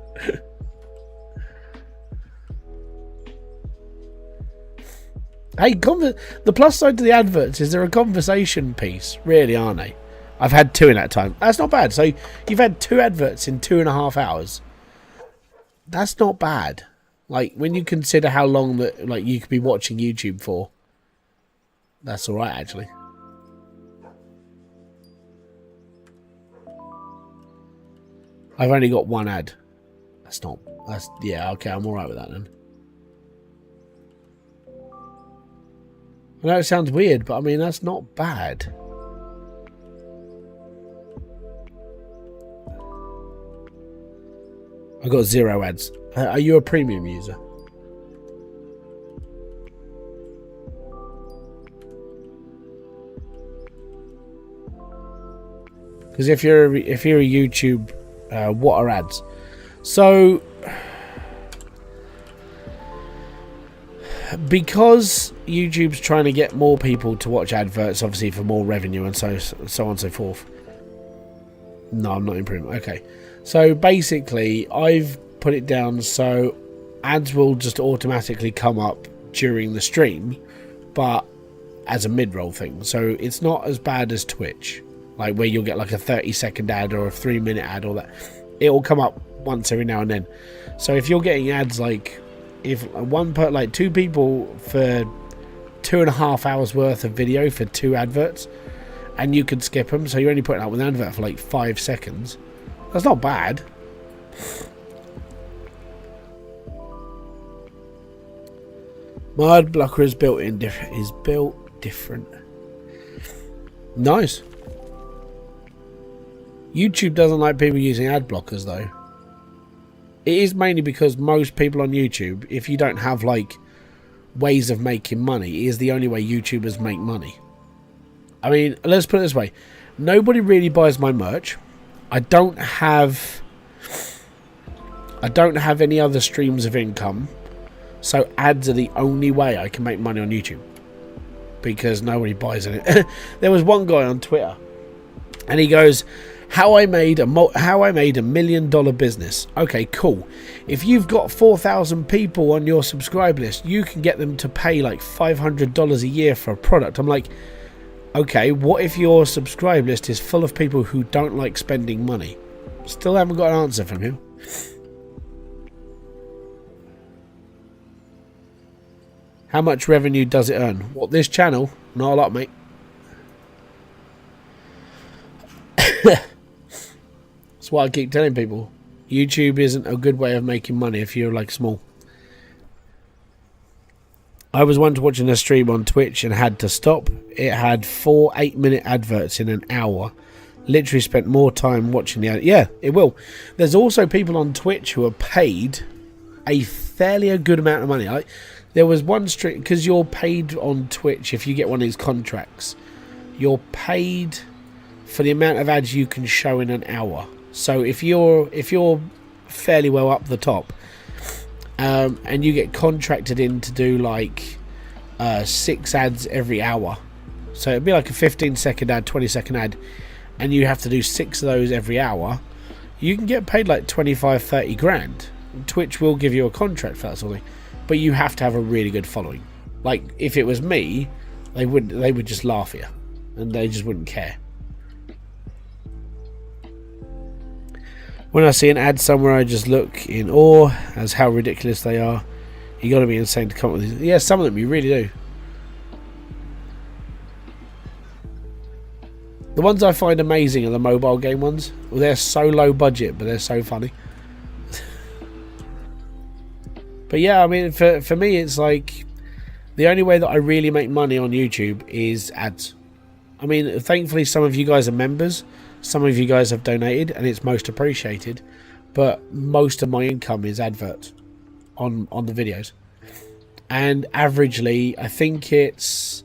Hey, the plus side to the adverts is they're a conversation piece, really, aren't they? I've had 2 in that time. That's not bad. So you've had 2 adverts in 2.5 hours. That's not bad. Like, when you consider how long that like you could be watching YouTube for, that's all right, actually. I've only got one ad. Yeah, okay, I'm alright with that then. I know it sounds weird, but I mean, that's not bad. I got 0 ads. Are you a premium user? Because if you're a YouTube, what are ads? So, because YouTube's trying to get more people to watch adverts, obviously for more revenue and so on and so forth. No, I'm not in premium. Okay, so basically, I've put it down so ads will just automatically come up during the stream, but as a mid-roll thing. So it's not as bad as Twitch, like where you'll get like a 30-second ad or a 3-minute ad or that. It will come up once every now and then. So if you're getting ads, like if like 2 people for 2.5 hours worth of video for 2 adverts, and you could skip them, so you're only putting out with an advert for like 5 seconds. That's not bad. My ad blocker is built different. Nice. YouTube doesn't like people using ad blockers though. It is mainly because most people on YouTube, if you don't have like ways of making money, it is the only way YouTubers make money. I mean, let's put it this way. Nobody really buys my merch. I don't have any other streams of income. So ads are the only way I can make money on YouTube. Because nobody buys it. There was one guy on Twitter. And he goes, how I made a $1 million business. Okay, cool. If you've got 4,000 people on your subscribe list, you can get them to pay like $500 a year for a product. I'm like, okay, what if your subscribe list is full of people who don't like spending money? Still haven't got an answer from him. How much revenue does it earn? What, this channel? Not a lot, mate. That's what I keep telling people. YouTube isn't a good way of making money if you're like small. I was once watching a stream on Twitch and had to stop. It had 4 8-minute adverts in an hour. Literally spent more time watching the ad. Yeah, it will. There's also people on Twitch who are paid a fairly good amount of money. Like, there was one stream, because you're paid on Twitch if you get one of these contracts. You're paid for the amount of ads you can show in an hour. So if you're fairly well up the top, and you get contracted in to do like 6 ads every hour, so it'd be like a 15-second ad, 20-second ad, and you have to do 6 of those every hour, you can get paid like 25-30 grand. Twitch will give you a contract for that sort of thing, but you have to have a really good following. Like if it was me, they would just laugh at you and they just wouldn't care. When I see an ad somewhere, I just look in awe as how ridiculous they are. You got to be insane to come up with these. Yeah, some of them you really do. The ones I find amazing are the mobile game ones. Well, they're so low budget, but they're so funny. But yeah, I mean, for me, it's like the only way that I really make money on YouTube is ads. I mean, thankfully, some of you guys are members. Some of you guys have donated, and it's most appreciated. But most of my income is adverts on the videos. And averagely, I think it's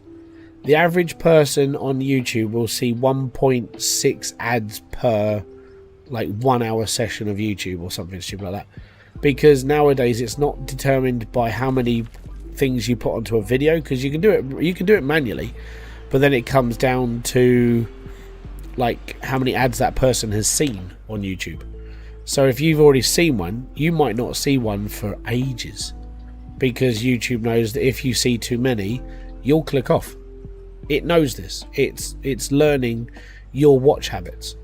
the average person on YouTube will see 1.6 ads per like 1 hour session of YouTube or something stupid like that. Because nowadays it's not determined by how many things you put onto a video, because you can do it manually, but then it comes down to like how many ads that person has seen on YouTube. So if you've already seen one, you might not see one for ages, because YouTube knows that if you see too many, you'll click off. It knows this. It's learning your watch habits.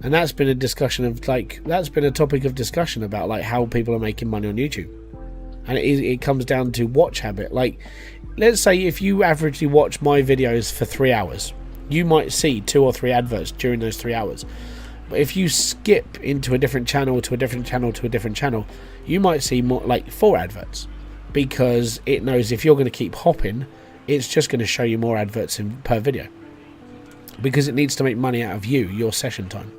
And that's been a discussion of that's been a topic of discussion about like how people are making money on YouTube. And it comes down to watch habit. Like, let's say if you averagely watch my videos for 3 hours, you might see 2 or 3 adverts during those 3 hours. But if you skip into a different channel to a different channel to a different channel, you might see more like 4 adverts, because it knows if you're going to keep hopping, it's just going to show you more adverts per video, because it needs to make money out of your session time.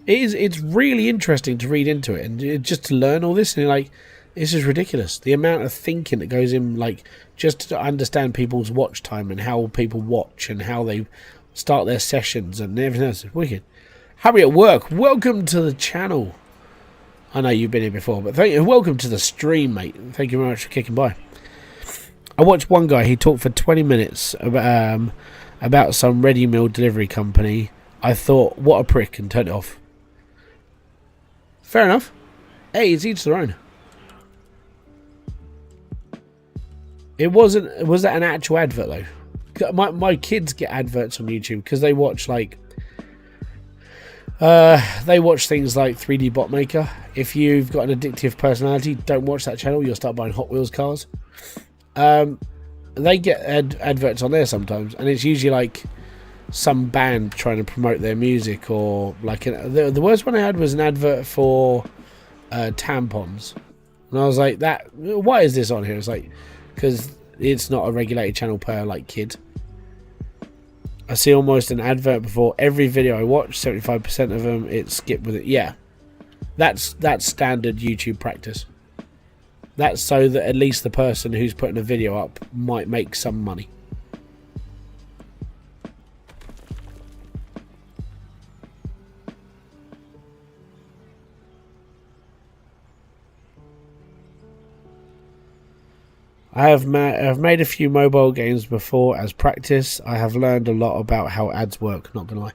It's really interesting to read into it and just to learn all this, and you're like, this is ridiculous. The amount of thinking that goes in, like, just to understand people's watch time and how people watch and how they start their sessions and everything else. It's wicked. Harry at work, welcome to the channel. I know you've been here before, but welcome to the stream, mate. Thank you very much for kicking by. I watched one guy, he talked for 20 minutes about some ready meal delivery company. I thought, what a prick, and turned it off. Fair enough. Hey, it's each their own. Was that an actual advert though? My kids get adverts on YouTube because they watch like things like 3D Bot Maker. If you've got an addictive personality, don't watch that channel. You'll start buying Hot Wheels cars. They get adverts on there sometimes, and it's usually like some band trying to promote their music, or like the worst one I had was an advert for tampons, and I was like, why is this on here? It's like, because it's not a regulated channel per like kid. I see almost an advert before every video I watch. 75% of them it's skipped with it. Yeah, that's standard YouTube practice. That's so that at least the person who's putting a video up might make some money. I have made a few mobile games before as practice. I have learned a lot about how ads work, not gonna lie.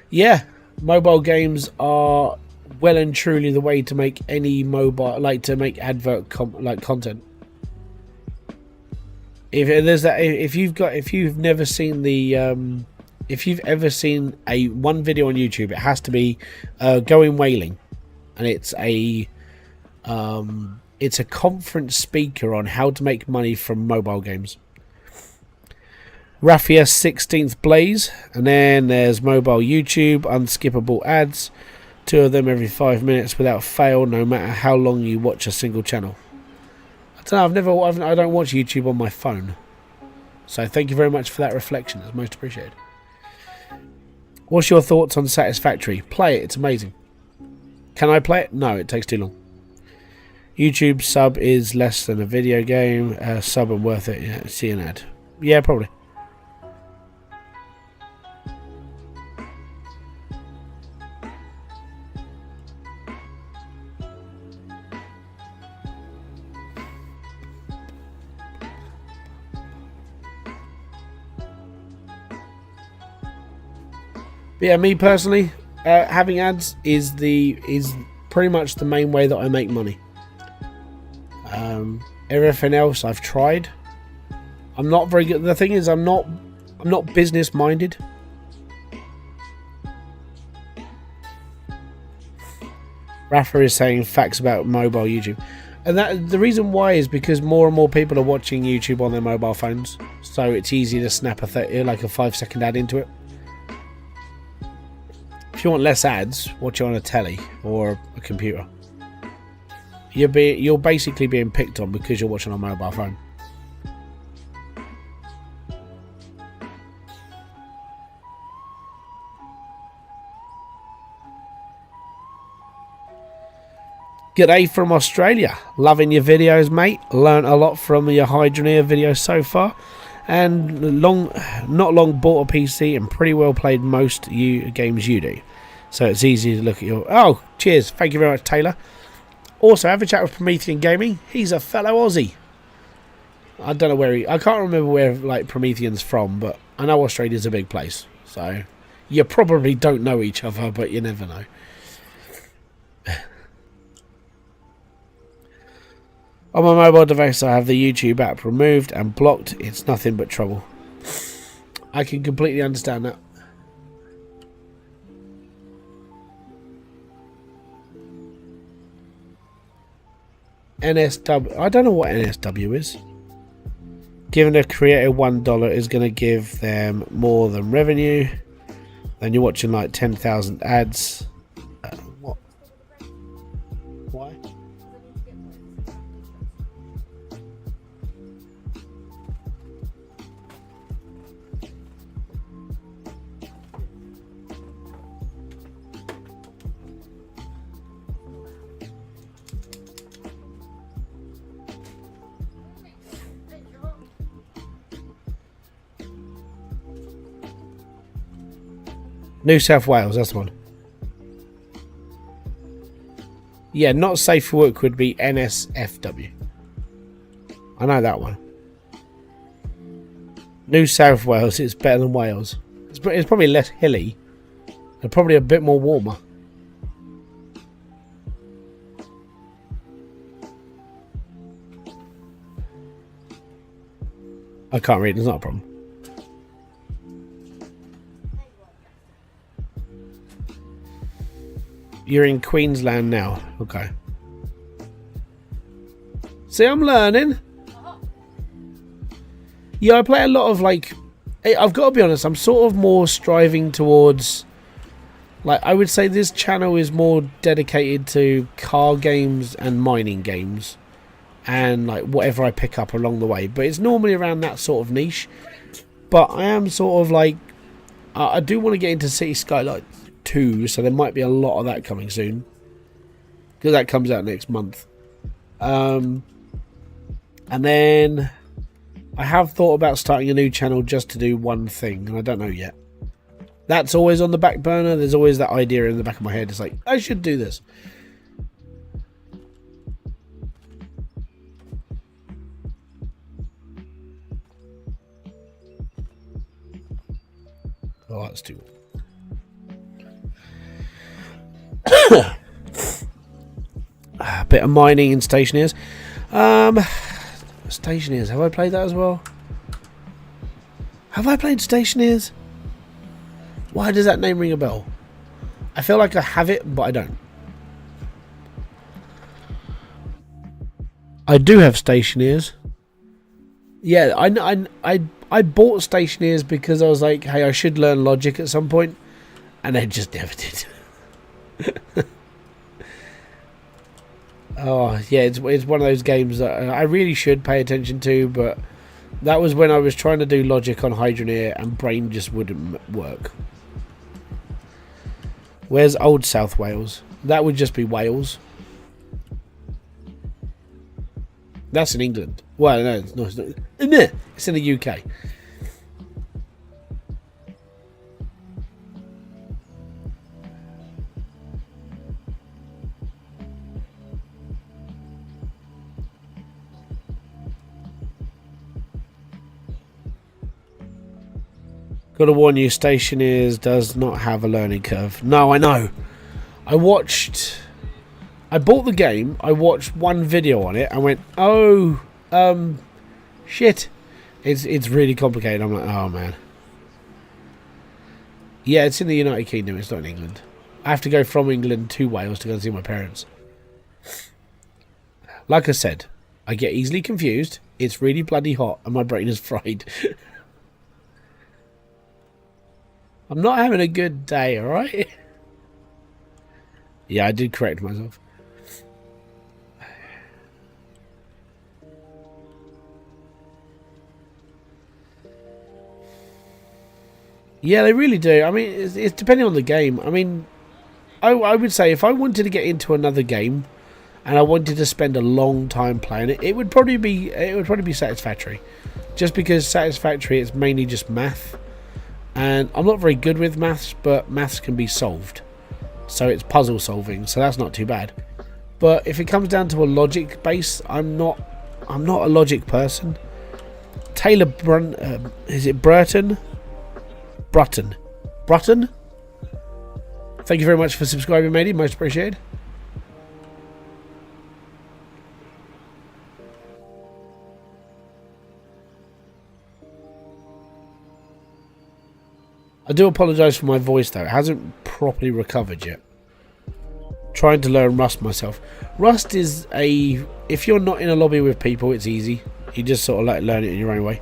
Yeah, mobile games are well and truly the way to make any mobile, like to make advert content. If you've never seen if you've ever seen one video on YouTube, it has to be going whaling, and it's a conference speaker on how to make money from mobile games. Raffia's 16th Blaze, and then there's mobile YouTube, unskippable ads, 2 of them every 5 minutes without fail, no matter how long you watch a single channel. I don't know, I don't watch YouTube on my phone, so thank you very much for that reflection. It's most appreciated. What's your thoughts on Satisfactory? Play it, it's amazing. Can I play it? No, it takes too long. YouTube sub is less than a video game. Sub and worth it. Yeah, see an ad. Yeah, probably. But yeah, me personally, having ads is pretty much the main way that I make money. Everything else I've tried. I'm not very good. The thing is, I'm not business minded. Rafa is saying facts about mobile YouTube, and that the reason why is because more and more people are watching YouTube on their mobile phones, so it's easy to snap a 5-second ad into it. If you want less ads, watch it on a telly or a computer. You're basically being picked on because you're watching on a mobile phone. G'day from Australia. Loving your videos, mate. Learned a lot from your Hydroneer videos so far. And not long bought a PC and pretty well played most games you do. So it's easy to look at your... Oh, cheers. Thank you very much, Taylor. Also, have a chat with Promethean Gaming. He's a fellow Aussie. I don't know where I can't remember where like Promethean's from, but I know Australia's a big place. So you probably don't know each other, but you never know. On my mobile device, I have the YouTube app removed and blocked. It's nothing but trouble. I can completely understand that. NSW. I don't know what NSW is. Giving a creator $1 is going to give them more than revenue. Then you're watching like 10,000 ads. What? Why? New South Wales, that's the one. Yeah, not safe for work would be NSFW. I know that one. New South Wales is better than Wales. It's probably less hilly and probably a bit more warmer. I can't read, it's not a problem. You're in Queensland now. Okay. See, I'm learning. Yeah, I play a lot of, like... I've got to be honest, I'm sort of more striving towards... Like, I would say this channel is more dedicated to car games and mining games. And, like, whatever I pick up along the way. But it's normally around that sort of niche. But I am sort of, like... I do want to get into City Skylights 2, so there might be a lot of that coming soon, because that comes out next month. And then I have thought about starting a new channel just to do one thing, and I don't know yet. That's always on the back burner. There's always that idea in the back of my head. It's like, I should do this. Oh, that's too... A bit of mining and stationeers. Stationeers. Have I played that as well? Have I played stationeers? Why does that name ring a bell? I feel like I have it, but I don't. I do have stationeers. Yeah, I bought stationeers because I was like, hey, I should learn logic at some point, and I just never did. Oh yeah, it's one of those games that I really should pay attention to, but that was when I was trying to do logic on Hydroneer and brain just wouldn't work. Where's Old South Wales? That would just be Wales. That's in England. Well, no, it's not. It's in the UK. Gotta warn you, Stationeers does not have a learning curve. No, I know. I bought the game, I watched one video on it, and went, oh, shit. It's really complicated. I'm like, oh man. Yeah, it's in the United Kingdom, it's not in England. I have to go from England to Wales to go and see my parents. Like I said, I get easily confused, it's really bloody hot, and my brain is fried. I'm not having a good day, alright? Yeah, I did correct myself. Yeah, they really do. I mean, it's depending on the game. I mean, I would say if I wanted to get into another game and I wanted to spend a long time playing it, it would probably be Satisfactory. Just because Satisfactory, it's mainly just math. And I'm not very good with maths, but maths can be solved. So it's puzzle solving, so that's not too bad. But if it comes down to a logic base, I'm not a logic person. Taylor is it Brutton? Thank you very much for subscribing, matey. Most appreciated. I do apologise for my voice though, it hasn't properly recovered yet. Trying to learn Rust myself. Rust is if you're not in a lobby with people, it's easy. You just sort of like learn it in your own way.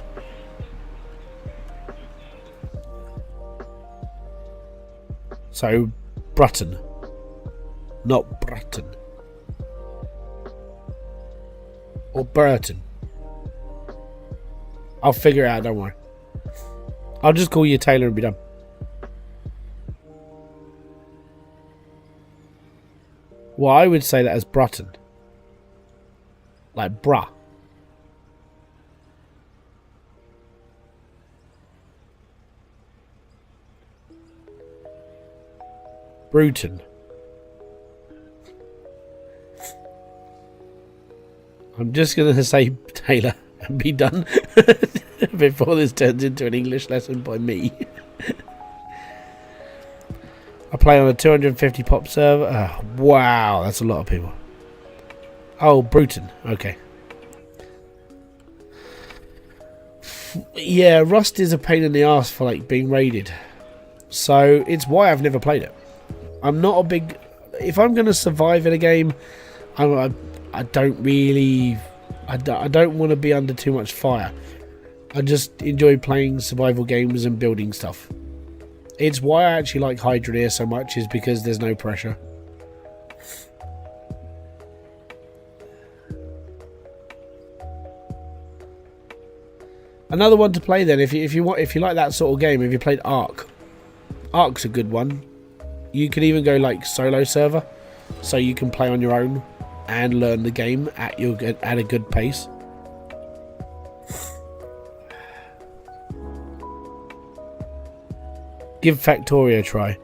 So, Brutton. Not Brutton. Or Burton. I'll figure it out, don't worry. I'll just call you Taylor and be done. Well, I would say that as Brutton. Like bruh. Bruton. I'm just going to say Taylor and be done before this turns into an English lesson by me. I play on a 250 pop server. Wow, that's a lot of people. Oh, Bruton. Okay. Yeah, Rust is a pain in the ass for like being raided. So it's why I've never played it. I'm not a big... If I'm going to survive in a game, I don't really... I don't want to be under too much fire. I just enjoy playing survival games and building stuff. It's why I actually like Hybridsteel so much, is because there's no pressure. Another one to play then, if you like that sort of game, if you played Ark. Ark's a good one. You can even go like solo server, so you can play on your own and learn the game at a good pace. Give Factorio a try.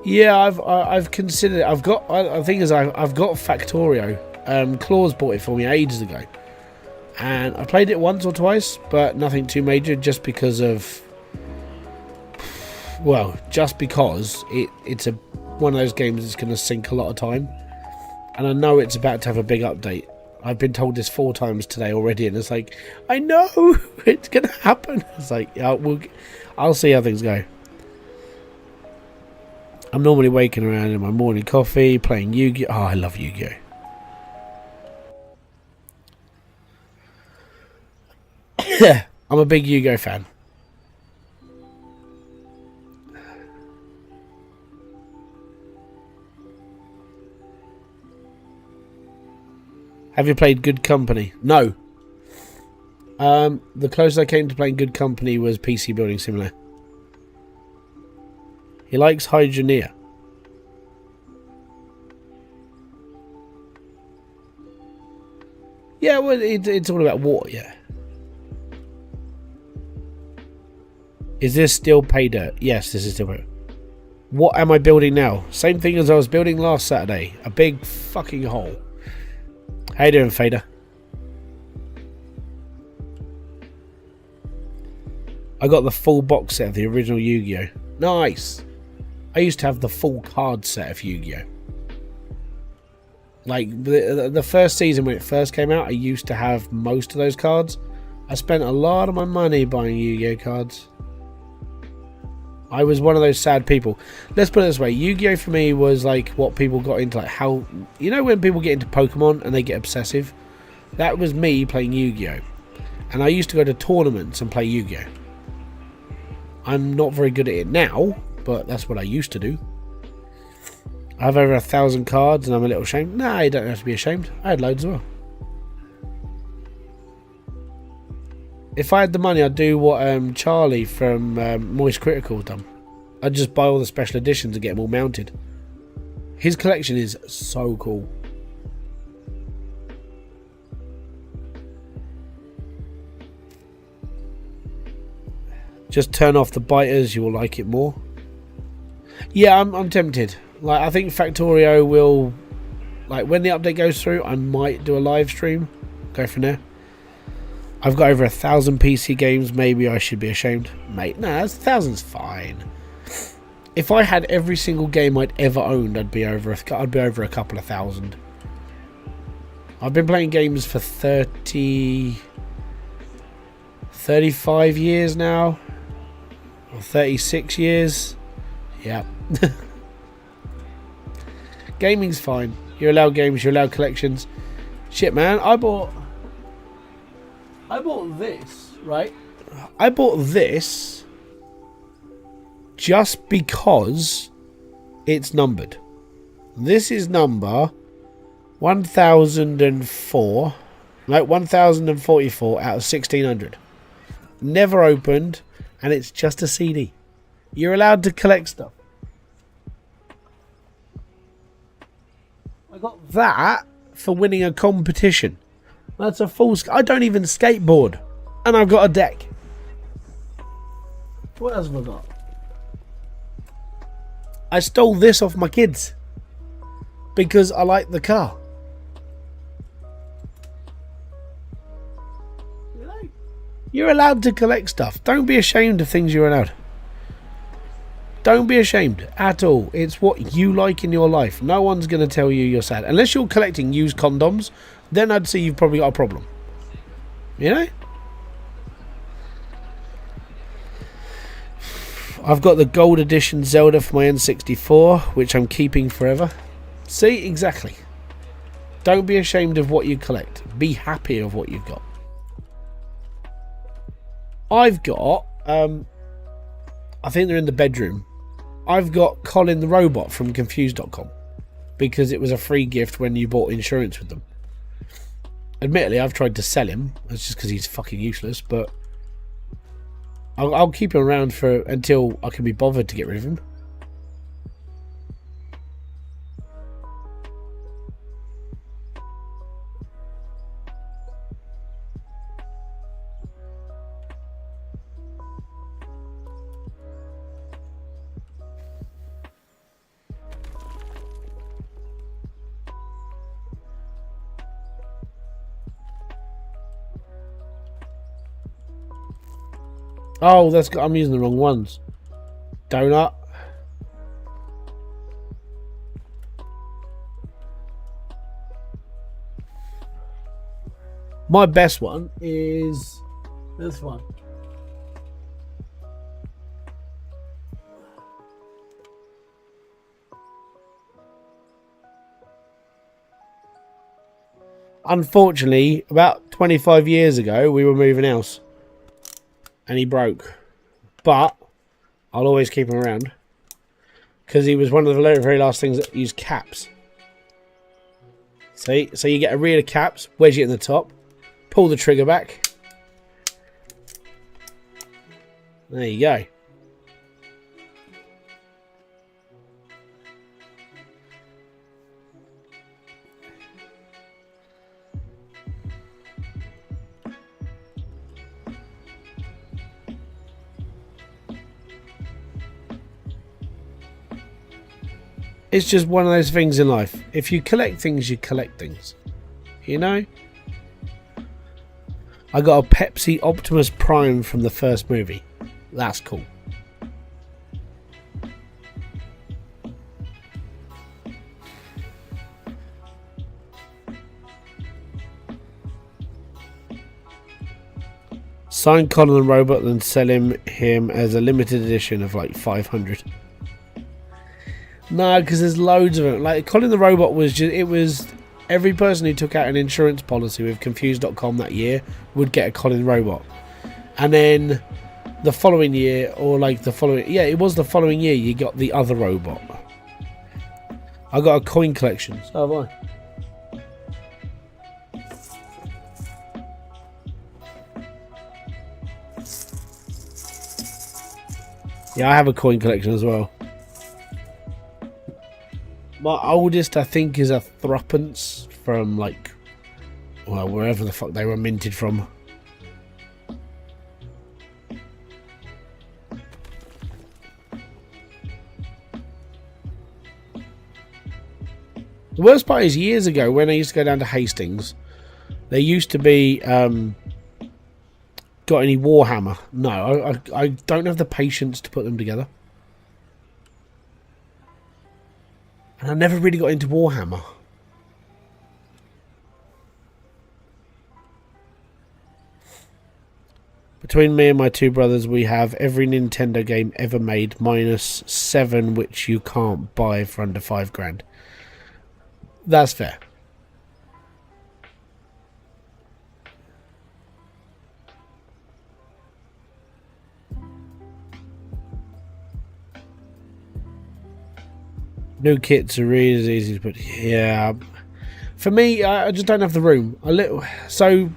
Yeah, I've considered it. I've got Factorio. Claus bought it for me ages ago, and I played it once or twice, but nothing too major, just because of... Well, just because it's one of those games that's going to sink a lot of time. And I know it's about to have a big update. I've been told this 4 times today already, and it's like, I know it's going to happen. It's like, yeah, I'll see how things go. I'm normally waking around in my morning coffee, playing Yu-Gi-Oh! Oh, I love Yu-Gi-Oh! I'm a big Yu-Gi-Oh! Fan. Have you played Good Company? No. The closest I came to playing Good Company was PC Building Simulator. He likes Hydroneer. Yeah, well, it's all about water, yeah. Is this still pay dirt? Yes, this is still pay dirt. What am I building now? Same thing as I was building last Saturday. A big fucking hole. How you doing, Fader? I got the full box set of the original Yu-Gi-Oh! Nice! I used to have the full card set of Yu-Gi-Oh! Like, the first season when it first came out, I used to have most of those cards. I spent a lot of my money buying Yu-Gi-Oh! Cards. I was one of those sad people. Let's put it this way. Yu-Gi-Oh! For me was like what people got into, like how... You know when people get into Pokemon and they get obsessive? That was me playing Yu-Gi-Oh! And I used to go to tournaments and play Yu-Gi-Oh! I'm not very good at it now, but that's what I used to do. I have over 1,000 cards and I'm a little ashamed. Nah, you don't have to be ashamed. I had loads as well. If I had the money, I'd do what Charlie from Moist Critical done. I'd just buy all the special editions and get them all mounted. His collection is so cool. Just turn off the biters, you will like it more. Yeah, I'm tempted. Like, I think Factorio will... Like, when the update goes through, I might do a live stream. Go from there. I've got over 1,000 PC games. Maybe I should be ashamed. Mate, nah, 1,000's fine. If I had every single game I'd ever owned, I'd be over a couple of thousand. I've been playing games for 35 years now. Or 36 years. Yeah. Gaming's fine. You're allowed games, you're allowed collections. Shit, man, I bought... I bought this, right? I bought this just because it's numbered. This is number 1004, like 1044 out of 1600. Never opened, and it's just a CD. You're allowed to collect stuff. I got that for winning a competition. That's a full... I don't even skateboard. And I've got a deck. What else have I got? I stole this off my kids. Because I like the car. You're allowed to collect stuff. Don't be ashamed of things you're allowed. Don't be ashamed at all. It's what you like in your life. No one's going to tell you you're sad. Unless you're collecting used condoms, then I'd say you've probably got a problem. You know? I've got the gold edition Zelda for my N64, which I'm keeping forever. See? Exactly. Don't be ashamed of what you collect. Be happy of what you've got. I've got, I think they're in the bedroom. I've got Colin the robot from confused.com because it was a free gift when you bought insurance with them. Admittedly, I've tried to sell him. That's just because he's fucking useless, but I'll keep him around for until I can be bothered to get rid of him. Oh, I'm using the wrong ones. Donut. My best one is this one. Unfortunately, about 25 years ago, we were moving house. And he broke. But I'll always keep him around. Because he was one of the very, very last things that used caps. See? So you get a reel of caps, wedge it in the top, pull the trigger back. There you go. It's just one of those things in life. If you collect things, you collect things. You know? I got a Pepsi Optimus Prime from the first movie. That's cool. Sign Colin the Robot and sell him as a limited edition of like 500. No, because there's loads of them. Like Colin the Robot was just, it was every person who took out an insurance policy with confused.com that year would get a Colin the Robot. And then the following year, or like the following, yeah, it was the following year, you got the other robot. I got a coin collection. So have I. Yeah, I have a coin collection as well. My oldest, I think, is a threepence from, like, well, wherever the fuck they were minted from. The worst part is years ago, when I used to go down to Hastings, there used to be, got any Warhammer? No, I don't have the patience to put them together. And I never really got into Warhammer. Between me and my two brothers, we have every Nintendo game ever made, minus 7 which you can't buy for under £5,000. That's fair. New kits are really easy to put. Yeah. For me, I just don't have the room. So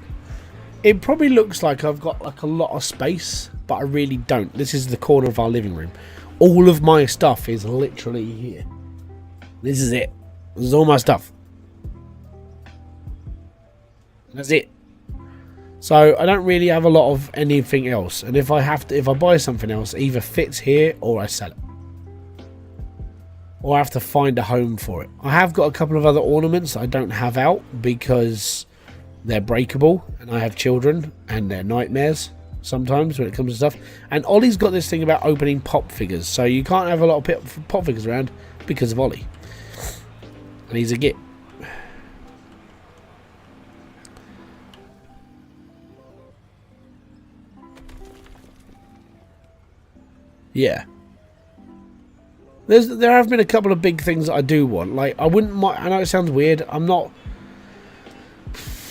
it probably looks like I've got like a lot of space, but I really don't. This is the corner of our living room. All of my stuff is literally here. This is it. This is all my stuff. That's it. So I don't really have a lot of anything else. And if I buy something else, it either fits here or I sell it. Or I have to find a home for it. I have got a couple of other ornaments that I don't have out because they're breakable and I have children and they're nightmares sometimes when it comes to stuff. And Ollie's got this thing about opening pop figures, so you can't have a lot of pop figures around because of Ollie. And he's a git. Yeah. There have been a couple of big things that I do want. Like, I wouldn't mind. I know it sounds weird. I'm not.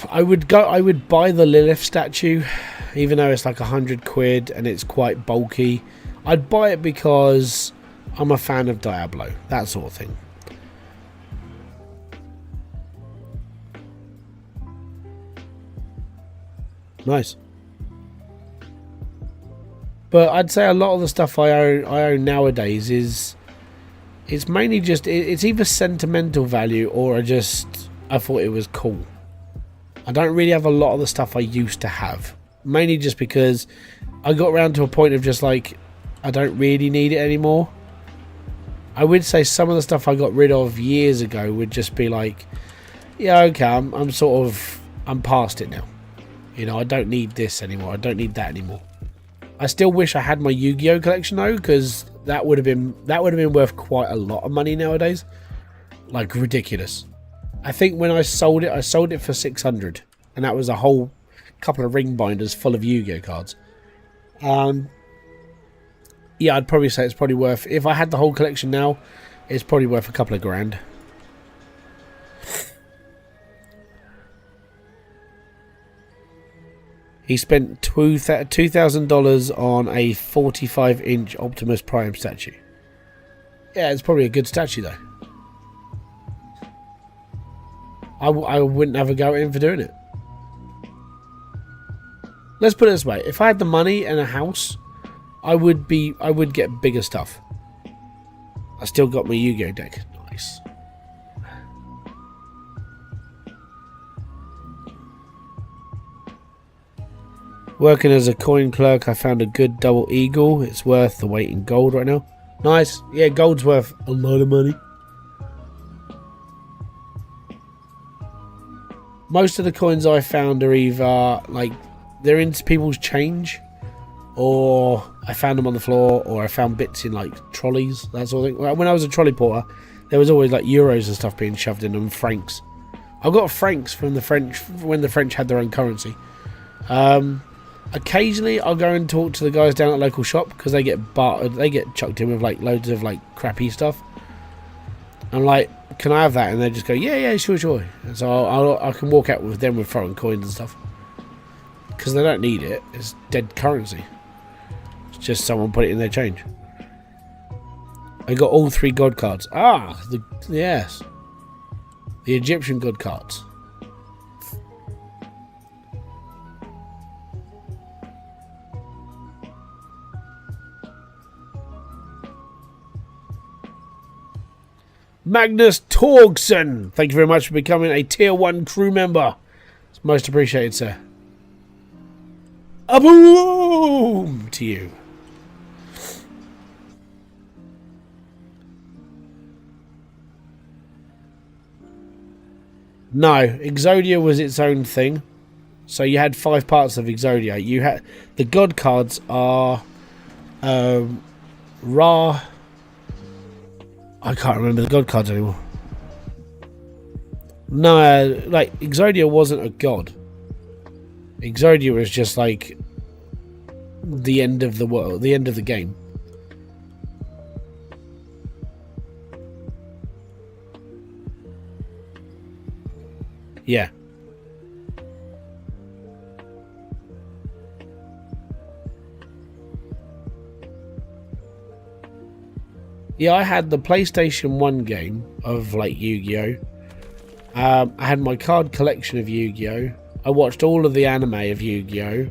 I would buy the Lilith statue, even though it's like £100 and it's quite bulky. I'd buy it because I'm a fan of Diablo, that sort of thing. Nice. But I'd say a lot of the stuff I own nowadays is. It's mainly just, it's either sentimental value or I thought it was cool. I don't really have a lot of the stuff I used to have. Mainly just because I got around to a point of just like, I don't really need it anymore. I would say some of the stuff I got rid of years ago would just be like, yeah, okay, I'm past it now. You know, I don't need this anymore. I don't need that anymore. I still wish I had my Yu-Gi-Oh collection though, because that would have been worth quite a lot of money nowadays. Like, ridiculous. I think when I sold it for 600, and that was a whole couple of ring binders full of Yu-Gi-Oh cards. Yeah, I'd probably say it's probably worth, if I had the whole collection now, it's probably worth a couple of grand. He spent $2,000 on a 45-inch Optimus Prime statue. Yeah, it's probably a good statue, though. I wouldn't have a go at him for doing it. Let's put it this way. If I had the money and a house, I would get bigger stuff. I still got my Yu-Gi-Oh deck. Nice. Working as a coin clerk, I found a good double eagle. It's worth the weight in gold right now. Nice. Yeah, gold's worth a lot of money. Most of the coins I found are either, like, they're into people's change, or I found them on the floor, or I found bits in, like, trolleys, that sort of thing. When I was a trolley porter, there was always, like, euros and stuff being shoved in them, francs. I got francs from the French, when the French had their own currency. Occasionally, I'll go and talk to the guys down at the local shop because they get bartered. They get chucked in with like loads of like crappy stuff. I'm like, "Can I have that?" And they just go, "Yeah, sure." And so I can walk out with them with foreign coins and stuff because they don't need it. It's dead currency. It's just someone put it in their change. I got all 3 god cards. Yes, the Egyptian god cards. Magnus Torgson, thank you very much for becoming a tier 1 crew member. It's most appreciated, sir. A boom to you. No, Exodia was its own thing. So you had 5 parts of Exodia. You had the god cards are Ra. I can't remember the god cards anymore. No, like, Exodia wasn't a god. Exodia was just like the end of the world, the end of the game. Yeah. Yeah, I had the PlayStation 1 game of like Yu-Gi-Oh! I had my card collection of Yu-Gi-Oh! I watched all of the anime of Yu-Gi-Oh!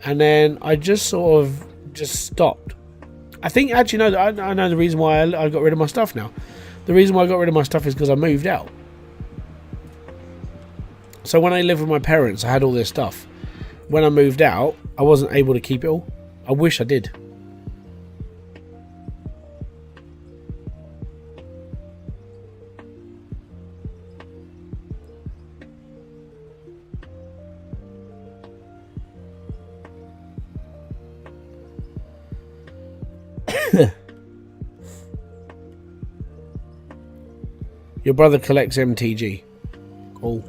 And then I just sort of just stopped. I think, actually, no, I know the reason why I got rid of my stuff now. The reason why I got rid of my stuff is because I moved out. So when I lived with my parents, I had all this stuff. When I moved out, I wasn't able to keep it all. I wish I did. Your brother collects MTG. Cool.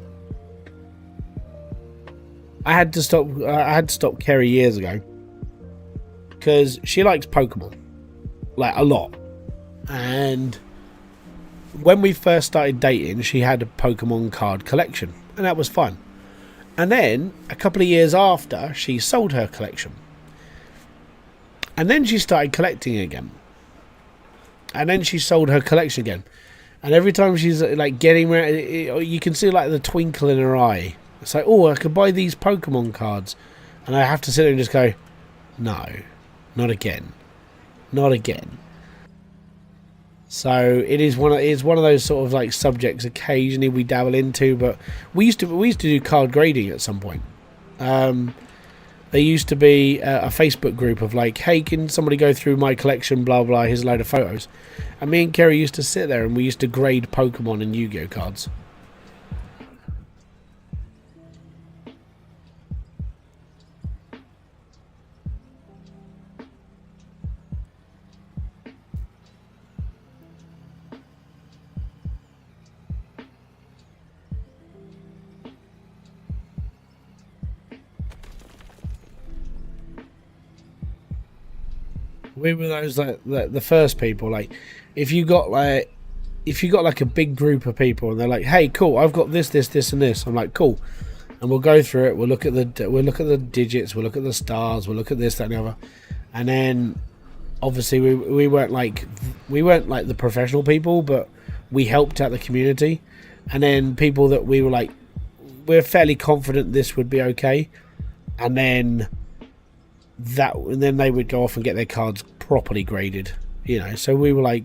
I had to stop Kerry years ago because she likes Pokemon, like a lot. And when we first started dating, she had a Pokemon card collection, and that was fun. And then a couple of years after, she sold her collection, and then she started collecting again, and then she sold her collection again. And every time she's like getting ready, you can see like the twinkle in her eye. It's like, oh, I could buy these Pokemon cards. And I have to sit there and just go, no, not again. Not again. So it's one of those sort of like subjects occasionally we dabble into, but we used to do card grading at some point. There used to be a Facebook group of like, hey, can somebody go through my collection, blah, blah, here's a load of photos. And me and Kerry used to sit there and we used to grade Pokemon and Yu-Gi-Oh cards. We were those like the first people. Like, if you got like a big group of people and they're like, "Hey, cool, I've got this, and this," I'm like, "Cool," and we'll go through it. We'll look at the digits. We'll look at the stars. We'll look at this, that, and the other. And then, obviously, we weren't like the professional people, but we helped out the community. And then people that we were like, we're fairly confident this would be okay, and then they would go off and get their cards properly graded, so we were like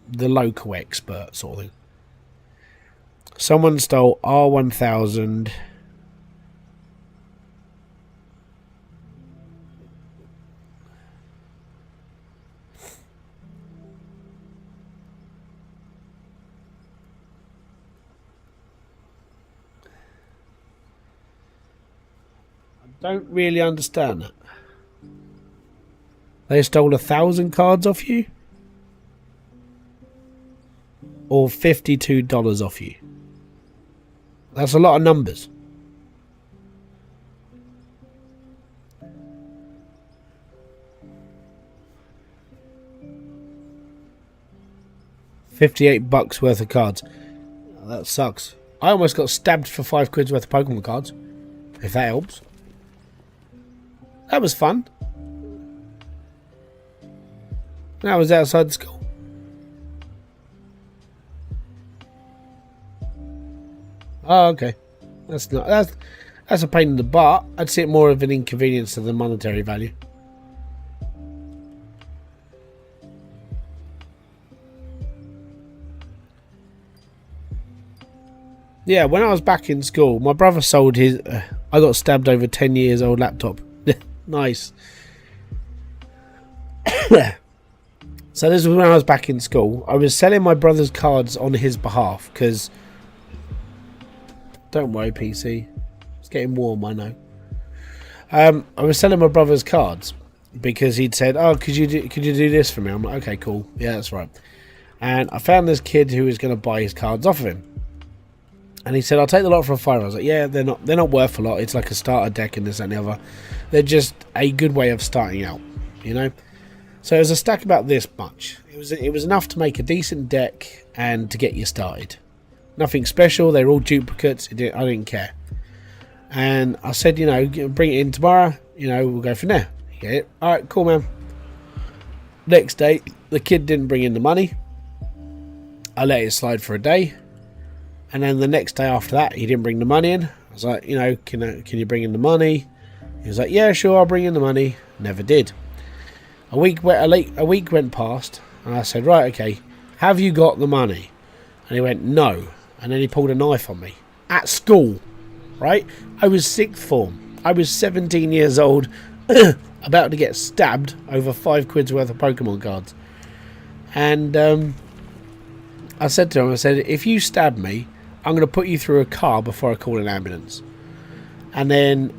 the local expert sort of thing. Someone stole R1000. I don't really understand that. They stole 1,000 cards off you? Or $52 off you? That's a lot of numbers. $58 worth of cards. Oh, that sucks. I almost got stabbed for £5 worth of Pokemon cards. If that helps. That was fun. That was outside the school. Oh, okay. That's a pain in the butt. I'd see it more of an inconvenience than the monetary value. Yeah, when I was back in school, my brother sold his. I got stabbed over 10 years old laptop. Nice. So this was when I was back in school. I was selling my brother's cards on his behalf because, don't worry, PC, it's getting warm, I know. I was selling my brother's cards because he'd said, "Oh, could you do this for me?" I'm like, "Okay, cool, yeah, that's right." And I found this kid who was going to buy his cards off of him, and he said, "I'll take the lot for a $5." I was like, "Yeah, they're not worth a lot. It's like a starter deck and this and the other. They're just a good way of starting out, So it was a stack about this much. It was enough to make a decent deck and to get you started. Nothing special. They're all duplicates. I didn't care. And I said, bring it in tomorrow. We'll go from there. You get it? All right, cool, man. Next day, the kid didn't bring in the money. I let it slide for a day. And then the next day after that, he didn't bring the money in. I was like, you know, can you bring in the money? He was like, yeah, sure, I'll bring in the money. Never did. A week went past, and I said, right, okay, have you got the money? And he went, no. And then he pulled a knife on me. At school, right? I was sixth form. I was 17 years old, about to get stabbed over £5 worth of Pokemon cards. And I said to him, I said, if you stab me, I'm going to put you through a car before I call an ambulance. And then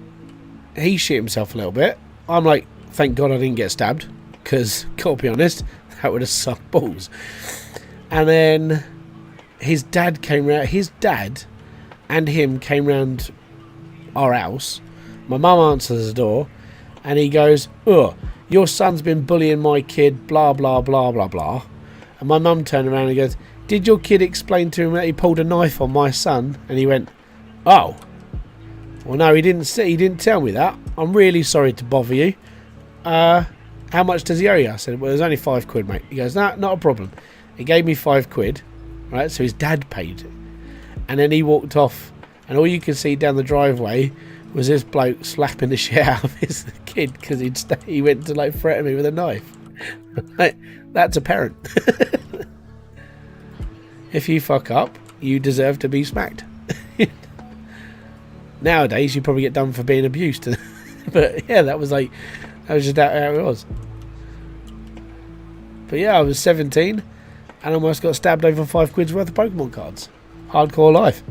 he shit himself a little bit. I'm like, thank God I didn't get stabbed, because, gotta be honest, that would have sucked balls. And then his dad came round. His dad and him came round our house. My mum answers the door, and he goes, oh, your son's been bullying my kid, blah, blah, blah, blah, blah. And my mum turned around and goes, did your kid explain to him that he pulled a knife on my son? And he went, oh. Well, no, he didn't tell me that. I'm really sorry to bother you. How much does he owe you? I said, well, it was only £5, mate. He goes, no, not a problem. He gave me £5, right? So his dad paid it. And then he walked off, and all you could see down the driveway was this bloke slapping the shit out of his kid because he went to like threaten me with a knife. That's a parent. If you fuck up, you deserve to be smacked. Nowadays, you probably get done for being abused. But yeah, that was just how it was. But yeah, I was 17 and almost got stabbed over £5 worth of Pokemon cards. Hardcore life.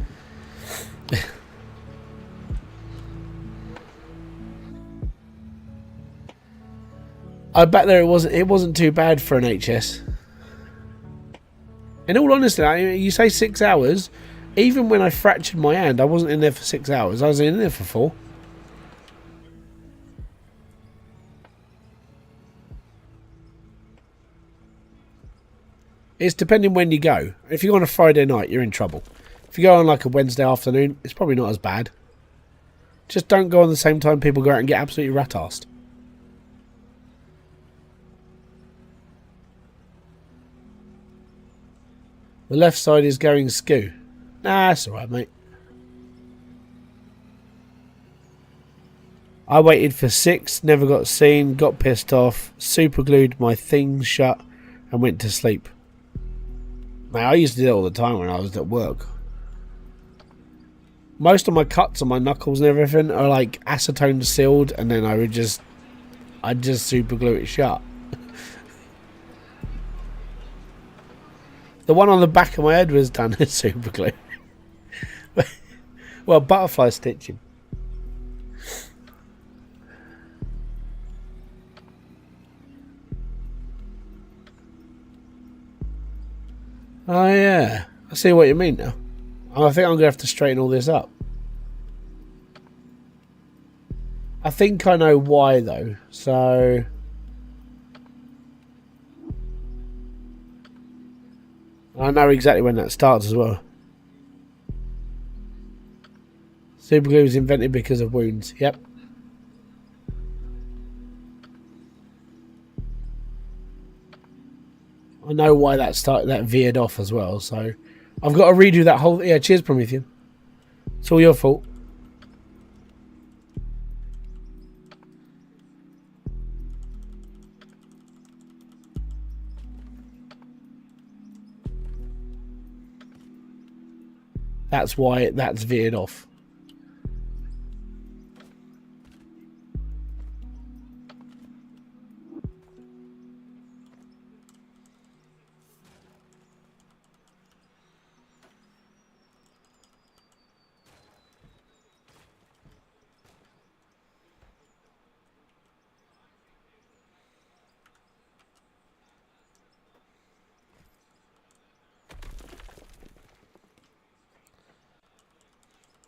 I bet there it wasn't too bad for an HS. In all honesty, you say 6 hours. Even when I fractured my hand, I wasn't in there for 6 hours. I was in there for 4. It's depending when you go. If you go on a Friday night, you're in trouble. If you go on like a Wednesday afternoon, it's probably not as bad. Just don't go on the same time people go out and get absolutely rat-arsed. The left side is going skew. Nah, that's alright, mate. I waited for 6, never got seen, got pissed off, super glued my things shut, and went to sleep. Mate, I used to do it all the time when I was at work. Most of my cuts on my knuckles and everything are like acetone sealed, and then I'd just super glue it shut. The one on the back of my head was done with super glue. Well, butterfly stitching. Oh yeah, I see what you mean now. I think I'm going to have to straighten all this up. I think I know why though, so... I know exactly when that starts as well. Super glue was invented because of wounds. Yep. I know why that veered off as well, so I've got to redo that whole... Yeah, cheers, Promethean. It's all your fault. That's why that's veered off.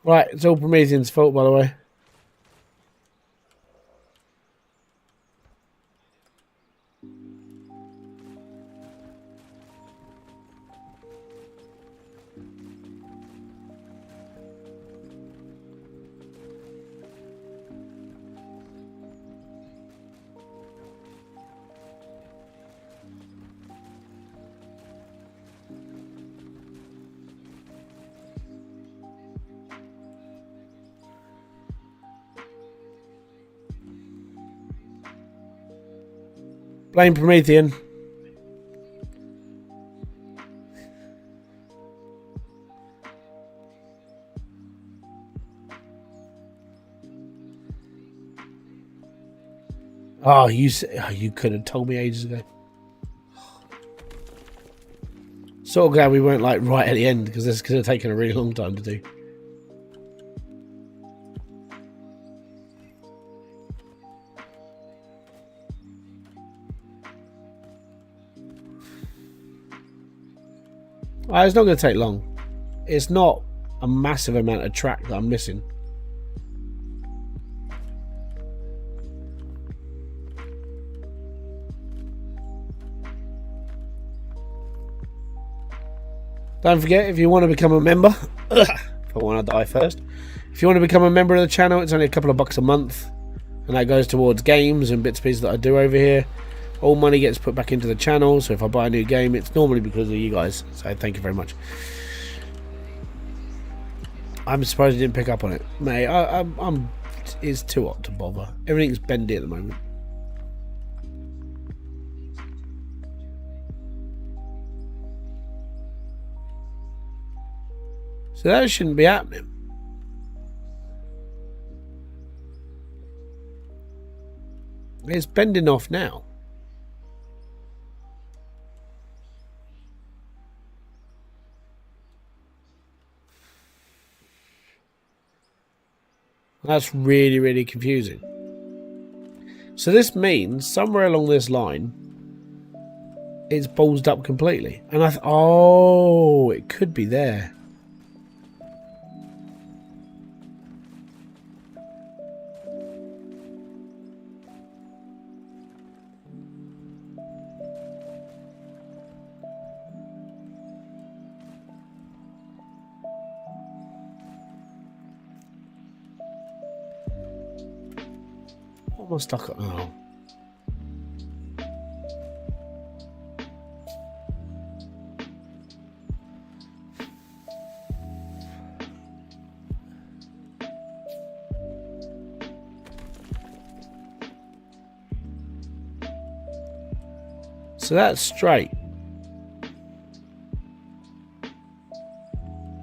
Right, it's all Promethean's fault, by the way. Blame Promethean. Oh, you could have told me ages ago. Sort of glad we weren't like right at the end, because this could have taken a really long time to do. It's not going to take long. It's not a massive amount of track that I'm missing. Don't forget, if you want to become a member, if I want to die first, if you want to become a member of the channel, it's only a couple of bucks a month, and that goes towards games and bits and pieces that I do over here. All money gets put back into the channel, so if I buy a new game, it's normally because of you guys, so thank you very much. I'm surprised you didn't pick up on it, mate. It's too hot to bother. Everything's bendy at the moment. So that shouldn't be happening. It's bending off now. That's really, really confusing. So this means somewhere along this line, it's ballsed up completely. And oh, it could be there. What am I stuck at? Oh. So that's straight.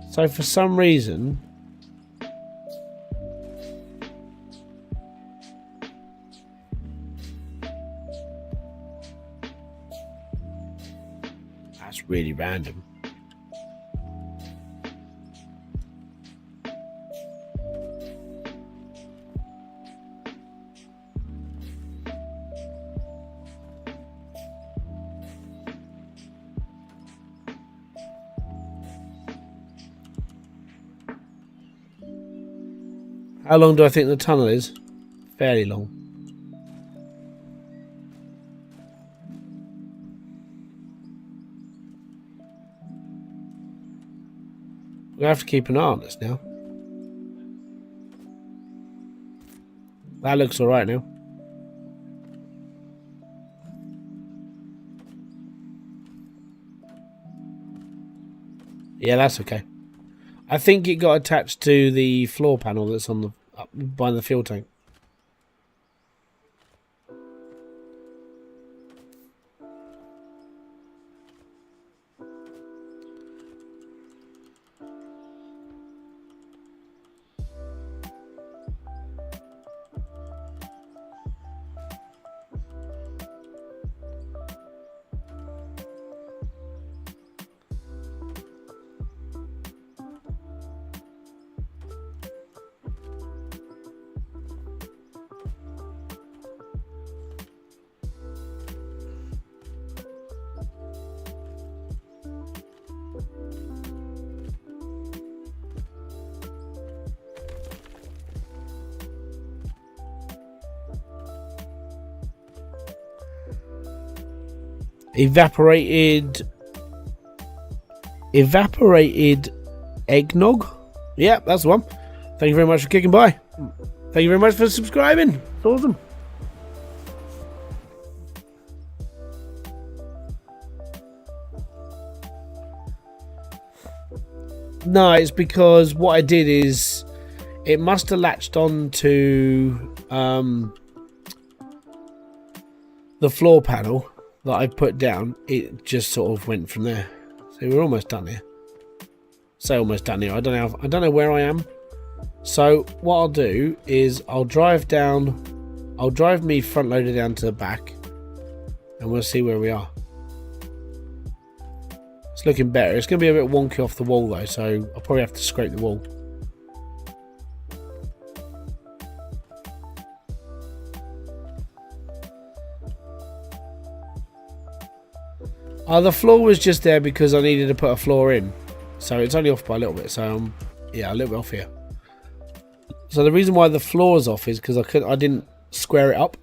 So for some reason, that's really random. How long do I think the tunnel is? Fairly long. We have to keep an eye on this now. That looks alright now. Yeah, that's okay. I think it got attached to the floor panel that's on the up by the fuel tank. Evaporated eggnog. Yeah, that's the one. Thank you very much for kicking by. Thank you very much for subscribing. It's awesome. No, it's because what I did is it must have latched on to the floor panel that I put down, it just sort of went from there. So we're almost done here. So almost done here. I don't know where I am. So what I'll do is I'll drive me front loader down to the back, and we'll see where we are. It's looking better. It's going to be a bit wonky off the wall though, so I'll probably have to scrape the wall. The floor was just there because I needed to put a floor in, so it's only off by a little bit. So yeah, a little bit off here. So the reason why the floor's off is because I didn't square it up.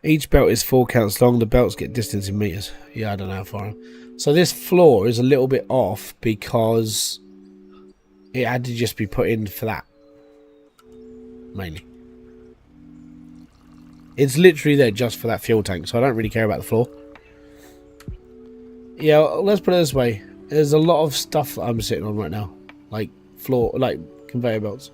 Each belt is 4 counts long. The belts get distance in meters. Yeah, I don't know how far. So this floor is a little bit off because it had to just be put in for that, mainly. It's literally there just for that fuel tank, so I don't really care about the floor. Yeah, let's put it this way. There's a lot of stuff that I'm sitting on right now. Like conveyor belts.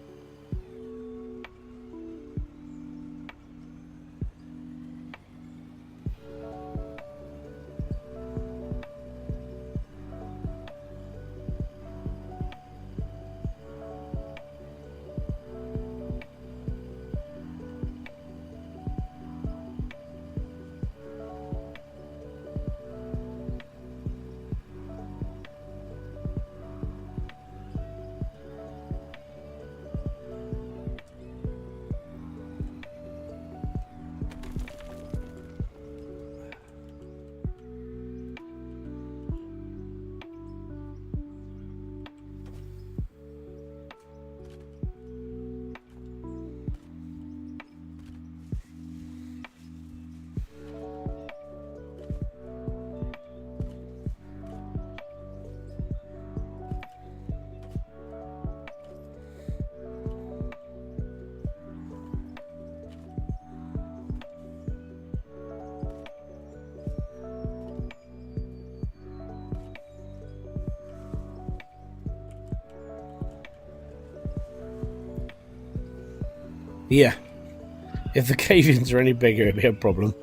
Yeah. If the cave-ins are any bigger, it'd be a problem.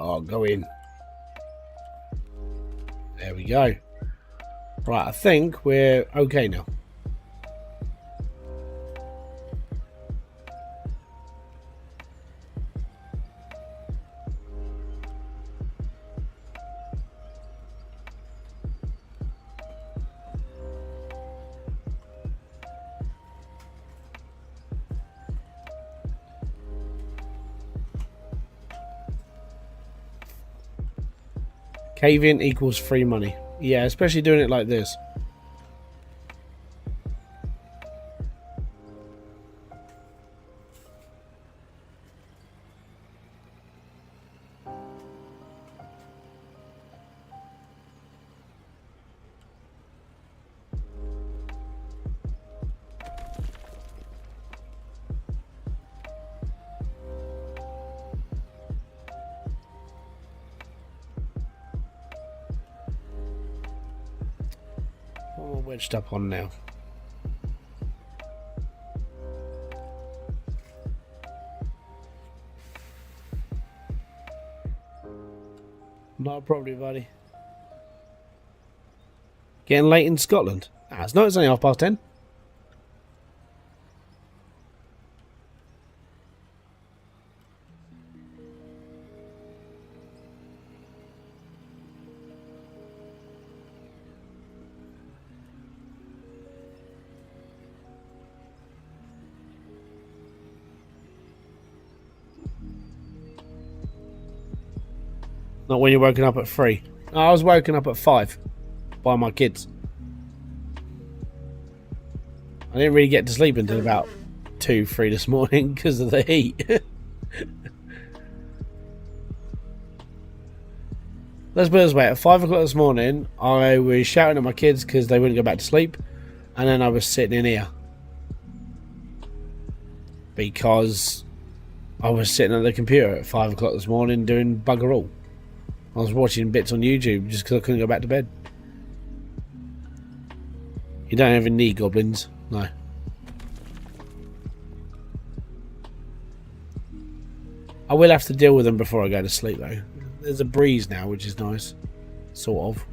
Oh, go in. There we go. Right, I think we're okay now. Cave-in equals free money. Yeah, especially doing it like this. What am I wedged up on now? Not a problem, buddy. Getting late in Scotland. Ah, it's not. It's only 10:30. Not when you're woken up at 3. No, I was woken up at 5 by my kids. I didn't really get to sleep until about 2, 3 this morning because of the heat. Let's put it this way, at 5 o'clock this morning, I was shouting at my kids because they wouldn't go back to sleep, and then I was sitting in here because I was sitting at the computer at 5 o'clock this morning doing bugger all. I was watching bits on YouTube just because I couldn't go back to bed. You don't even need goblins, no. I will have to deal with them before I go to sleep though. There's a breeze now, which is nice. Sort of.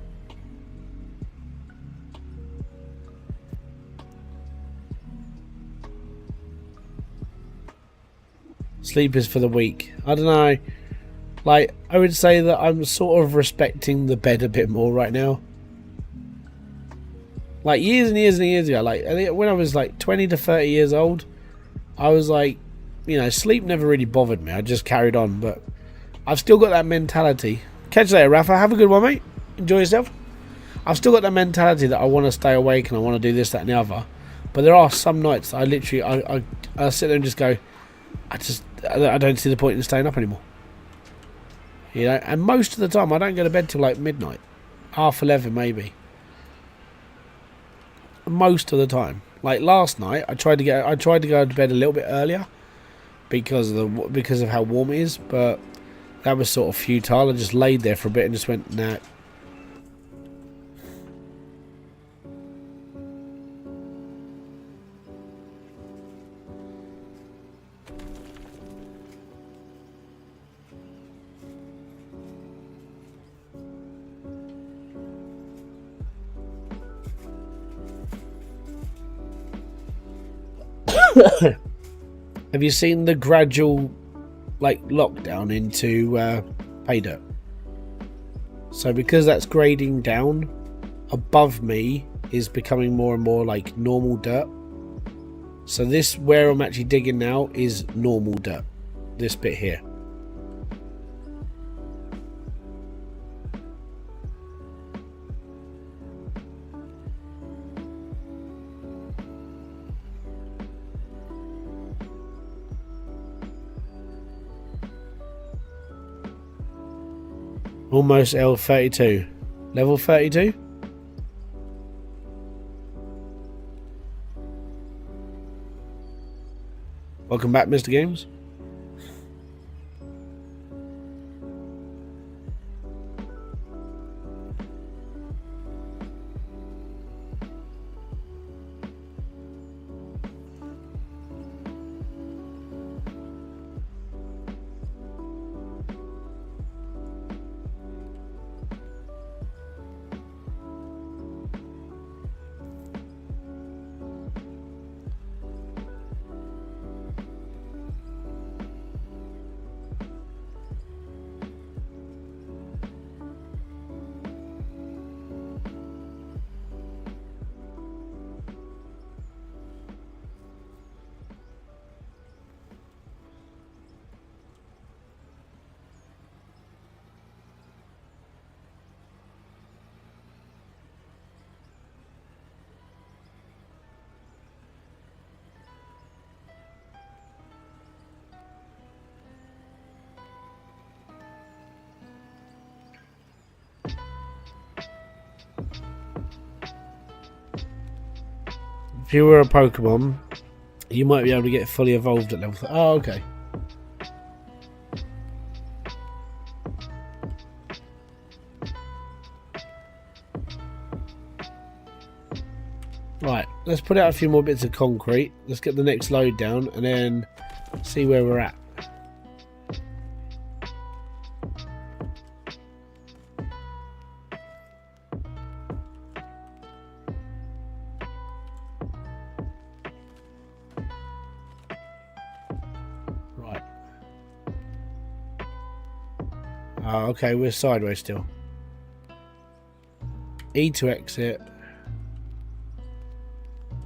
Sleep is for the weak. I don't know. Like, I would say that I'm sort of respecting the bed a bit more right now. Like, years and years and years ago, like, I think when I was like 20 to 30 years old, I was like, you know, sleep never really bothered me. I just carried on, but I've still got that mentality. Catch you later, Rafa. Have a good one, mate. Enjoy yourself. I've still got that mentality that I want to stay awake and I want to do this, that, and the other. But there are some nights I literally, I sit there and just go, I don't see the point in staying up anymore. You know, and most of the time I don't go to bed till like midnight, 11:30 maybe. Most of the time. Like last night, I tried to go to bed a little bit earlier because of how warm it is, but that was sort of futile. I just laid there for a bit and just went, nah. Have you seen the gradual like lockdown into pay dirt? So because that's grading down, above me is becoming more and more like normal dirt. So this where I'm actually digging now is normal dirt, this bit here. Almost L32. Level 32? Welcome back, Mr. Games. If you were a Pokemon, you might be able to get fully evolved at level 3. Oh, okay. Right, let's put out a few more bits of concrete. Let's get the next load down and then see where we're at. Oh, okay, we're sideways still. E to exit.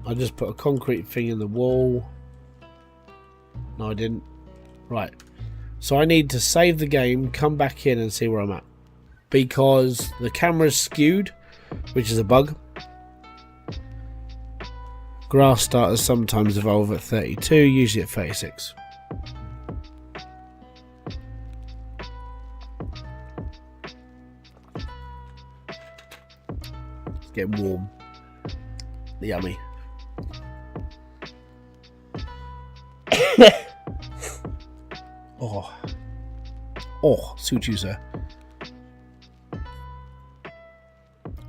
I just put a concrete thing in the wall. No, I didn't. Right. So I need to save the game, come back in and see where I'm at. because the camera's skewed, which is a bug. Grass starters sometimes evolve at 32, usually at 36. It's getting warm. Yummy. Suit you, sir.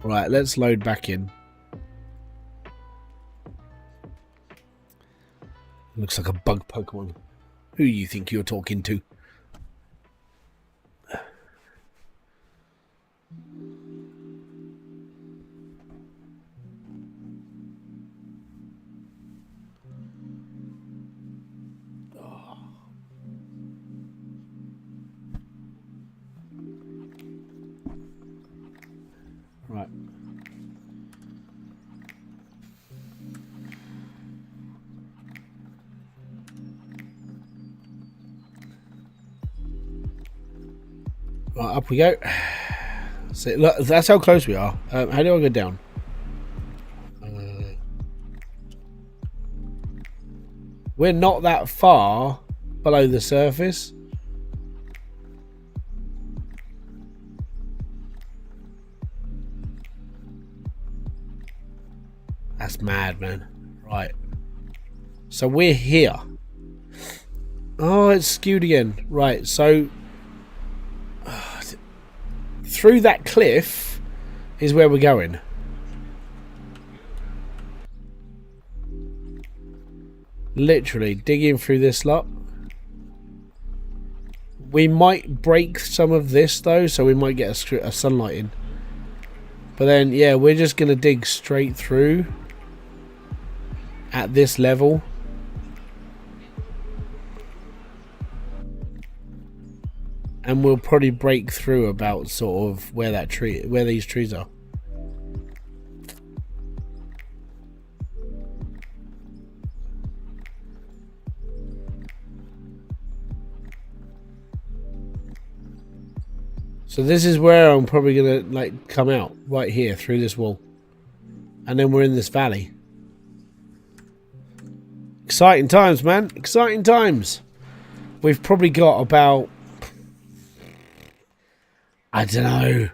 Right, let's load back in. Looks like a bug Pokemon. Who you think you're talking to? Right. Right, up we go. So, look, that's how close we are. How do I go down? We're not that far below the surface. That's mad, man. Right. So we're here. Oh, it's skewed again. Right, so through that cliff is where we're going. Literally digging through this lot. We might break some of this though, so we might get a sunlight in. But then, yeah, we're just going to dig straight through at this level. And we'll probably break through about sort of where these trees are. So this is where I'm probably gonna like come out, right here through this wall. And then we're in this valley. Exciting times, man. Exciting times. We've probably got about, I don't know,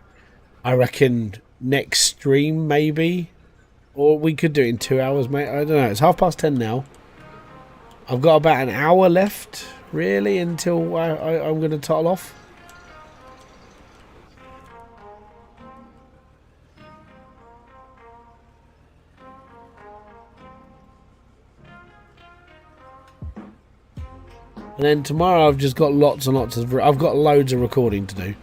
I reckon next stream maybe, or we could do it in 2 hours, mate. I don't know. It's 10:30 now. I've got about an hour left, really, until I'm going to tottle off. And then tomorrow I've just got lots and lots of... I've got loads of recording to do.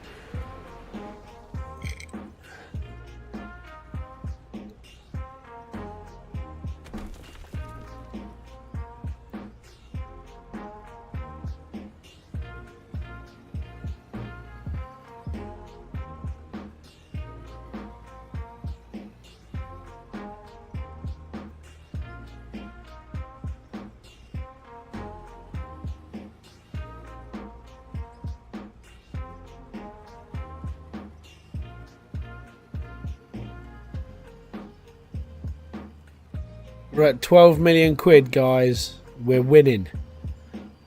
We're at 12 million quid, guys. We're winning.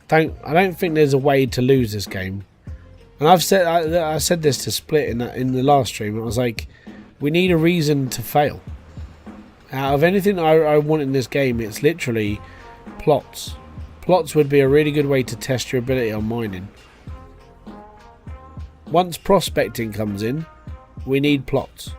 I don't think there's a way to lose this game. And I've said I said this to Split in the last stream. I was like, we need a reason to fail. Out of anything I want in this game, it's literally plots. Plots would be a really good way to test your ability on mining. Once prospecting comes in, we need plots.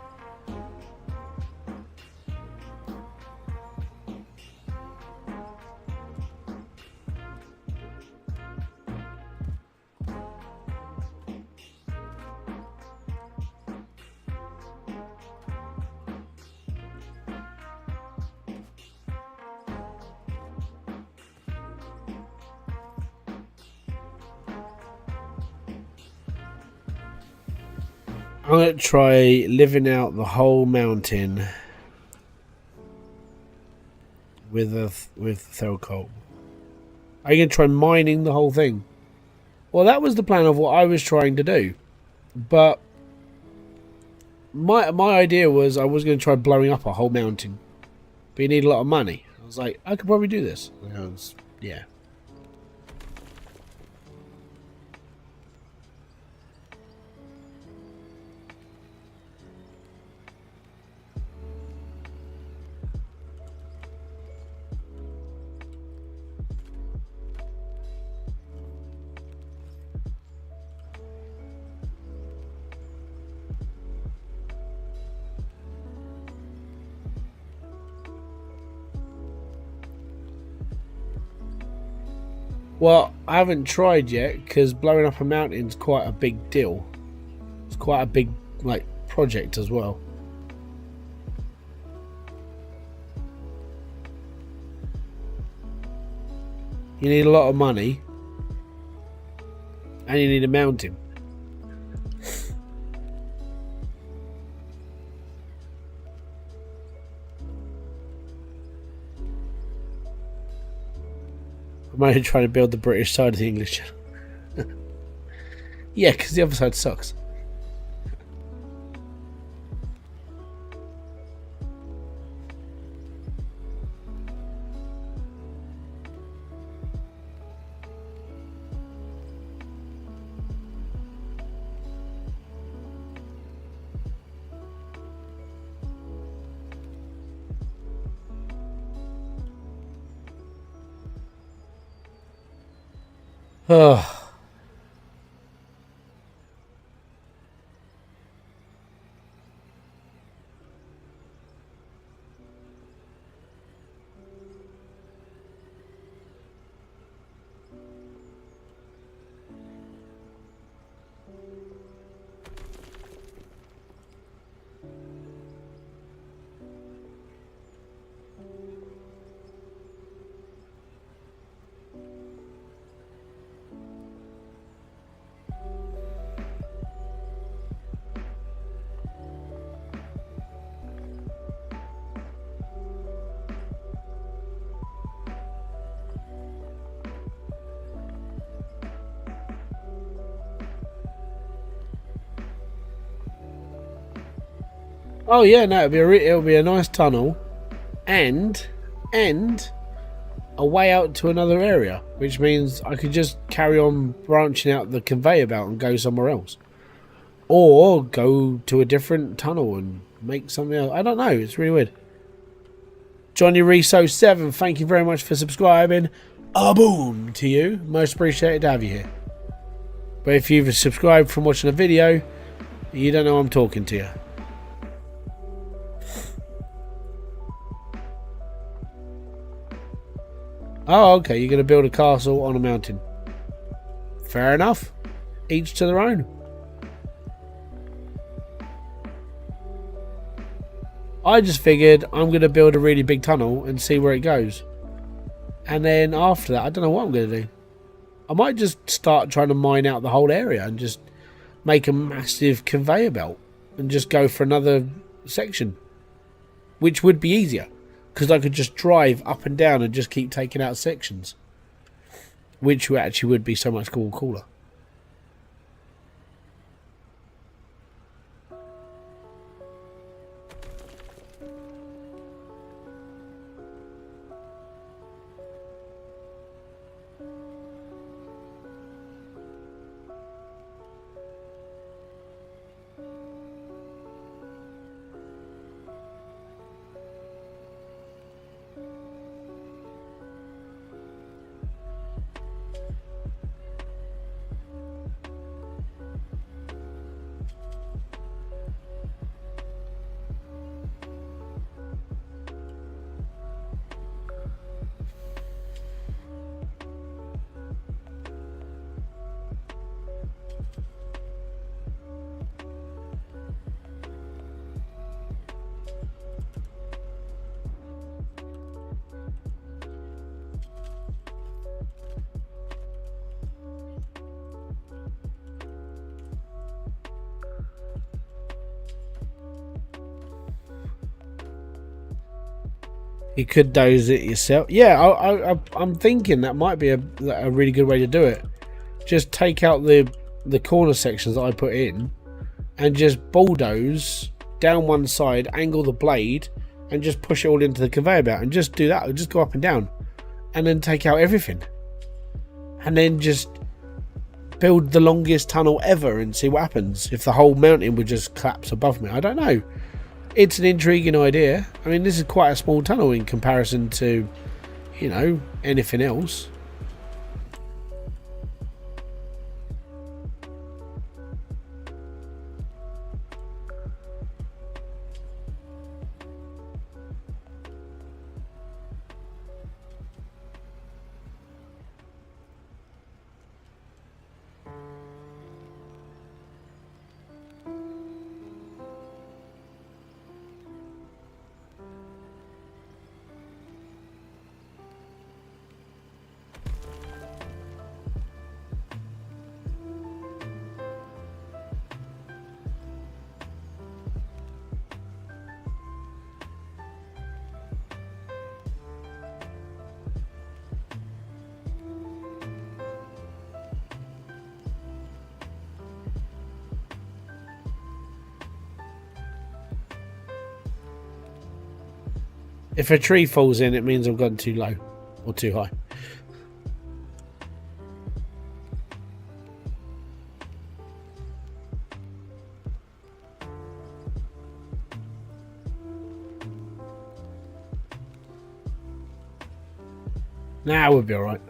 I'm going to try living out the whole mountain with feral coal. Are you going to try mining the whole thing? Well, that was the plan of what I was trying to do. But my idea was I was going to try blowing up a whole mountain, but you need a lot of money. I was like, I could probably do this. Yeah. Well, I haven't tried yet because blowing up a mountain is quite a big deal. It's quite a big like project as well. You need a lot of money and you need a mountain. I'm only trying to build the British side of the English. Yeah, because the other side sucks. Oh. Oh yeah, no, it'll be a nice tunnel, and a way out to another area, which means I could just carry on branching out the conveyor belt and go somewhere else, or go to a different tunnel and make something else. I don't know. It's really weird. Johnny Reso 7, thank you very much for subscribing. A boom to you. Most appreciated to have you here. But if you've subscribed from watching a video, you don't know I'm talking to you. Oh, okay, you're going to build a castle on a mountain. Fair enough. Each to their own. I just figured I'm going to build a really big tunnel and see where it goes. And then after that, I don't know what I'm going to do. I might just start trying to mine out the whole area and just make a massive conveyor belt and just go for another section. Which would be easier. Because I could just drive up and down and just keep taking out sections. Which actually would be so much cooler. You could doze it yourself. Yeah, I'm thinking that might be a really good way to do it. Just take out the corner sections that I put in and just bulldoze down one side, angle the blade, and just push it all into the conveyor belt, and just do that. It'll just go up and down, and then take out everything, and then just build the longest tunnel ever and see what happens if the whole mountain would just collapse above me. I don't know. It's an intriguing idea. I mean, this is quite a small tunnel in comparison to, you know, anything else. If a tree falls in, it means I've gone too low or too high. Nah, we'll be alright.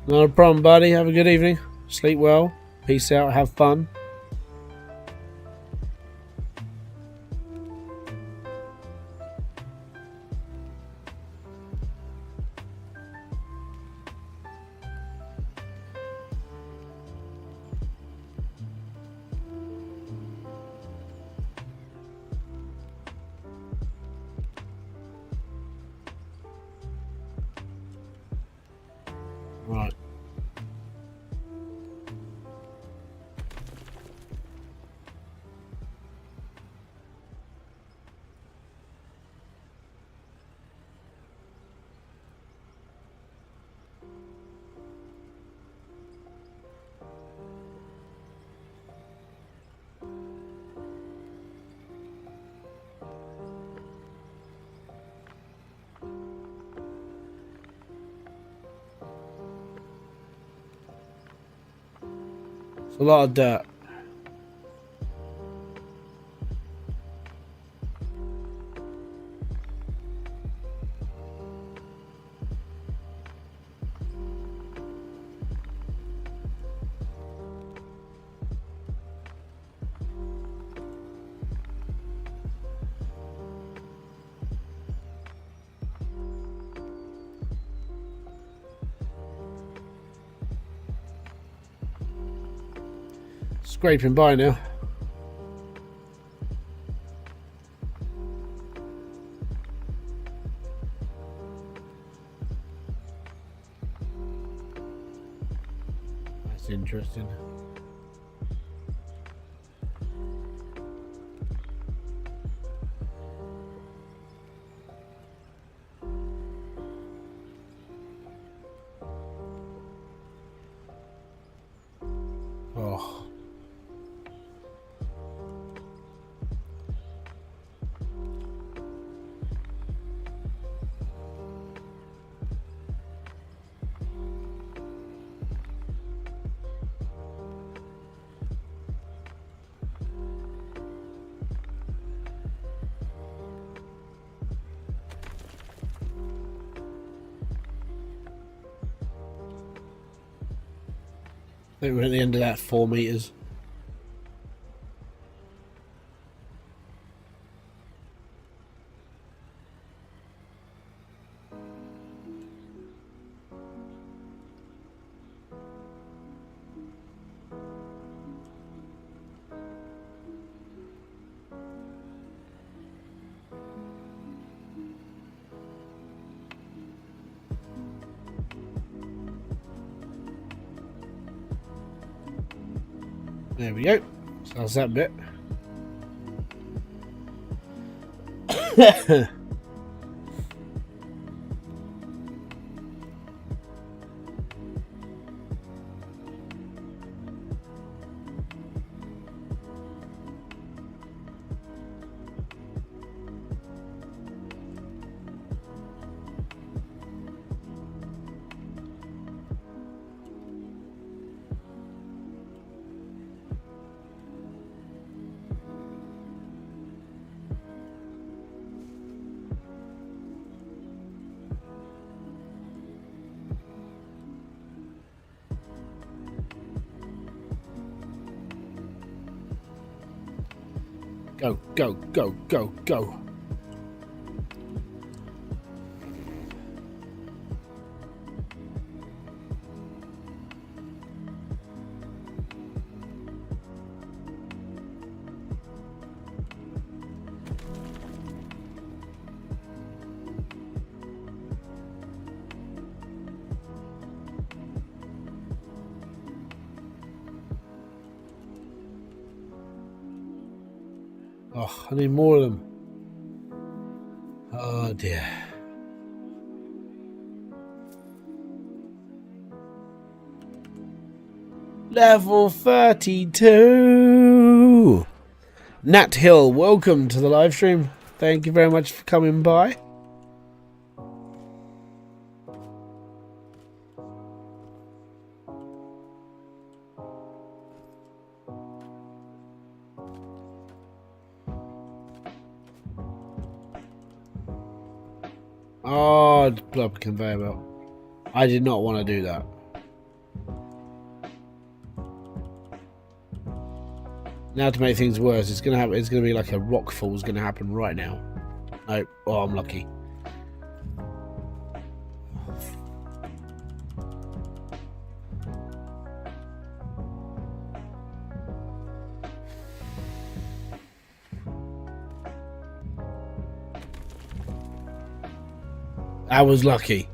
Not a problem, buddy. Have a good evening. Sleep well. Peace out. Have fun. Right. It's a lot of dirt. Scraping by now. That's interesting. Oh. I think we're at the end of that 4 meters. There we go. So that's that bit. Go, go, go, go, go. Oh, I need more of them. Oh dear. Level 32. Nat Hill, welcome to the live stream. Thank you very much for coming by. Oh, blob conveyor belt. I did not want to do that. Now to make things worse, it's gonna happen. It's gonna be like a rock fall is gonna happen right now. Nope. Oh, I'm lucky. I was lucky.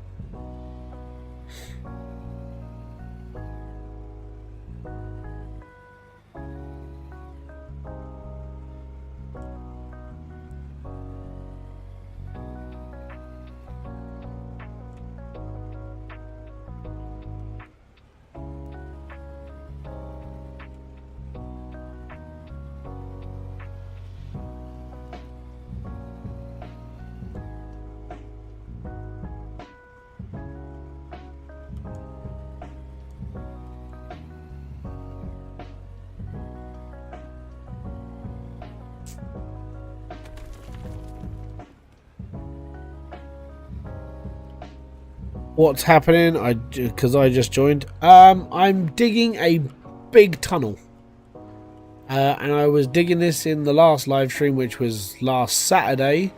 What's happening? Because I just joined. I'm digging a big tunnel, and I was digging this in the last live stream, which was last Saturday,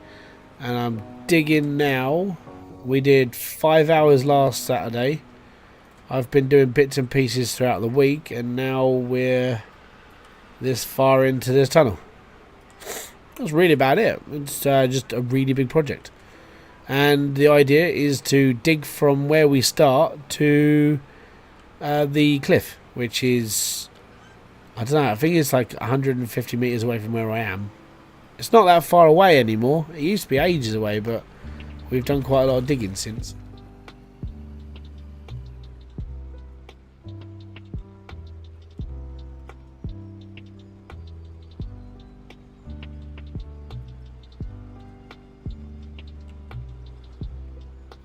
and I'm digging now. We did 5 hours last Saturday. I've been doing bits and pieces throughout the week, and now we're this far into this tunnel. That's really about it. It's just a really big project. And the idea is to dig from where we start to the cliff, which is, I don't know, I think it's like 150 meters away from where I am. It's not that far away anymore. It used to be ages away, but we've done quite a lot of digging since.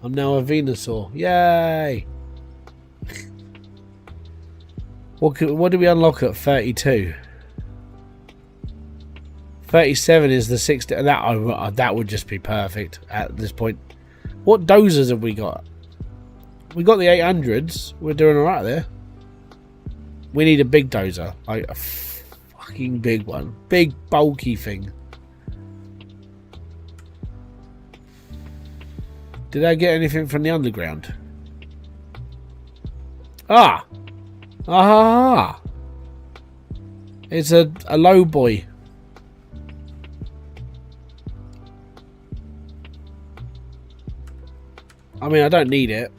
I'm now a Venusaur. Yay! What do we unlock at 32? 37 is the 60. That would just be perfect at this point. What dozers have we got? We got the 800s. We're doing alright there. We need a big dozer. Like a fucking big one. Big, bulky thing. Did I get anything from the underground? Ah! Ah! It's a low boy. I mean, I don't need it,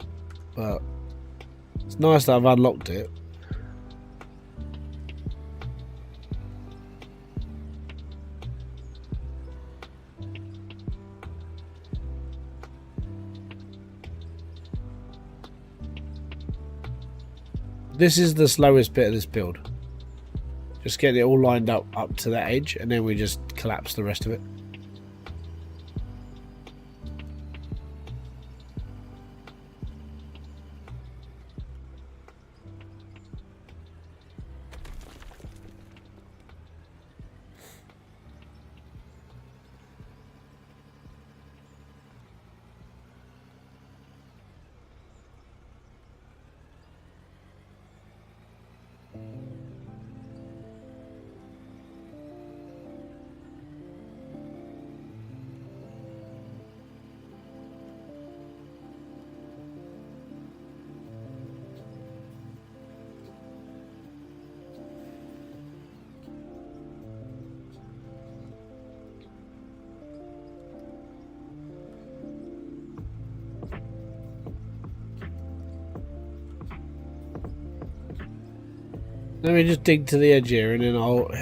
but it's nice that I've unlocked it. This is the slowest bit of this build. Just getting it all lined up to that edge, and then we just collapse the rest of it. Let me just dig to the edge here, and then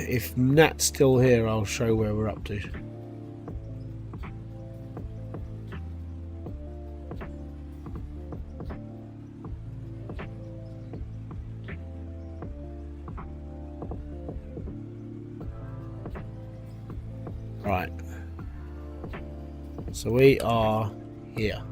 if Nat's still here, I'll show where we're up to. Right. So we are here.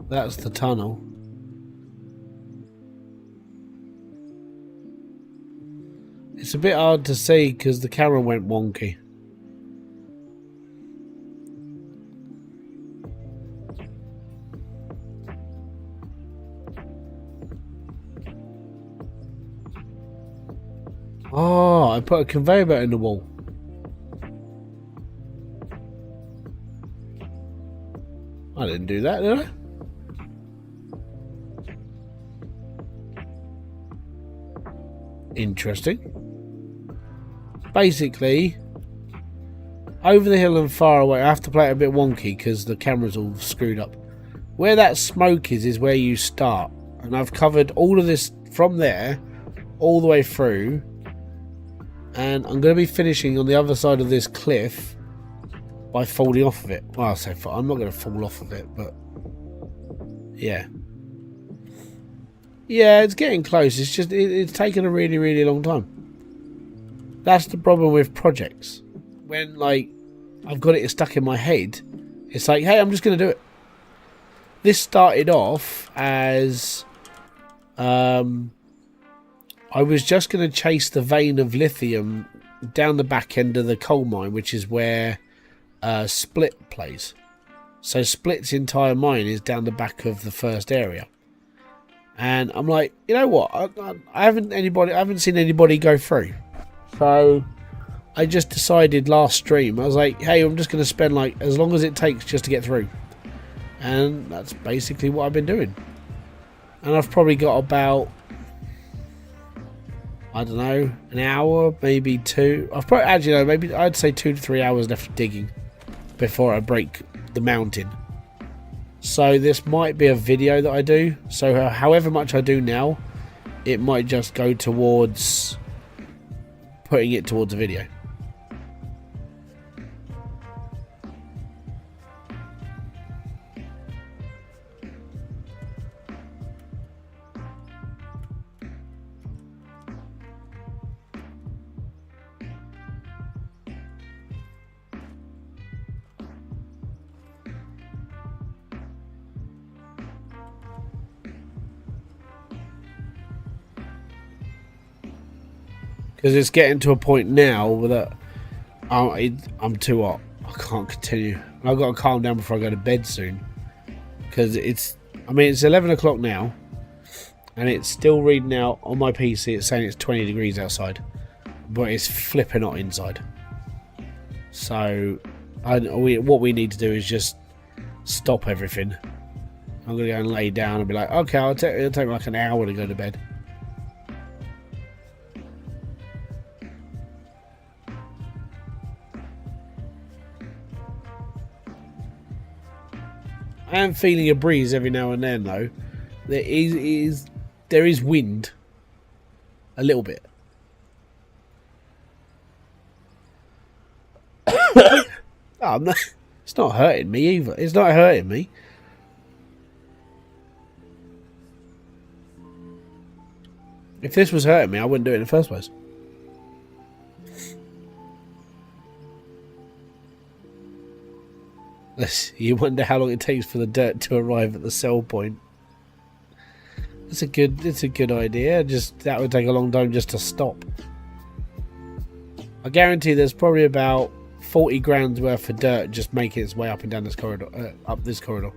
That's the tunnel. It's a bit hard to see because the camera went wonky. Oh, I put a conveyor belt in the wall. I didn't do that, did I? Interesting. Basically, over the hill and far away, I have to play it a bit wonky because the camera's all screwed up. Where that smoke is where you start. And I've covered all of this from there all the way through. And I'm going to be finishing on the other side of this cliff by falling off of it. Well, I'll say I'm not going to fall off of it, but yeah. Yeah, it's getting close. It's just it's taken a really, really long time. That's the problem with projects. When like I've got it stuck in my head, it's like, hey, I'm just going to do it. This started off as I was just going to chase the vein of lithium down the back end of the coal mine, which is where Split plays. So Split's entire mine is down the back of the first area. And I'm like, you know what? I haven't seen anybody go through. So I just decided last stream, I was like, hey, I'm just going to spend like as long as it takes just to get through. And that's basically what I've been doing. And I've probably got about, I don't know, an hour, maybe two. I've probably, actually, no, maybe I'd say 2 to 3 hours left of digging before I break the mountain. So this might be a video that I do. So however much I do now, it might just go towards putting it towards a video. Because it's getting to a point now that I'm too hot. I can't continue. I've got to calm down before I go to bed soon. Because it's 11 o'clock now. And it's still reading out on my PC. It's saying it's 20 degrees outside. But it's flipping hot inside. So what we need to do is just stop everything. I'm going to go and lay down and be like, okay, it'll take me like an hour to go to bed. I am feeling a breeze every now and then, though. It is there is wind. A little bit. Oh, I'm not, it's not hurting me either. It's not hurting me. If this was hurting me, I wouldn't do it in the first place. You wonder how long it takes for the dirt to arrive at the sell point. It's a good idea. Just that would take a long time just to stop. I guarantee there's probably about 40 grand's worth of dirt just making its way up and down this corridor, up this corridor.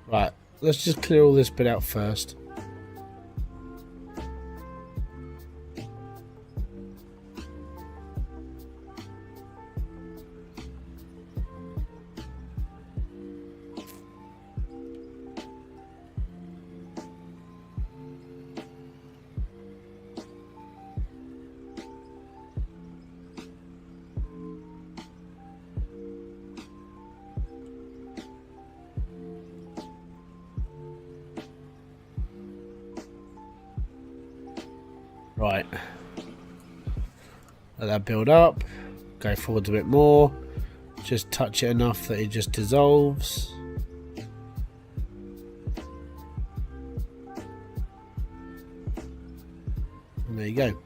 Right, let's just clear all this bit out first. Right, let that build up, go forwards a bit more, just touch it enough that it just dissolves. And there you go.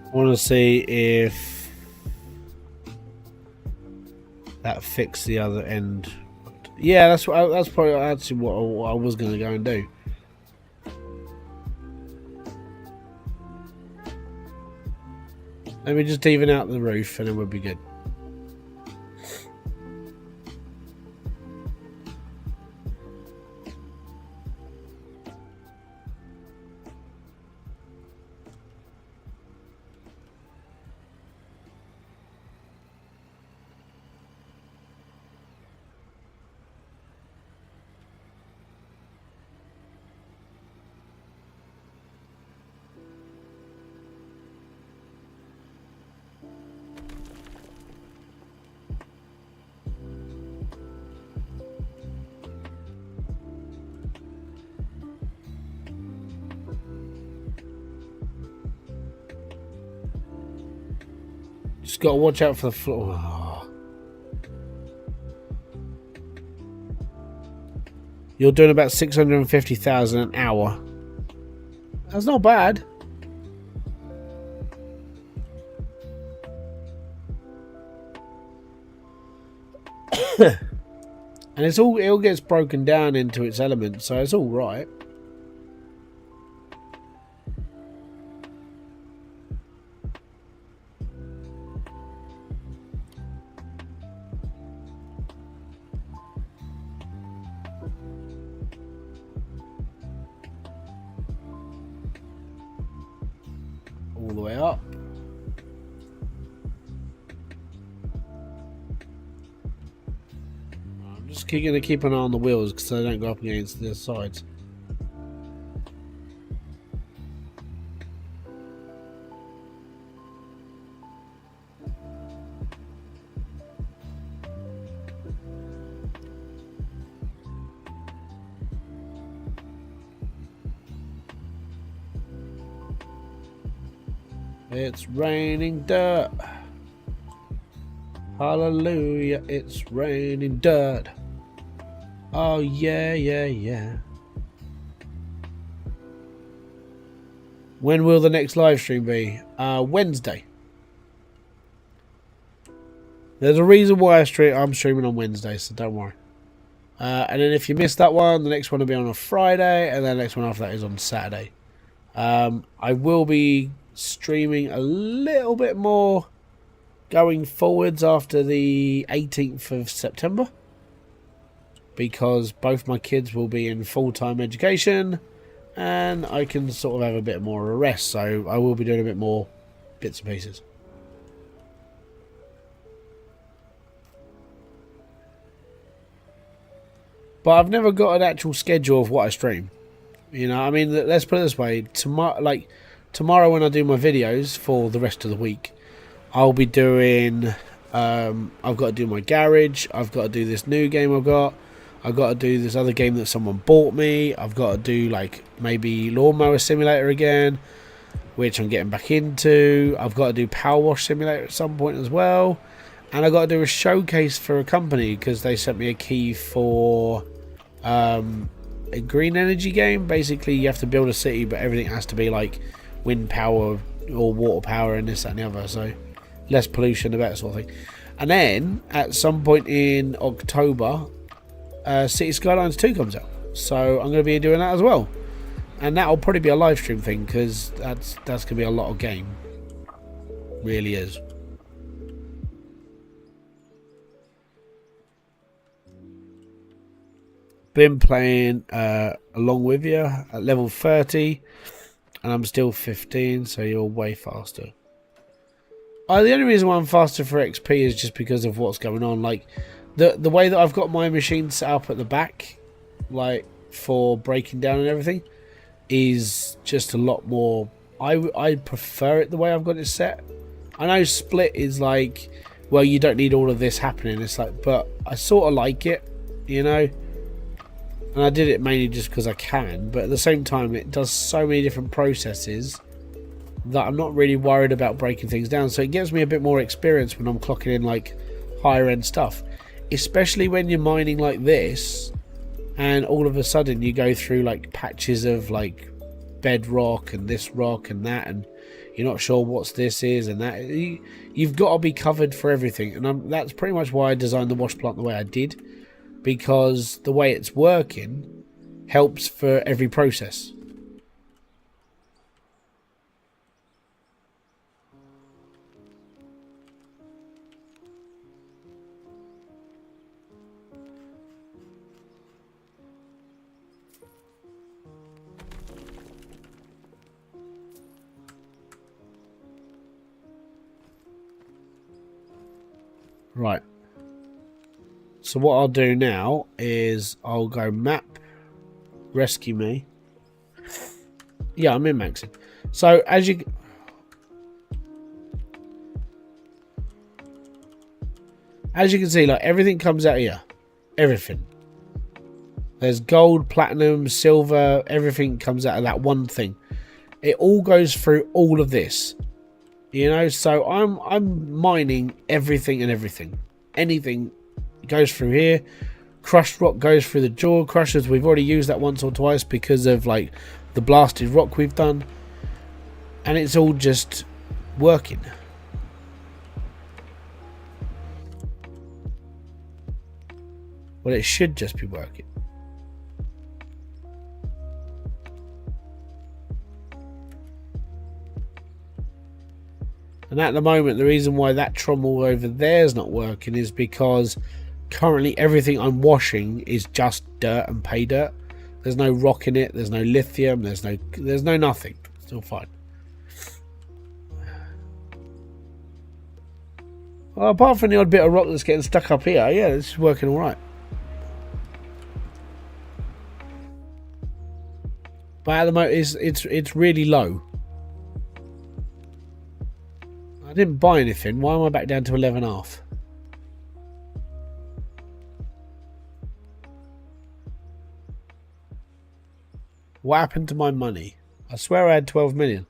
I want to see if that fixed the other end. Yeah, that's probably actually what I was going to go and do. Let me just even out the roof and then we'll be good. Just got to watch out for the floor. Oh. You're doing about 650,000 an hour. That's not bad. And it all gets broken down into its elements, so it's all right. All the way up. I'm just going to keep an eye on the wheels because they don't go up against the sides. It's raining dirt. Hallelujah, it's raining dirt. Oh yeah, yeah, yeah. When will the next live stream be? Wednesday. There's a reason why I'm streaming on Wednesday, so don't worry. And then if you missed that one, the next one will be on a Friday, and then the next one after that is on Saturday. I will be streaming a little bit more going forwards after the 18th of September, because both my kids will be in full-time education and I can sort of have a bit more of a rest, so I will be doing a bit more bits and pieces. But I've never got an actual schedule of what I stream. You know, I mean, let's put it this way. Tomorrow when I do my videos for the rest of the week, I'll be doing... I've got to do my garage. I've got to do this new game I've got to do this other game that someone bought me. I've got to do, like, maybe Lawnmower Simulator again, which I'm getting back into. I've got to do Power Wash Simulator at some point as well. And I've got to do a showcase for a company because they sent me a key for a green energy game. Basically, you have to build a city, but everything has to be, like, wind power or water power and this, that and the other. So, less pollution, the better sort of thing. And then, at some point in October... City Skylines 2 comes out, so I'm going to be doing that as well, and that'll probably be a live stream thing because that's going to be a lot of game. Really is. Been playing along with you at level 30, and I'm still 15, so you're way faster. The only reason why I'm faster for XP is just because of what's going on, like. The way that I've got my machine set up at the back, like for breaking down and everything, is just a lot more. I prefer it the way I've got it set. I know split is like, well, you don't need all of this happening. It's like, but I sort of like it, you know. And I did it mainly just because I can. But at the same time, it does so many different processes that I'm not really worried about breaking things down. So it gives me a bit more experience when I'm clocking in like higher end stuff. Especially when you're mining like this and all of a sudden you go through like patches of like bedrock and this rock and that, and you're not sure what this is and that. You've got to be covered for everything, and that's pretty much why I designed the wash plant the way I did, because the way it's working helps for every process. Right. So what I'll do now is I'll go map, rescue me. Yeah, I'm in maxing. So as you can see, like everything comes out here. Everything. There's gold, platinum, silver, everything comes out of that one thing. It all goes through all of this. You know, so I'm mining everything and everything. Anything goes through here. Crushed rock goes through the jaw crushers. We've already used that once or twice because of like the blasted rock we've done. And it's all just working. Well, it should just be working. And at the moment, the reason why that trommel over there is not working is because currently everything I'm washing is just dirt and pay dirt. There's no rock in it. There's no lithium. There's no nothing. Still fine. Well, apart from the odd bit of rock that's getting stuck up here, yeah, this is working all right. But at the moment, it's really low. I didn't buy anything. Why am I back down to 11.5? What happened to my money? I swear I had 12 million.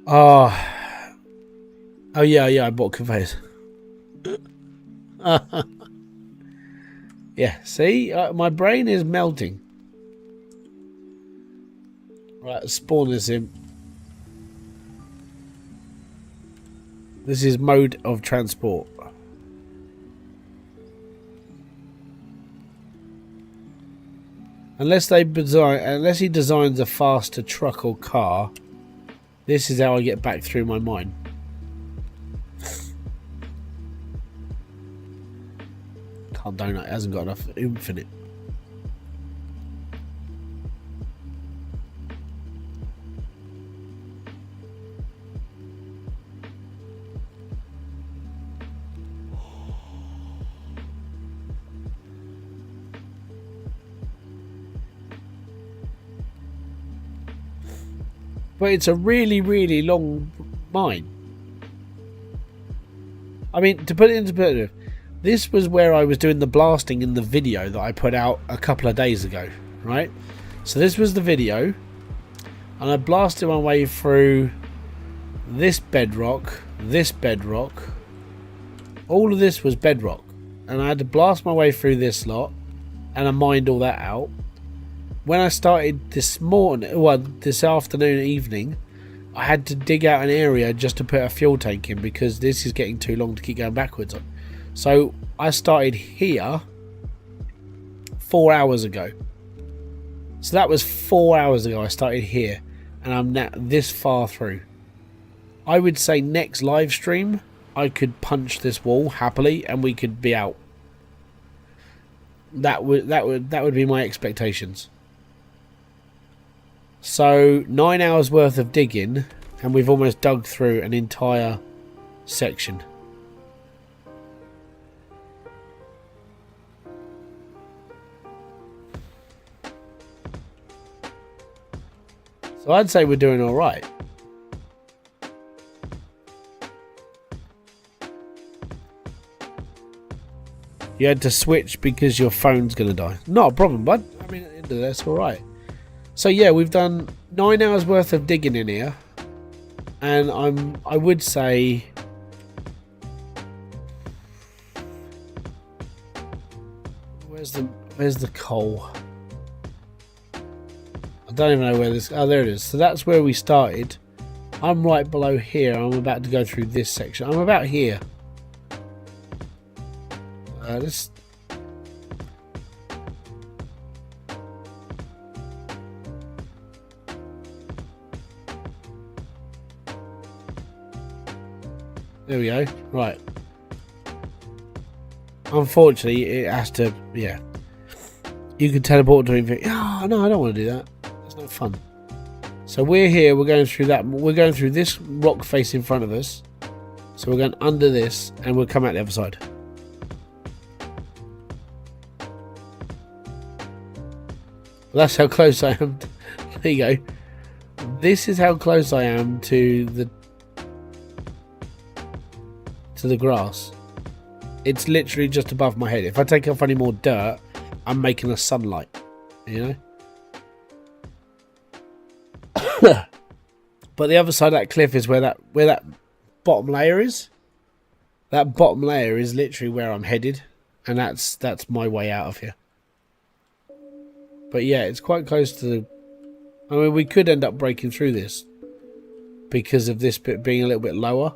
Oh yeah, I bought conveyors. Yeah, see? My brain is melting. Right, spawn this in. This is mode of transport. Unless he designs a faster truck or car, this is how I get back through my mine. Can't donut, it hasn't got enough oomph in it. But it's a really, really long mine. I mean, to put it into perspective, this was where I was doing the blasting in the video that I put out a couple of days ago, right? So this was the video, and I blasted my way through this bedrock, all of this was bedrock, and I had to blast my way through this lot, and I mined all that out. When I started this morning, well, this afternoon, evening, I had to dig out an area just to put a fuel tank in because this is getting too long to keep going backwards on. So I started here 4 hours ago. So that was 4 hours ago I started here, and I'm now this far through. I would say next live stream I could punch this wall happily and we could be out. That would be my expectations. So 9 hours worth of digging, and we've almost dug through an entire section. So I'd say we're doing all right. You had to switch because your phone's going to die. Not a problem, bud. I mean, at the end of the day, it's all right. So yeah, we've done 9 hours worth of digging in here, and I would say where's the coal? I don't even know where this. Oh, there it is. So that's where we started. I'm right below here. I'm about to go through this section. I'm about here. There we go. Right. Unfortunately, it has to. Yeah. You can teleport to anything. Oh, no, I don't want to do that. That's no fun. So we're here. We're going through that. We're going through this rock face in front of us. So we're going under this, and we'll come out the other side. That's how close I am. There you go. This is how close I am to the grass. It's literally just above my head. If I take off any more dirt, I'm making a sunlight. You know? But the other side of that cliff is where that bottom layer is. That bottom layer is literally where I'm headed, and that's my way out of here. But yeah, it's quite close to the... I mean, we could end up breaking through this because of this bit being a little bit lower.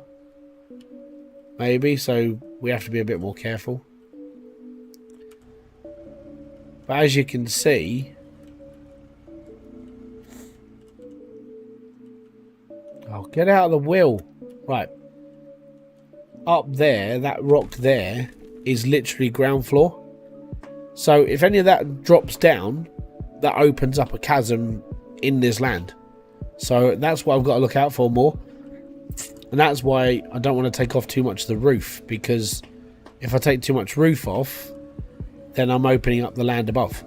Maybe, so we have to be a bit more careful. But as you can see... Oh, get out of the wheel. Right. Up there, that rock there, is literally ground floor. So if any of that drops down, that opens up a chasm in this land. So that's what I've got to look out for more. And that's why I don't want to take off too much of the roof, because if I take too much roof off, then I'm opening up the land above.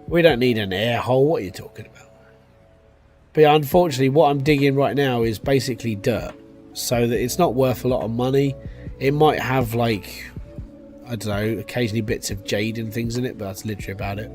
We don't need an air hole. What are you talking about? But yeah, unfortunately, what I'm digging right now is basically dirt. So that it's not worth a lot of money. It might have, like, I don't know, occasionally bits of jade and things in it, but that's literally about it.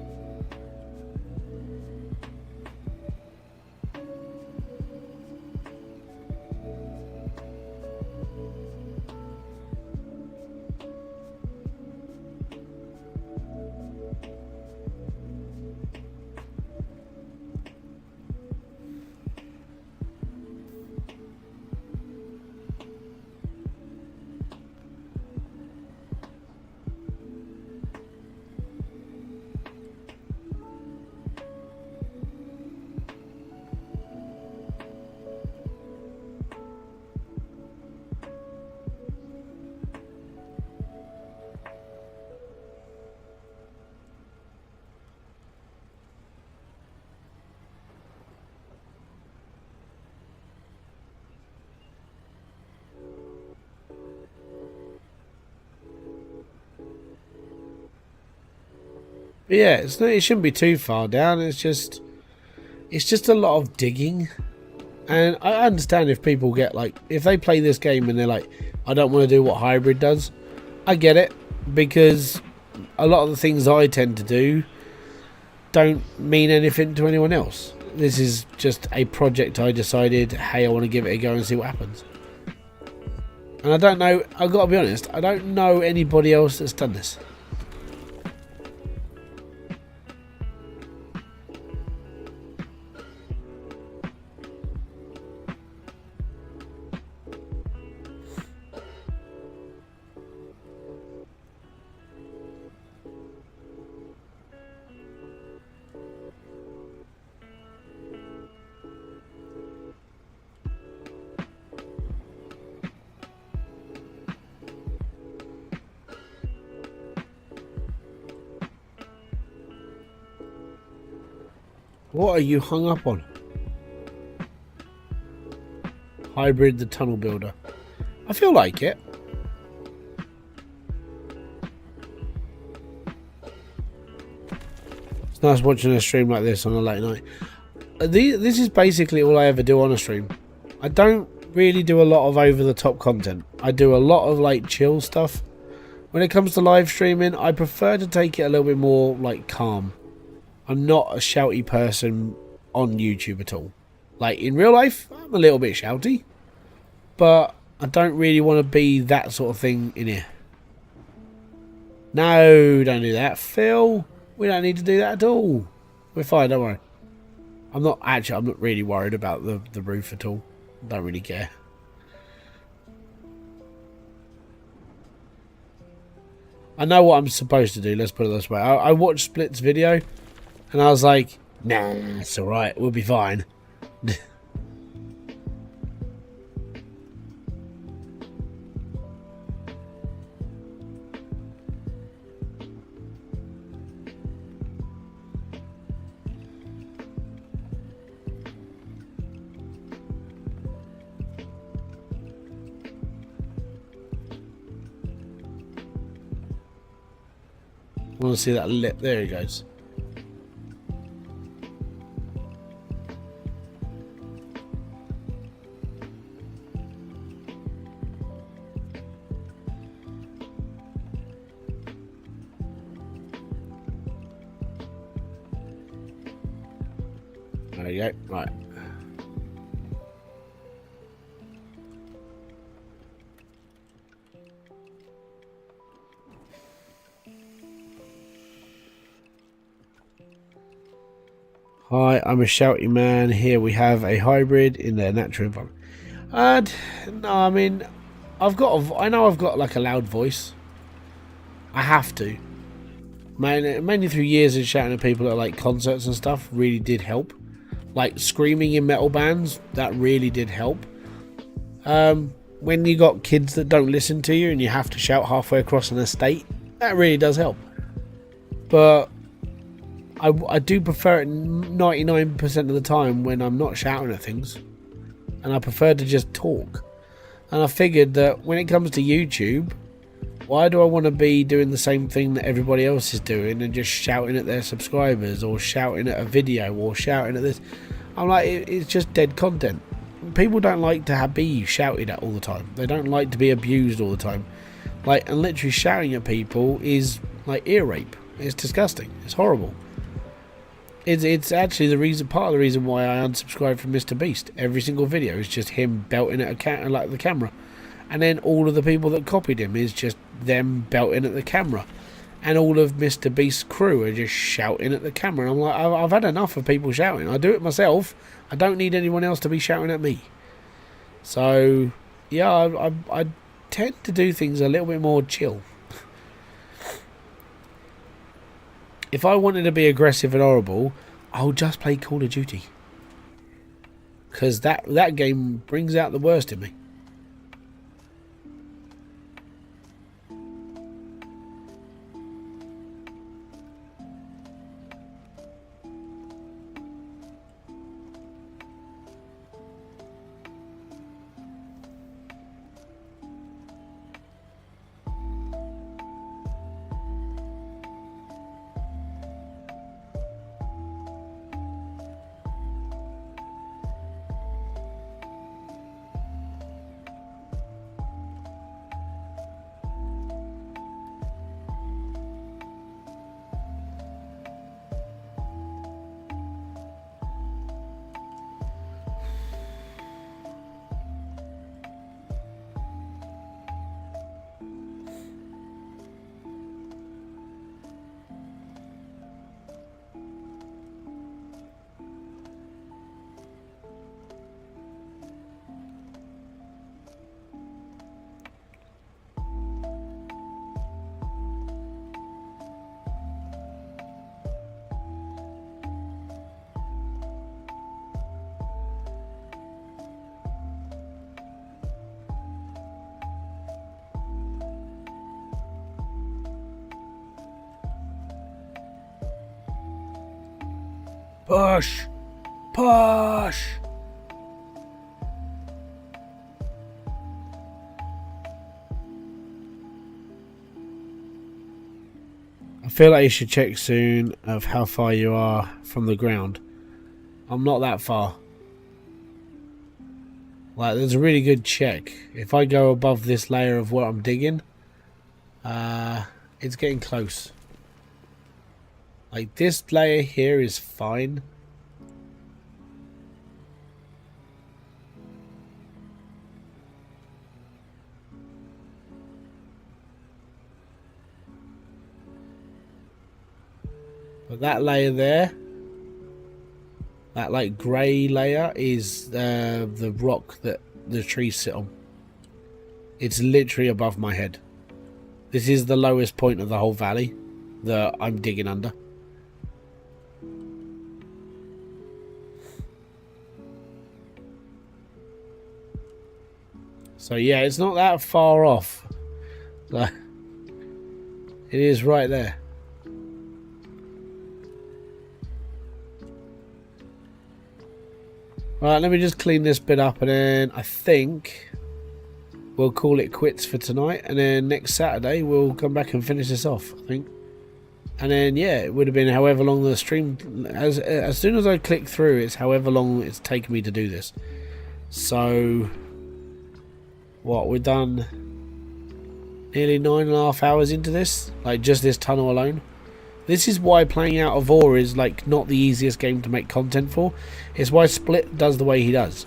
But yeah, it shouldn't be too far down. It's just a lot of digging. And I understand if people get like, if they play this game and they're like, I don't want to do what Hybrid does. I get it, because a lot of the things I tend to do don't mean anything to anyone else. This is just a project I decided, hey, I want to give it a go and see what happens. And I don't know, I've got to be honest, I don't know anybody else that's done this. What are you hung up on? Hybrid the tunnel builder. I feel like it. It's nice watching a stream like this on a late night. This is basically all I ever do on a stream. I don't really do a lot of over the top content. I do a lot of like chill stuff. When it comes to live streaming, I prefer to take it a little bit more like calm. I'm not a shouty person on YouTube at all. Like in real life, I'm a little bit shouty, but I don't really want to be that sort of thing in here. No, don't do that, Phil. We don't need to do that at all. We're fine, don't worry. I'm not really worried about the roof at all. Don't really care. I know what I'm supposed to do, let's put it this way. I watched Split's video and I was like, nah, it's alright, we'll be fine. I want to see that lip. There he goes. There you go. Right. Hi, I'm a shouty man. Here we have a hybrid in their natural environment. No, I mean, I know I've got like a loud voice. I have to. Mainly through years of shouting at people at like concerts and stuff really did help. Like screaming in metal bands, that really did help. When you got kids that don't listen to you and you have to shout halfway across an estate, that really does help. But I do prefer it 99% of the time when I'm not shouting at things, and I prefer to just talk. And I figured that when it comes to YouTube, why do I want to be doing the same thing that everybody else is doing and just shouting at their subscribers or shouting at a video or shouting at this? I'm like, it's just dead content. People don't like to be shouted at all the time. They don't like to be abused all the time. Like, and literally shouting at people is like ear rape. It's disgusting. It's horrible. It's actually part of the reason why I unsubscribed from Mr. Beast. Every single video is just him belting at the camera, and then all of the people that copied him is just them belting at the camera, and all of Mr. Beast's crew are just shouting at the camera. And I'm like, I've had enough of people shouting. I do it myself. I don't need anyone else to be shouting at me. So yeah, I tend to do things a little bit more chill. If I wanted to be aggressive and horrible, I'll just play Call of Duty. Because that game brings out the worst in me. Push! Push! I feel like you should check soon of how far you are from the ground. I'm not that far. Like, there's a really good check. If I go above this layer of what I'm digging, it's getting close. Like, this layer here is fine. But that layer there, that like grey layer, is the rock that the trees sit on. It's literally above my head. This is the lowest point of the whole valley that I'm digging under. So yeah, it's not that far off. It is right there. Right, let me just clean this bit up, and then I think we'll call it quits for tonight, and then next Saturday we'll come back and finish this off, I think. And then yeah, it would have been however long the stream, as soon as I click through, it's however long it's taken me to do this. So what, we're done nearly 9.5 hours into this, like just this tunnel alone. This is why playing out of ore is like not the easiest game to make content for. It's why Split does the way he does.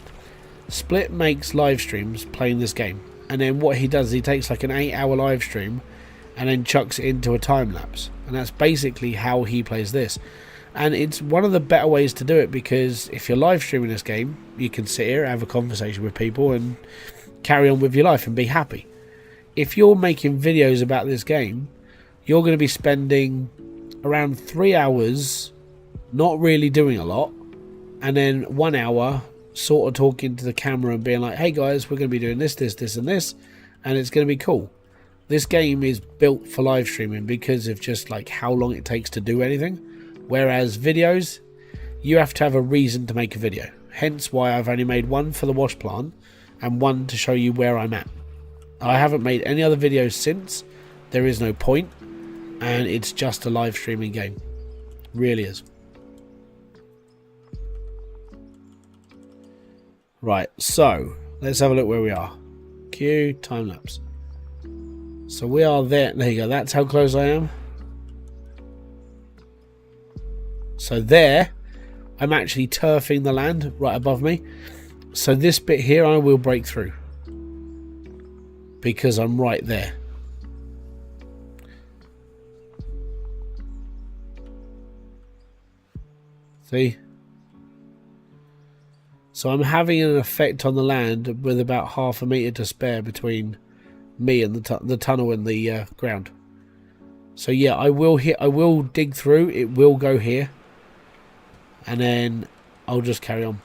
Split makes live streams playing this game, and then what he does is he takes like an 8-hour live stream and then chucks it into a time lapse, and that's basically how he plays this. And it's one of the better ways to do it, because if you're live streaming this game, you can sit here, have a conversation with people and carry on with your life and be happy. If you're making videos about this game, you're going to be spending around 3 hours not really doing a lot, and then 1 hour sort of talking to the camera and being like, hey guys, we're going to be doing this, this and this, and it's going to be cool. This game is built for live streaming because of just like how long it takes to do anything, whereas videos, you have to have a reason to make a video. Hence why I've only made one for the wash plant and one to show you where I'm at. I haven't made any other videos since. There is no point, and it's just a live streaming game. Really is. Right, so let's have a look where we are. Cue time lapse. So we are there. There you go. That's how close I am. So there, I'm actually turfing the land right above me. So this bit here I will break through, because I'm right there. See? So I'm having an effect on the land with about 1/2 meter to spare between me and the tunnel and the ground. So yeah, I will dig through. It will go here, and then I'll just carry on.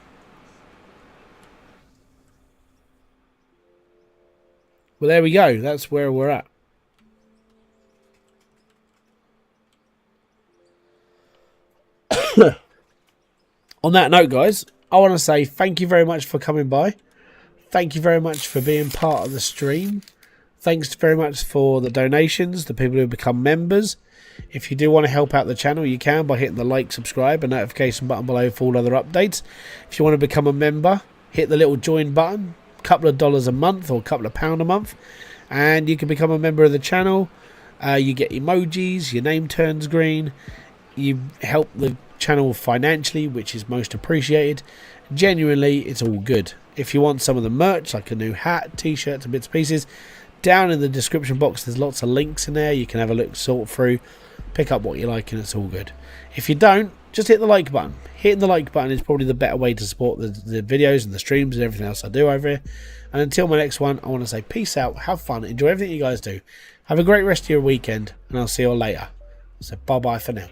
Well, there we go. That's where we're at. On that note, guys, I want to say thank you very much for coming by. Thank you very much for being part of the stream. Thanks very much for the donations, the people who have become members. If you do want to help out the channel, you can by hitting the like, subscribe and notification button below for all other updates. If you want to become a member, hit the little join button. A couple of dollars a month or a couple of pounds a month, and you can become a member of the channel. You get emojis, your name turns green, you help the channel financially, which is most appreciated. Genuinely, it's all good. If you want some of the merch, like a new hat, t-shirts and bits and pieces, down in the description box there's lots of links in there. You can have a look, sort through, pick up what you like, and it's all good. If you don't, just hit the like button. Hitting the like button is probably the better way to support the videos and the streams and everything else I do over here. And until my next one, I want to say peace out, have fun, enjoy everything you guys do. Have a great rest of your weekend, and I'll see you all later. So bye bye for now.